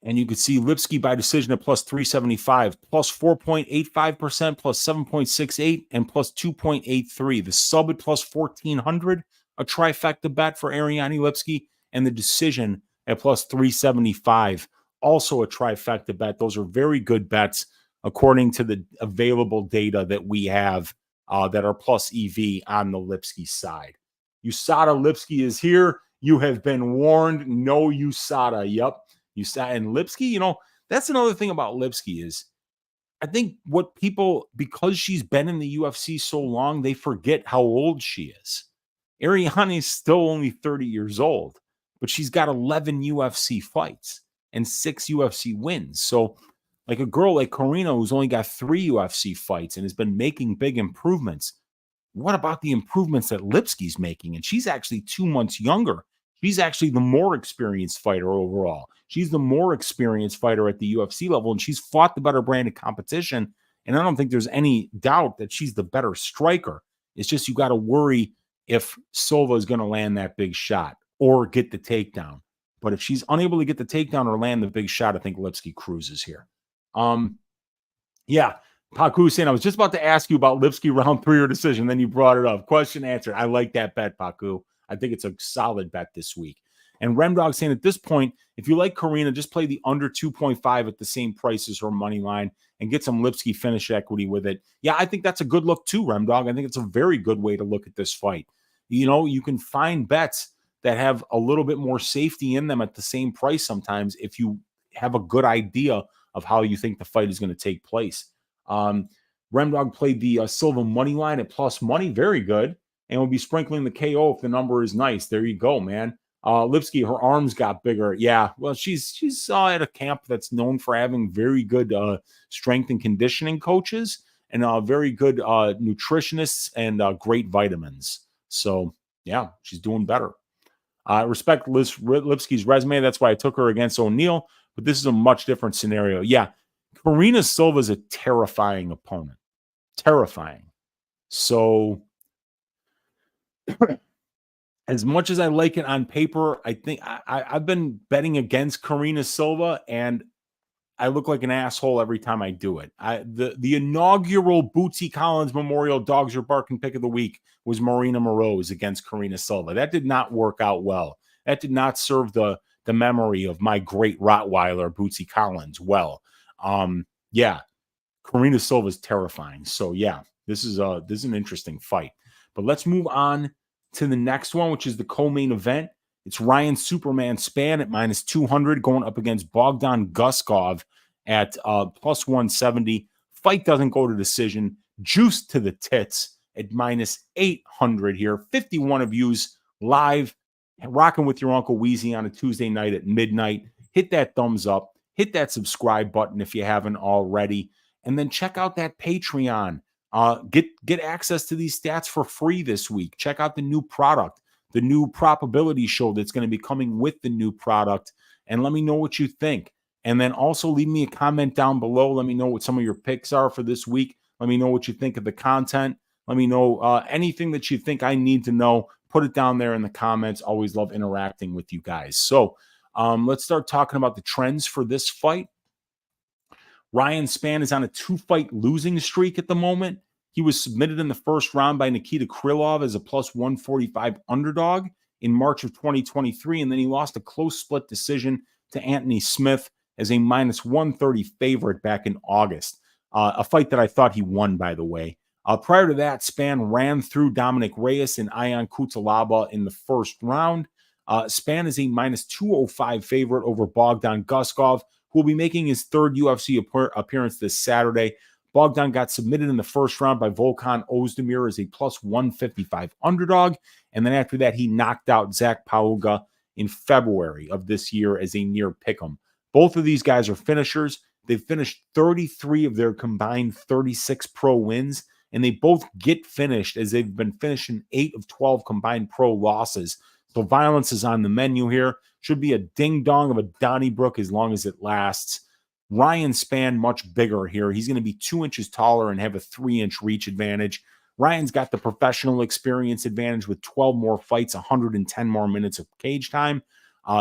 And you could see Lipski by decision at plus 375, plus 4.85%, plus 7.68, and plus 2.83. The sub at plus 1,400, a trifecta bet for Ariane Lipski, and the decision at plus 375, also a trifecta bet. Those are very good bets according to the available data that we have that are plus EV on the Lipski side. USADA Lipski is here. You have been warned. No USADA. Yep. And Lipski, that's another thing about Lipski is I think what people, because she's been in the UFC so long, they forget how old she is. Ariane is still only 30 years old, but she's got 11 UFC fights and 6 UFC wins. So like a girl like Karine, who's only got 3 UFC fights and has been making big improvements. What about the improvements that Lipski's making? And she's actually 2 months younger. She's actually the more experienced fighter overall. She's the more experienced fighter at the UFC level, and she's fought the better brand of competition. And I don't think there's any doubt that she's the better striker. It's just you got to worry if Silva is going to land that big shot or get the takedown. But if she's unable to get the takedown or land the big shot, I think Lipski cruises here. Yeah, Paku saying, I was just about to ask you about Lipski round 3 or decision, then you brought it up. Question answered. I like that bet, Paku. I think it's a solid bet this week. And Remdog saying at this point, if you like Karine, just play the under 2.5 at the same price as her money line and get some Lipski finish equity with it. Yeah, I think that's a good look too, Remdog. I think it's a very good way to look at this fight. You can find bets that have a little bit more safety in them at the same price sometimes if you have a good idea of how you think the fight is going to take place. Remdog played the Silva money line at plus money. Very good. And we'll be sprinkling the KO if the number is nice. There you go, man. Lipski, her arms got bigger. Yeah, well, she's at a camp that's known for having very good strength and conditioning coaches and very good nutritionists and great vitamins. So, yeah, she's doing better. I respect Lipski's resume. That's why I took her against O'Neal. But this is a much different scenario. Yeah, Karine Silva is a terrifying opponent. Terrifying. So as much as I like it on paper, I think I've been betting against Karine Silva, and I look like an asshole every time I do it. The inaugural Bootsy Collins Memorial Dogs Are Barking pick of the week was Marina Moroz against Karine Silva. That did not work out well. That did not serve the memory of my great Rottweiler, Bootsy Collins, well. Yeah, Karine Silva is terrifying. So, yeah, this is an interesting fight. But let's move on to the next one, which is the co-main event. It's Ryan Superman Spann at minus 200 going up against Bogdan Guskov at plus 170. Fight doesn't go to decision. Juice to the tits at minus 800 here. 51 of yous live, rocking with your Uncle Weezy on a Tuesday night at midnight. Hit that thumbs up. Hit that subscribe button if you haven't already. And then check out that Patreon. Get access to these stats for free this week. Check out the new product, the new probability show that's going to be coming with the new product, and let me know what you think. And then also leave me a comment down below. Let me know what some of your picks are for this week. Let me know what you think of the content. Let me know anything that you think I need to know. Put it down there in the comments. Always love interacting with you guys. So let's start talking about the trends for this fight. Ryan Spann is on a 2-fight losing streak at the moment. He was submitted in the first round by Nikita Krylov as a plus 145 underdog in March of 2023, and then he lost a close split decision to Anthony Smith as a minus 130 favorite back in August. A fight that I thought he won, by the way. Prior to that, Spann ran through Dominic Reyes and Ion Cutelaba in the first round. Spann is a minus 205 favorite over Bogdan Guskov, who will be making his third UFC appearance this Saturday. Bogdan got submitted in the first round by Volkan Ozdemir as a plus 155 underdog. And then after that, he knocked out Zach Pauga in February of this year as a near pick'em. Both of these guys are finishers. They've finished 33 of their combined 36 pro wins, and they both get finished as they've been finishing 8 of 12 combined pro losses. So violence is on the menu here. Should be a ding-dong of a Donnybrook as long as it lasts. Ryan Spann much bigger here. He's going to be 2 inches taller and have a 3-inch reach advantage. Ryan's got the professional experience advantage with 12 more fights, 110 more minutes of cage time.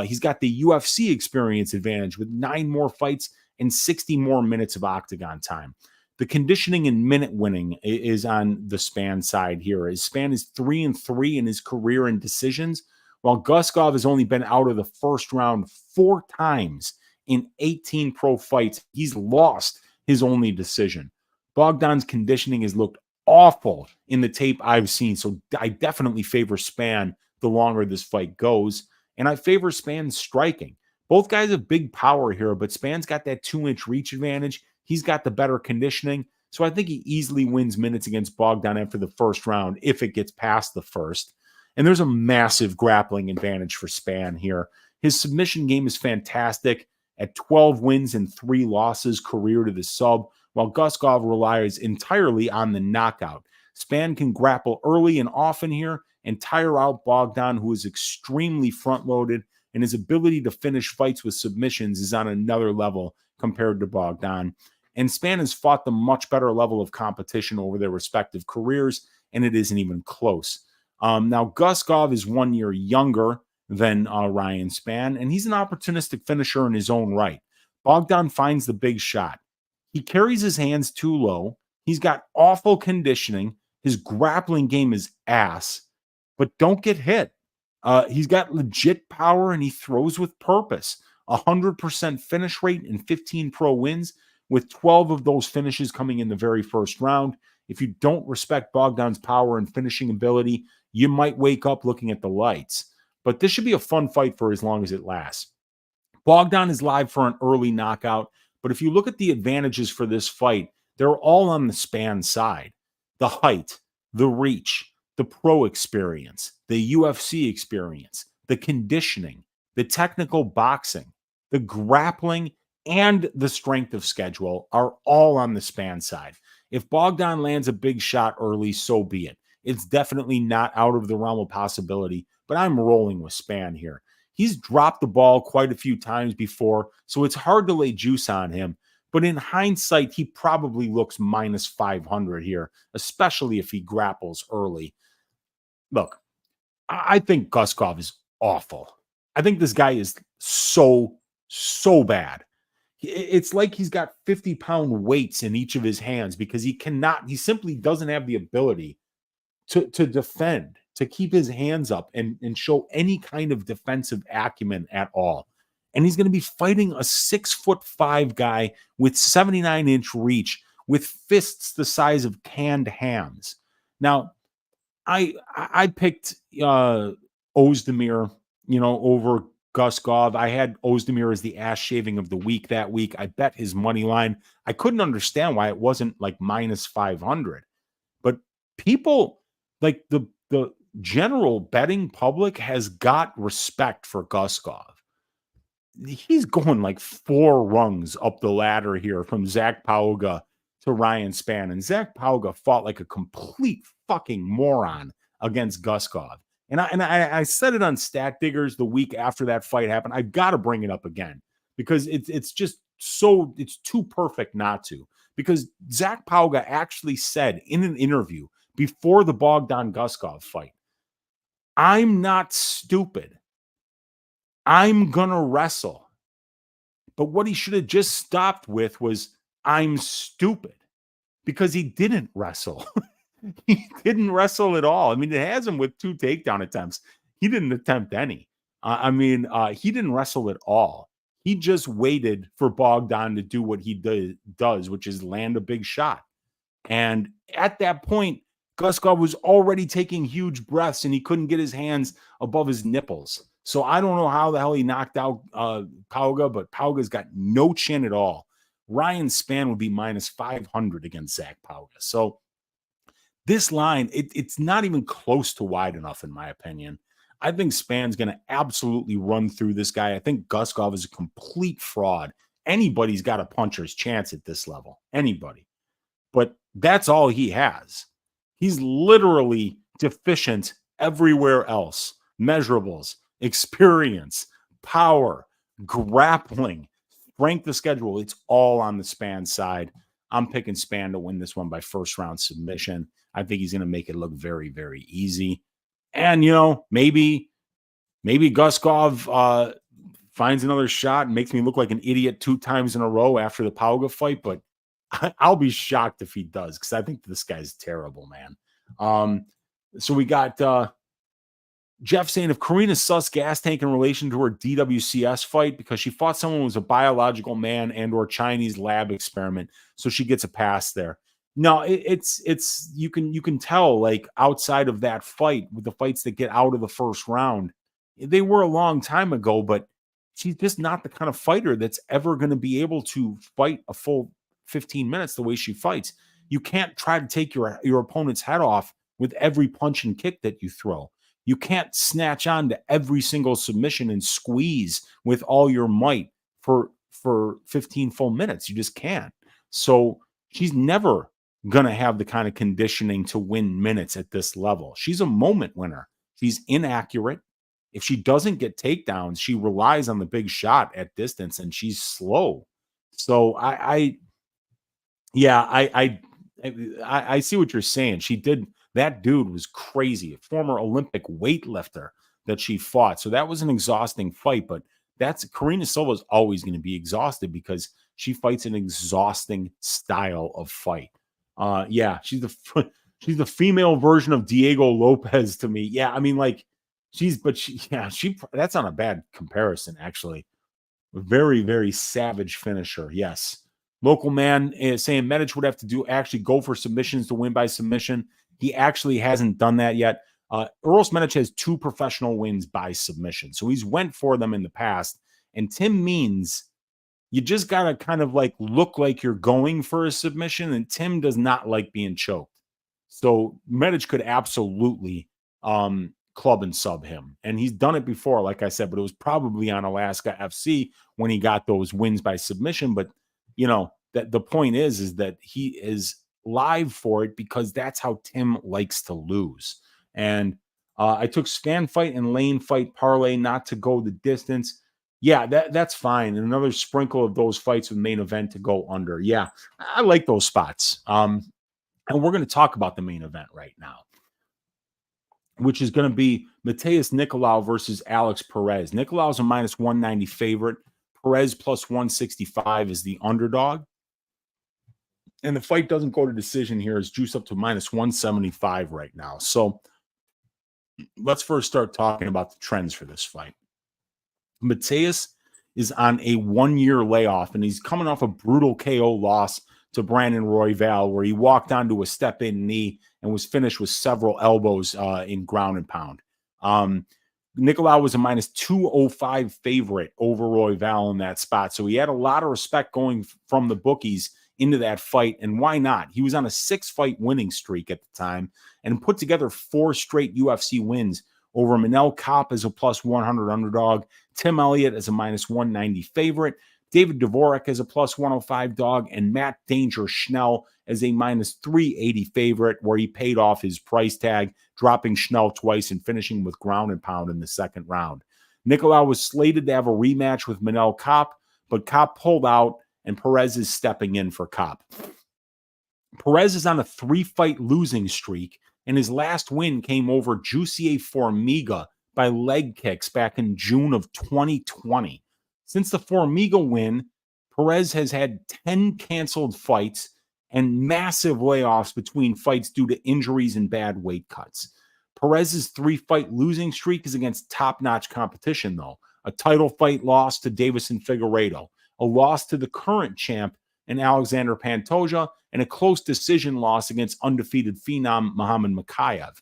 He's got the UFC experience advantage with 9 more fights and 60 more minutes of octagon time. The conditioning and minute winning is on the Spann side here. His Spann is 3-3 in his career in decisions, while Guskov has only been out of the first round 4 times in 18 pro fights. He's lost his only decision. Bogdan's conditioning has looked awful in the tape I've seen, so I definitely favor Spann the longer this fight goes, and I favor Spann's striking. Both guys have big power here, but Spann's got that 2-inch reach advantage. He's got the better conditioning, so I think he easily wins minutes against Bogdan after the first round if it gets past the first. And there's a massive grappling advantage for Spann here. His submission game is fantastic at 12 wins and 3 losses career to the sub, while Guskov relies entirely on the knockout. Spann can grapple early and often here and tire out Bogdan, who is extremely front-loaded, and his ability to finish fights with submissions is on another level compared to Bogdan. And Spann has fought the much better level of competition over their respective careers, and it isn't even close. Now, Guskov is 1 year younger than Ryan Spann, and he's an opportunistic finisher in his own right. Bogdan finds the big shot. He carries his hands too low. He's got awful conditioning. His grappling game is ass, but don't get hit. He's got legit power, and he throws with purpose. 100% finish rate and 15 pro wins, with 12 of those finishes coming in the very first round. If you don't respect Bogdan's power and finishing ability, you might wake up looking at the lights. But this should be a fun fight for as long as it lasts. Bogdan is live for an early knockout, but if you look at the advantages for this fight, they're all on the Spann side. The height, the reach, the pro experience, the UFC experience, the conditioning, the technical boxing, the grappling, and the strength of schedule are all on the Spann side. If Bogdan lands a big shot early, so be it. It's definitely not out of the realm of possibility, but I'm rolling with Spann here. He's dropped the ball quite a few times before, so it's hard to lay juice on him. But in hindsight, he probably looks minus 500 here, especially if he grapples early. Look, I think Guskov is awful. I think this guy is so bad. It's like he's got 50-pound weights in each of his hands because he simply doesn't have the ability to defend, to keep his hands up and show any kind of defensive acumen at all. And he's going to be fighting a 6'5" guy with 79-inch reach with fists the size of canned hams. Now, I picked Ozdemir, over Guskov. I had Ozdemir as the ass shaving of the week that week. I bet his money line. I couldn't understand why it wasn't like minus 500. But people, like the general betting public, has got respect for Guskov. He's going like 4 rungs up the ladder here from Zach Pauga to Ryan Spann. And Zach Pauga fought like a complete fucking moron against Guskov. And I said it on Stat Diggers the week after that fight happened. I've got to bring it up again because it's just so, it's too perfect not to. Because Zach Pauga actually said in an interview before the Bogdan Guskov fight, I'm not stupid. I'm going to wrestle. But what he should have just stopped with was, I'm stupid. Because he didn't wrestle. He didn't wrestle at all. I mean, it has him with 2 takedown attempts. He didn't attempt any. He didn't wrestle at all. He just waited for Bogdan to do what he does, which is land a big shot. And at that point, Guskov was already taking huge breaths and he couldn't get his hands above his nipples. So I don't know how the hell he knocked out Pauga, but Pauga's got no chin at all. Ryan Spann would be minus 500 against Zach Pauga. So this line, it's not even close to wide enough, in my opinion. I think Spann's going to absolutely run through this guy. I think Guskov is a complete fraud. Anybody's got a puncher's chance at this level. Anybody. But that's all he has. He's literally deficient everywhere else. Measurables, experience, power, grappling, strength of schedule. It's all on the Spann side. I'm picking Spann to win this one by first round submission. I think he's going to make it look very, very easy. And, maybe Guskov finds another shot and makes me look like an idiot 2 times in a row after the Pauga fight, but I'll be shocked if he does because I think this guy's terrible, man. So we got Jeff saying, if Karine is sus gas tank in relation to her DWCS fight because she fought someone who was a biological man and or Chinese lab experiment, so she gets a pass there. No, it's you can tell, like, outside of that fight, with the fights that get out of the first round, they were a long time ago, but she's just not the kind of fighter that's ever going to be able to fight a full 15 minutes the way she fights. You can't try to take your opponent's head off with every punch and kick that you throw. You can't snatch on to every single submission and squeeze with all your might for 15 full minutes. You just can't. So she's never going to have the kind of conditioning to win minutes at this level. She's a moment winner. She's inaccurate. If she doesn't get takedowns, she relies on the big shot at distance, and she's slow. So I see what you're saying. That dude was crazy. A former Olympic weightlifter that she fought. So that was an exhausting fight, but Karine Silva is always going to be exhausted because she fights an exhausting style of fight. She's the female version of Diego Lopez to me. Yeah, I mean, like, that's not a bad comparison, actually. A very, very savage finisher. Yes. Local man is saying Medic would have to actually go for submissions to win by submission. He actually hasn't done that yet. Uros Medic has 2 professional wins by submission. So he's went for them in the past. And Tim means you just got to kind of like look like you're going for a submission. And Tim does not like being choked. So Medic could absolutely club and sub him. And he's done it before, like I said, but it was probably on Alaska FC when he got those wins by submission. But, that the point is that he is live for it because that's how Tim likes to lose. And I took Spann fight and Lane fight parlay not to go the distance. Yeah, that's fine. And another sprinkle of those fights with main event to go under. Yeah, I like those spots. And we're going to talk about the main event right now, which is going to be Matheus Nicolau versus Alex Perez. Nicolau's a minus 190 favorite. Perez plus 165 is the underdog. And the fight doesn't go to decision here. It's juiced up to minus 175 right now. So let's first start talking about the trends for this fight. Matheus is on a 1-year layoff, and he's coming off a brutal KO loss to Brandon Royval, where he walked onto a step-in knee and was finished with several elbows in ground and pound. Nicolau was a minus 205 favorite over Royval in that spot. So he had a lot of respect going from the bookies into that fight. And why not? He was on a 6-fight winning streak at the time and put together 4 straight UFC wins over Manel Kopp as a plus 100 underdog, Tim Elliott as a minus 190 favorite, David Dvorak as a plus 105 dog, and Matt Danger Schnell as a minus 380 favorite, where he paid off his price tag, dropping Schnell twice and finishing with ground and pound in the second round. Nicolau was slated to have a rematch with Manel Kopp, but Kopp pulled out, and Perez is stepping in for Kopp. Perez is on a 3-fight losing streak, and his last win came over Jussier Formiga by leg kicks back in June of 2020. Since the Formiga win, Perez has had 10 canceled fights and massive layoffs between fights due to injuries and bad weight cuts. Perez's 3-fight losing streak is against top-notch competition, though. A title fight loss to Davison Figueiredo, a loss to the current champ in Alexander Pantoja, and a close decision loss against undefeated phenom Muhammad Mokaev.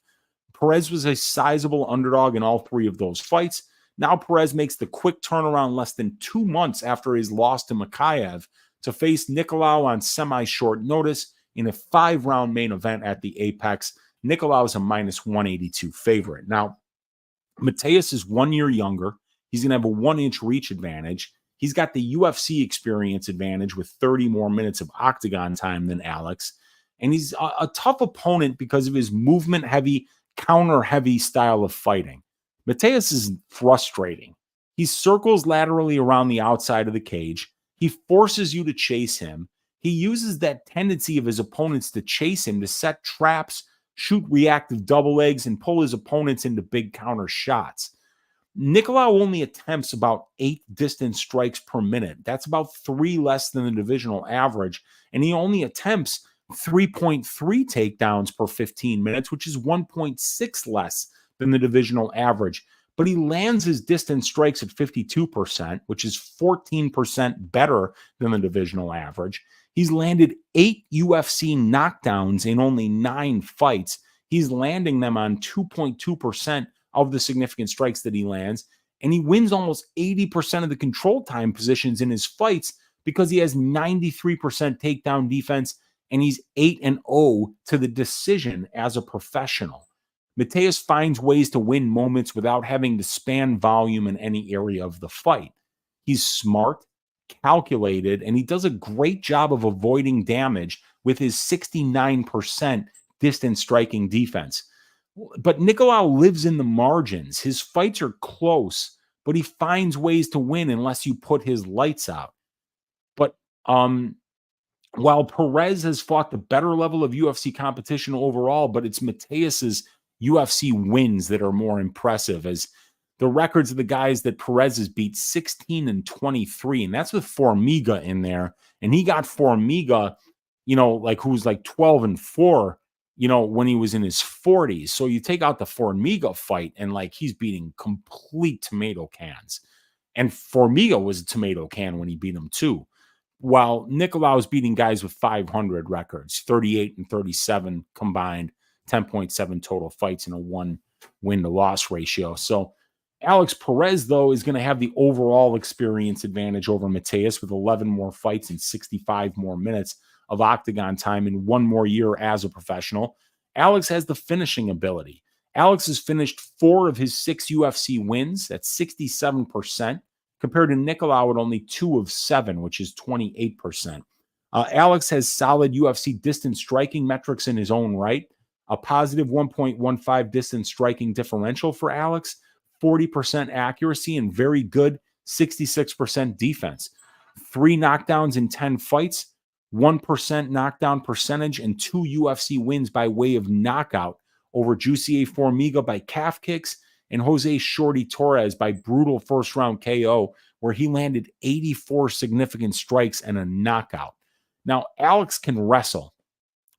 Perez was a sizable underdog in all 3 of those fights. Now Perez makes the quick turnaround less than 2 months after his loss to Mokaev to face Nicolau on semi-short notice in a 5-round main event at the Apex. Nicolau is a minus 182 favorite. Now, Mateus is 1 year younger. He's going to have a 1-inch reach advantage. He's got the UFC experience advantage with 30 more minutes of octagon time than Alex. And he's a tough opponent because of his movement-heavy, counter-heavy style of fighting. Mateus is frustrating. He circles laterally around the outside of the cage. He forces you to chase him. He uses that tendency of his opponents to chase him to set traps, shoot reactive double legs, and pull his opponents into big counter shots. Nicolau only attempts about 8 distance strikes per minute. That's about 3 less than the divisional average. And he only attempts 3.3 takedowns per 15 minutes, which is 1.6 less than the divisional average. But he lands his distance strikes at 52%, which is 14% better than the divisional average. He's landed 8 UFC knockdowns in only 9 fights. He's landing them on 2.2% of the significant strikes that he lands. And he wins almost 80% of the control time positions in his fights because he has 93% takedown defense, and he's 8-0 to the decision as a professional. Mateus finds ways to win moments without having to span volume in any area of the fight. He's smart, calculated, and he does a great job of avoiding damage with his 69% distance striking defense. But Nicolau lives in the margins. His fights are close, but he finds ways to win unless you put his lights out. But while Perez has fought the better level of UFC competition overall, but it's Mateus's UFC wins that are more impressive, as the records of the guys that Perez has beat 16-23, and that's with Formiga in there. And he got Formiga, who's like 12-4, when he was in his 40s. So you take out the Formiga fight, and he's beating complete tomato cans. And Formiga was a tomato can when he beat him too. While Nicolau is beating guys with 500 records, 38-37 combined, 10.7 total fights and a 1 win-to-loss ratio. So Alex Perez, though, is going to have the overall experience advantage over Mateus with 11 more fights and 65 more minutes of octagon time in 1 more year as a professional. Alex has the finishing ability. Alex has finished 4 of his 6 UFC wins. That's 67%, compared to Nicolau at only 2 of 7, which is 28%. Alex has solid UFC distance striking metrics in his own right. A positive 1.15 distance striking differential for Alex, 40% accuracy, and very good 66% defense. 3 knockdowns in 10 fights, 1% knockdown percentage, and 2 UFC wins by way of knockout over Jussier Formiga by calf kicks and Jose Shorty Torres by brutal first-round KO, where he landed 84 significant strikes and a knockout. Now, Alex can wrestle.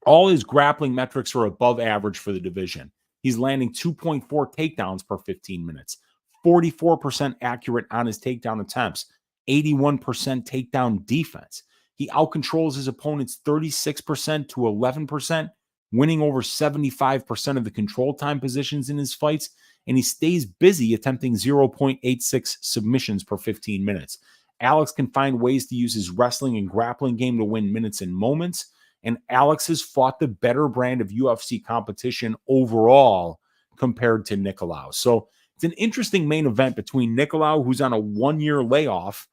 All his grappling metrics are above average for the division. He's landing 2.4 takedowns per 15 minutes, 44% accurate on his takedown attempts, 81% takedown defense. He outcontrols his opponents 36% to 11%, winning over 75% of the control time positions in his fights, and he stays busy attempting 0.86 submissions per 15 minutes. Alex can find ways to use his wrestling and grappling game to win minutes and moments, and Alex has fought the better brand of UFC competition overall compared to Nicolau. So it's an interesting main event between Nicolau, who's on a 1-year layoff,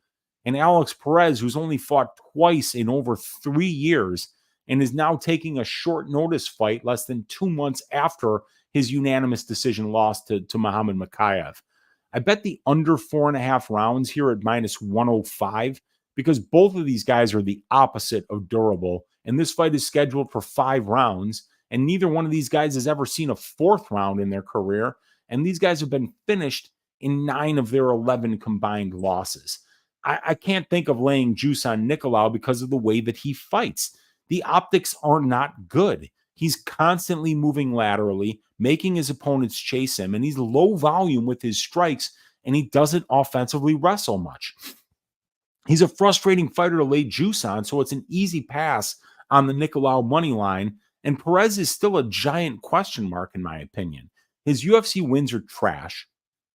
and Alex Perez, who's only fought twice in over 3 years and is now taking a short notice fight less than 2 months after his unanimous decision loss to Muhammad Mokaev. I bet the under 4.5 rounds here at minus 105 because both of these guys are the opposite of durable. And this fight is scheduled for 5 rounds. And neither one of these guys has ever seen a 4th round in their career. And these guys have been finished in 9 of their 11 combined losses. I can't think of laying juice on Nicolau because of the way that he fights. The optics are not good. He's constantly moving laterally, making his opponents chase him, and he's low volume with his strikes, and he doesn't offensively wrestle much. He's a frustrating fighter to lay juice on, so it's an easy pass on the Nicolau money line, and Perez is still a giant question mark, in my opinion. His UFC wins are trash.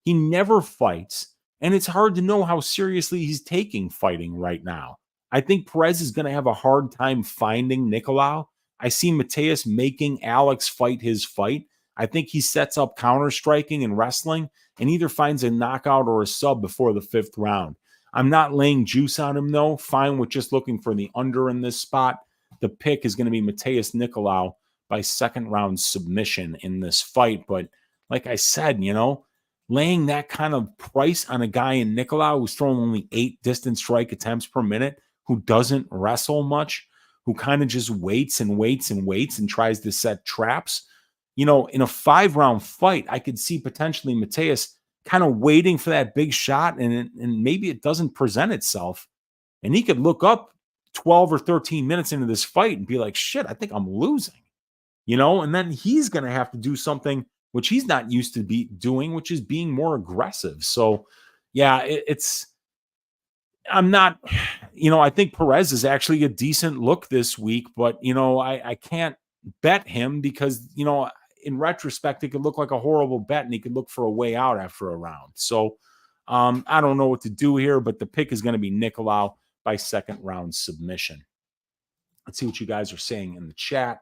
He never fights, and it's hard to know how seriously he's taking fighting right now. I think Perez is going to have a hard time finding Nicolau. I see Mateus making Alex fight his fight. I think he sets up counter-striking and wrestling and either finds a knockout or a sub before the 5th round. I'm not laying juice on him, though. Fine with just looking for the under in this spot. The pick is going to be Mateus Nicolau by 2nd round submission in this fight. But like I said, laying that kind of price on a guy in Nicolau who's throwing only 8 distance strike attempts per minute, who doesn't wrestle much, who kind of just waits and waits and waits and tries to set traps. In a 5-round fight, I could see potentially Mateus kind of waiting for that big shot, and maybe it doesn't present itself. And he could look up 12 or 13 minutes into this fight and be like, shit, I think I'm losing. And then he's going to have to do something which he's not used to be doing, which is being more aggressive. So, yeah, I'm not, I think Perez is actually a decent look this week, but, I can't bet him because, in retrospect, it could look like a horrible bet and he could look for a way out after a round. So I don't know what to do here, but the pick is going to be Nicolau by 2nd round submission. Let's see what you guys are saying in the chat.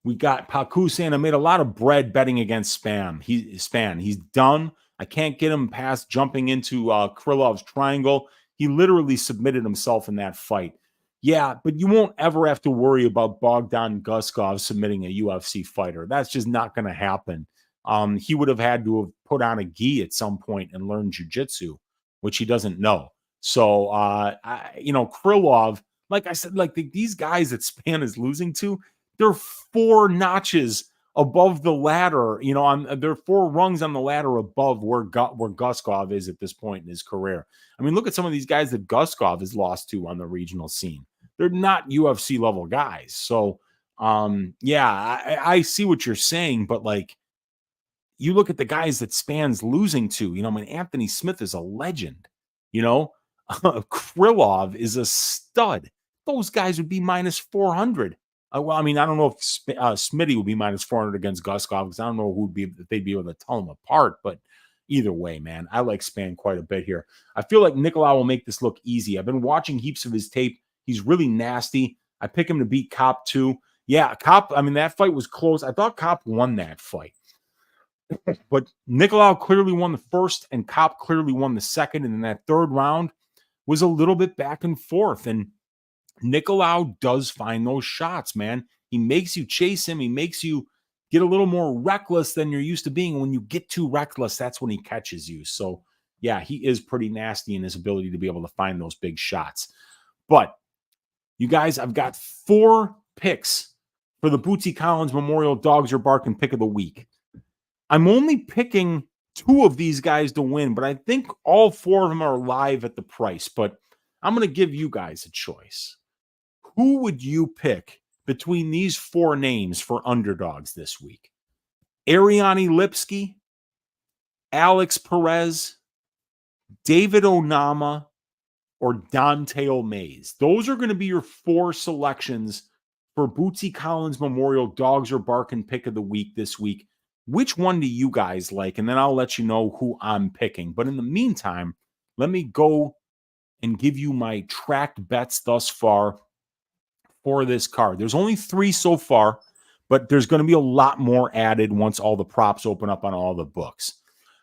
We got Paku saying, I made a lot of bread betting against Span. He's done. I can't get him past jumping into Krylov's triangle. He literally submitted himself in that fight. Yeah, but you won't ever have to worry about Bogdan Guskov submitting a UFC fighter. That's just not going to happen. He would have had to have put on a gi at some point and learned jiu-jitsu, which he doesn't know. So, Krylov, like I said, these guys that Span is losing to, they're 4 notches above the ladder. There are 4 rungs on the ladder above where Guskov is at this point in his career. I mean, look at some of these guys that Guskov has lost to on the regional scene. They're not UFC level guys. So, I see what you're saying, but you look at the guys that Span's losing to, Anthony Smith is a legend, Krylov is a stud. Those guys would be minus 400. I don't know if Smitty would be minus 400 against Guskov because I don't know if they'd be able to tell them apart. But either way, man, I like Span quite a bit here. I feel like Nicolau will make this look easy. I've been watching heaps of his tape. He's really nasty. I pick him to beat Kopp too. Yeah, Kopp, that fight was close. I thought Kopp won that fight. But Nicolau clearly won the first and Kopp clearly won the second. And then that 3rd round was a little bit back and forth. And Nicolau does find those shots, man. He makes you chase him. He makes you get a little more reckless than you're used to being. And when you get too reckless, that's when he catches you. So, yeah, he is pretty nasty in his ability to be able to find those big shots. But, you guys, I've got 4 picks for the Bootsy Collins Memorial Dogs Are Barking pick of the week. I'm only picking 2 of these guys to win, but I think all 4 of them are live at the price. But I'm going to give you guys a choice. Who would you pick between these 4 names for underdogs this week? Ariane Lipski, Alex Perez, David Onama, or Dante O'Mays? Those are going to be your 4 selections for Bootsy Collins Memorial Dogs Are Barking pick of the week this week. Which one do you guys like? And then I'll let you know who I'm picking. But in the meantime, let me go and give you my tracked bets thus far for this card. There's only 3 so far, but there's going to be a lot more added once all the props open up on all the books.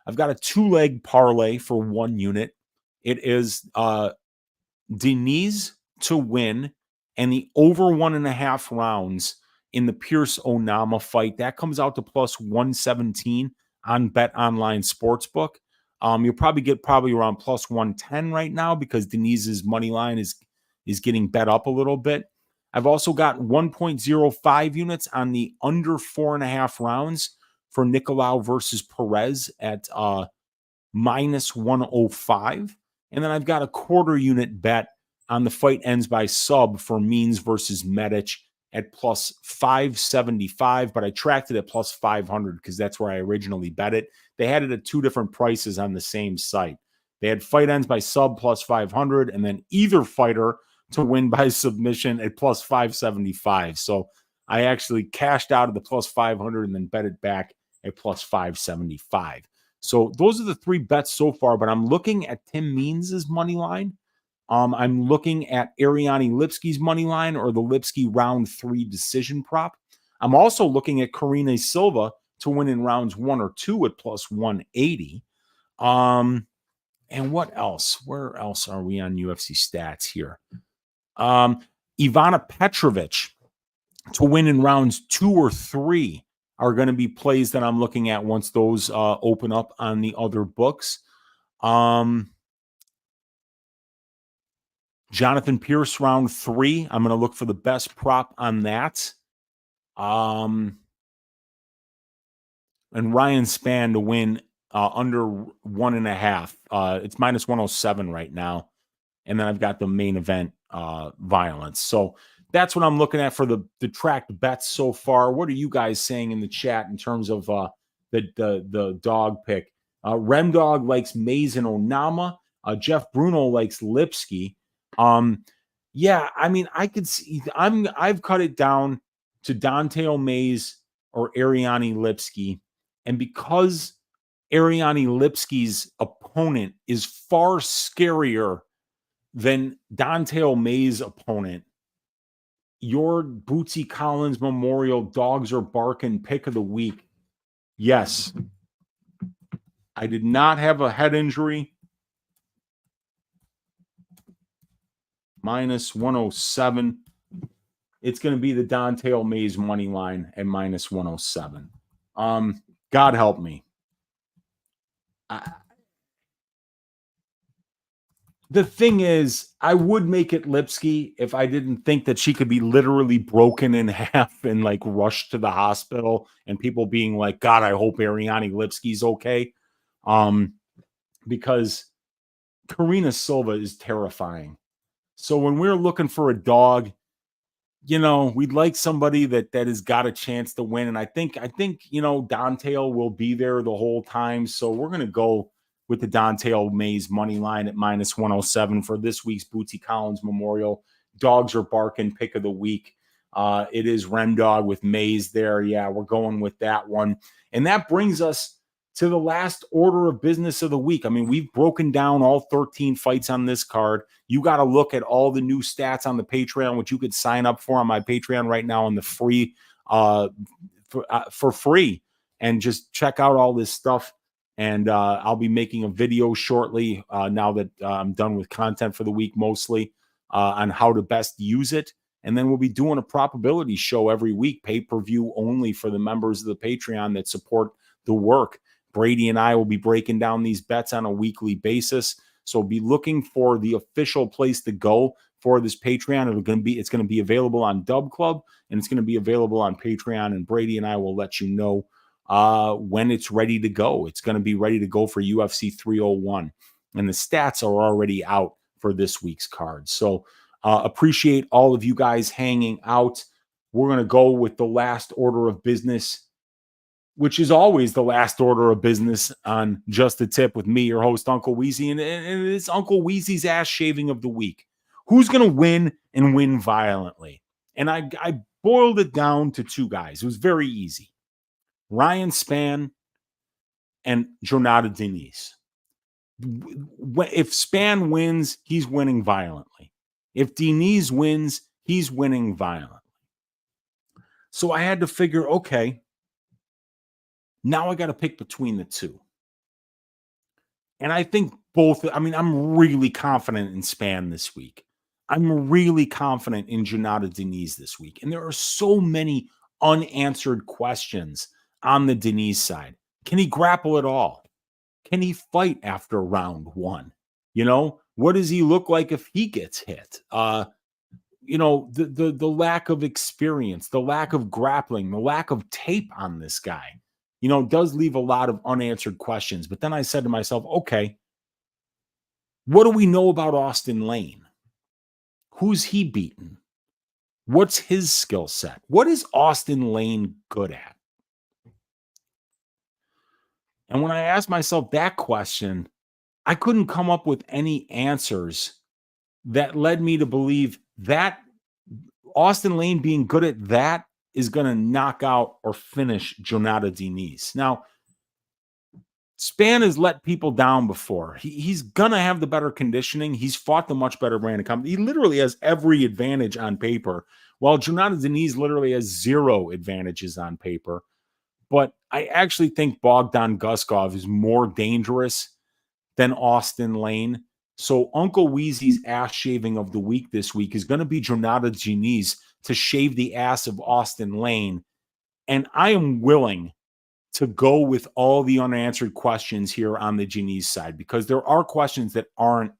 I've got a 2-leg parlay for 1 unit. It is Diniz to win and the over 1.5 rounds in the Pearce Onama fight. That comes out to plus 117 on Bet Online Sportsbook. You'll probably get around plus 110 right now because Diniz's money line is getting bet up a little bit. I've also got 1.05 units on the under 4.5 rounds for Nicolau versus Perez at minus 105. And then I've got a quarter unit bet on the fight ends by sub for Means versus Medic at plus 575, but I tracked it at plus 500 because that's where I originally bet it. They had it at two different prices on the same site. They had fight ends by sub plus 500 and then either fighter to win by submission at plus 575. So I actually cashed out of the plus 500 and then bet it back at plus 575. So those are the three bets so far, but I'm looking at Tim Means' money line. I'm looking at Ariane Lipski's money line or the Lipski round 3 decision prop. I'm also looking at Karine Silva to win in rounds 1 or 2 at plus 180. And what else? Where else are we on UFC stats here? Ivana Petrovic to win in rounds 2 or 3 are going to be plays that I'm looking at once those open up on the other books. Jonathan Pearce round 3. I'm going to look for the best prop on that. And Ryan Spann to win under 1.5. It's minus 107 right now. And then I've got the main event violence. So that's what I'm looking at for the tracked bets so far. What are you guys saying in the chat in terms of the dog pick? Remdog likes Mays and Onama. Jeff Bruno likes Lipski. Yeah, I mean, I could see. I've cut it down to Dante Mays or Ariane Lipski, and because Ariane Lipski's opponent is far scarier than Dante Mays' opponent, your Bootsy Collins Memorial Dogs Are Barking pick of the week. Yes, I did not have a head injury. Minus 107. It's going to be the Dante Mays money line at minus 107. God help me. The thing is, I would make it Lipski if I didn't think that she could be literally broken in half and like rushed to the hospital and people being like, God, I hope Ariane Lipski's okay. Because Karine Silva is terrifying. So when we're looking for a dog, you know, we'd like somebody that has got a chance to win. And I think, you know, Dante will be there the whole time. So we're going to go with the Dante Mays money line at minus 107 for this week's Bootsy Collins Memorial Dogs Are Barking pick of the week. It is Remdog with Mays there. Yeah, we're going with that one. And that brings us to the last order of business of the week. I mean, we've broken down all 13 fights on this card. You got to look at all the new stats on the Patreon, which you could sign up for on my Patreon right now on the free for free, and just check out all this stuff. And I'll be making a video shortly now that I'm done with content for the week, mostly on how to best use it. And then we'll be doing a probability show every week, pay-per-view only for the members of the Patreon that support the work. Brady and I will be breaking down these bets on a weekly basis. So be looking for the official place to go for this Patreon. It's going to be available on Dub Club, and it's going to be available on Patreon. And Brady and I will let you know when it's ready to go. It's going to be ready to go for UFC 301. And the stats are already out for this week's card. So appreciate all of you guys hanging out. We're going to go with the last order of business, which is always the last order of business on Just a Tip with me, your host, Uncle Weezy. And it's Uncle Weezy's ass shaving of the week. Who's going to win and win violently? And I boiled it down to two guys. It was very easy. Ryan Spann and Jhonata Diniz. If Spann wins, he's winning violently. If Diniz wins, he's winning violently. So I had to figure, okay, now I got to pick between the two. And I think both, I mean, I'm really confident in Spann this week. I'm really confident in Jhonata Diniz this week. And there are so many unanswered questions on the Diniz side. Can he grapple at all? Can he fight after round one? You know, what does he look like if he gets hit? You know, the lack of experience, the lack of grappling, the lack of tape on this guy, you know, does leave a lot of unanswered questions. But then I said to myself, okay, what do we know about Austen Lane? Who's he beaten? What's his skill set? What is Austen Lane good at? And when I asked myself that question, I couldn't come up with any answers that led me to believe that Austen Lane being good at that is going to knock out or finish Jhonata Diniz. Now, Spann has let people down before. He's going to have the better conditioning. He's fought the much better brand of company. He literally has every advantage on paper, while Jhonata Diniz literally has zero advantages on paper. But I actually think Bogdan Guskov is more dangerous than Austen Lane. So Uncle Weezy's ass shaving of the week this week is going to be Jhonata Diniz to shave the ass of Austen Lane. And I am willing to go with all the unanswered questions here on the Diniz side, because there are questions that aren't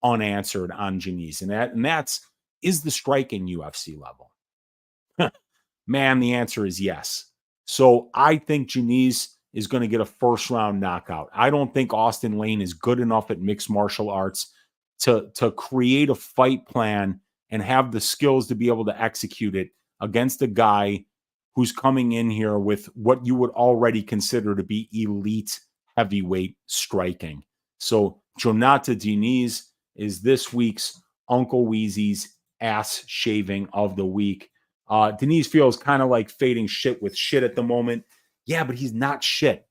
unanswered on Diniz. And that's, is the striking UFC level? Man, the answer is yes. So I think Diniz is going to get a first round knockout. I don't think Austen Lane is good enough at mixed martial arts to create a fight plan and have the skills to be able to execute it against a guy who's coming in here with what you would already consider to be elite heavyweight striking. So Jhonata Diniz is this week's Uncle Weezy's ass shaving of the week. Diniz feels kind of like fading shit with shit at the moment. Yeah, but he's not shit.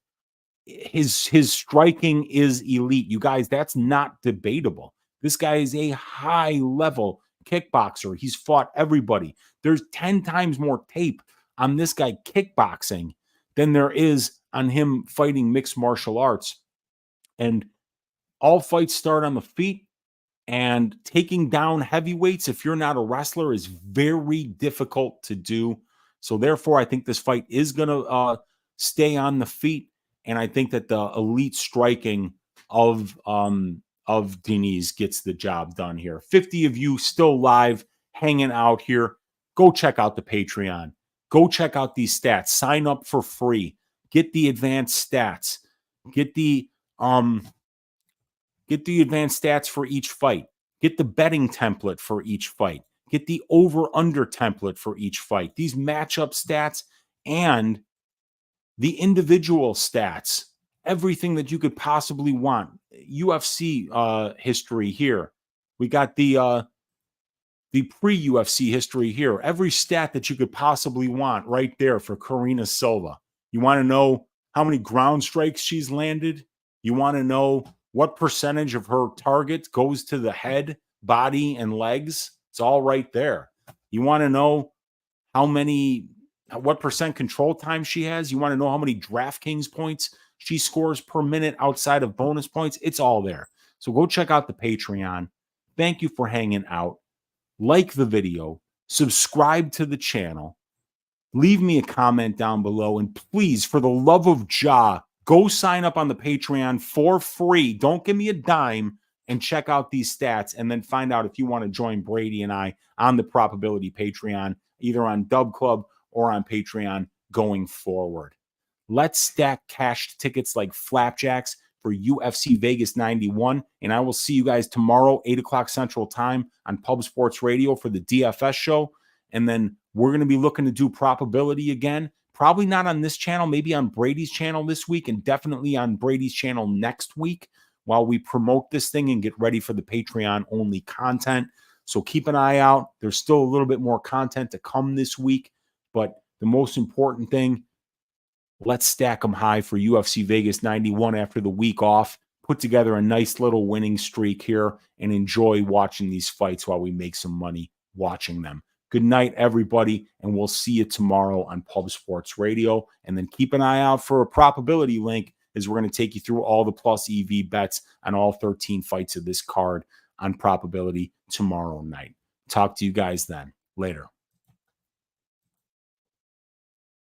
His striking is elite. You guys, that's not debatable. This guy is a high-level kickboxer. He's fought everybody. There's 10 times more tape on this guy kickboxing than there is on him fighting mixed martial arts. And all fights start on the feet. And taking down heavyweights, if you're not a wrestler, is very difficult to do. So therefore, I think this fight is going to stay on the feet. And I think that the elite striking of Diniz gets the job done here. 50 of you still live, hanging out here. Go check out the Patreon. Go check out these stats. Sign up for free. Get the advanced stats. Get the advanced stats for each fight. Get the betting template for each fight. Get the over-under template for each fight. These matchup stats and the individual stats. Everything that you could possibly want. UFC history here. We got the pre-UFC history here. Every stat that you could possibly want right there for Karine Silva. You want to know how many ground strikes she's landed? You want to know what percentage of her target goes to the head, body, and legs? It's all right there. You want to know what percent control time she has? You want to know how many DraftKings points she scores per minute outside of bonus points? It's all there. So go check out the Patreon. Thank you for hanging out. Like the video. Subscribe to the channel. Leave me a comment down below. And please, for the love of Jah, go sign up on the Patreon for free. Don't give me a dime, and check out these stats, and then find out if you want to join Brady and I on the Probability Patreon, either on Dub Club or on Patreon going forward. Let's stack cash tickets like flapjacks for UFC Vegas 91, and I will see you guys tomorrow, 8 o'clock Central Time on Pub Sports Radio for the DFS show, and then we're going to be looking to do probability again. Probably not on this channel, maybe on Brady's channel this week, and definitely on Brady's channel next week while we promote this thing and get ready for the Patreon-only content. So keep an eye out. There's still a little bit more content to come this week, but the most important thing, let's stack them high for UFC Vegas 91 after the week off. Put together a nice little winning streak here and enjoy watching these fights while we make some money watching them. Good night, everybody, and we'll see you tomorrow on Pub Sports Radio. And then keep an eye out for a probability link is we're going to take you through all the plus EV bets on all 13 fights of this card on probability tomorrow night. Talk to you guys then. Later.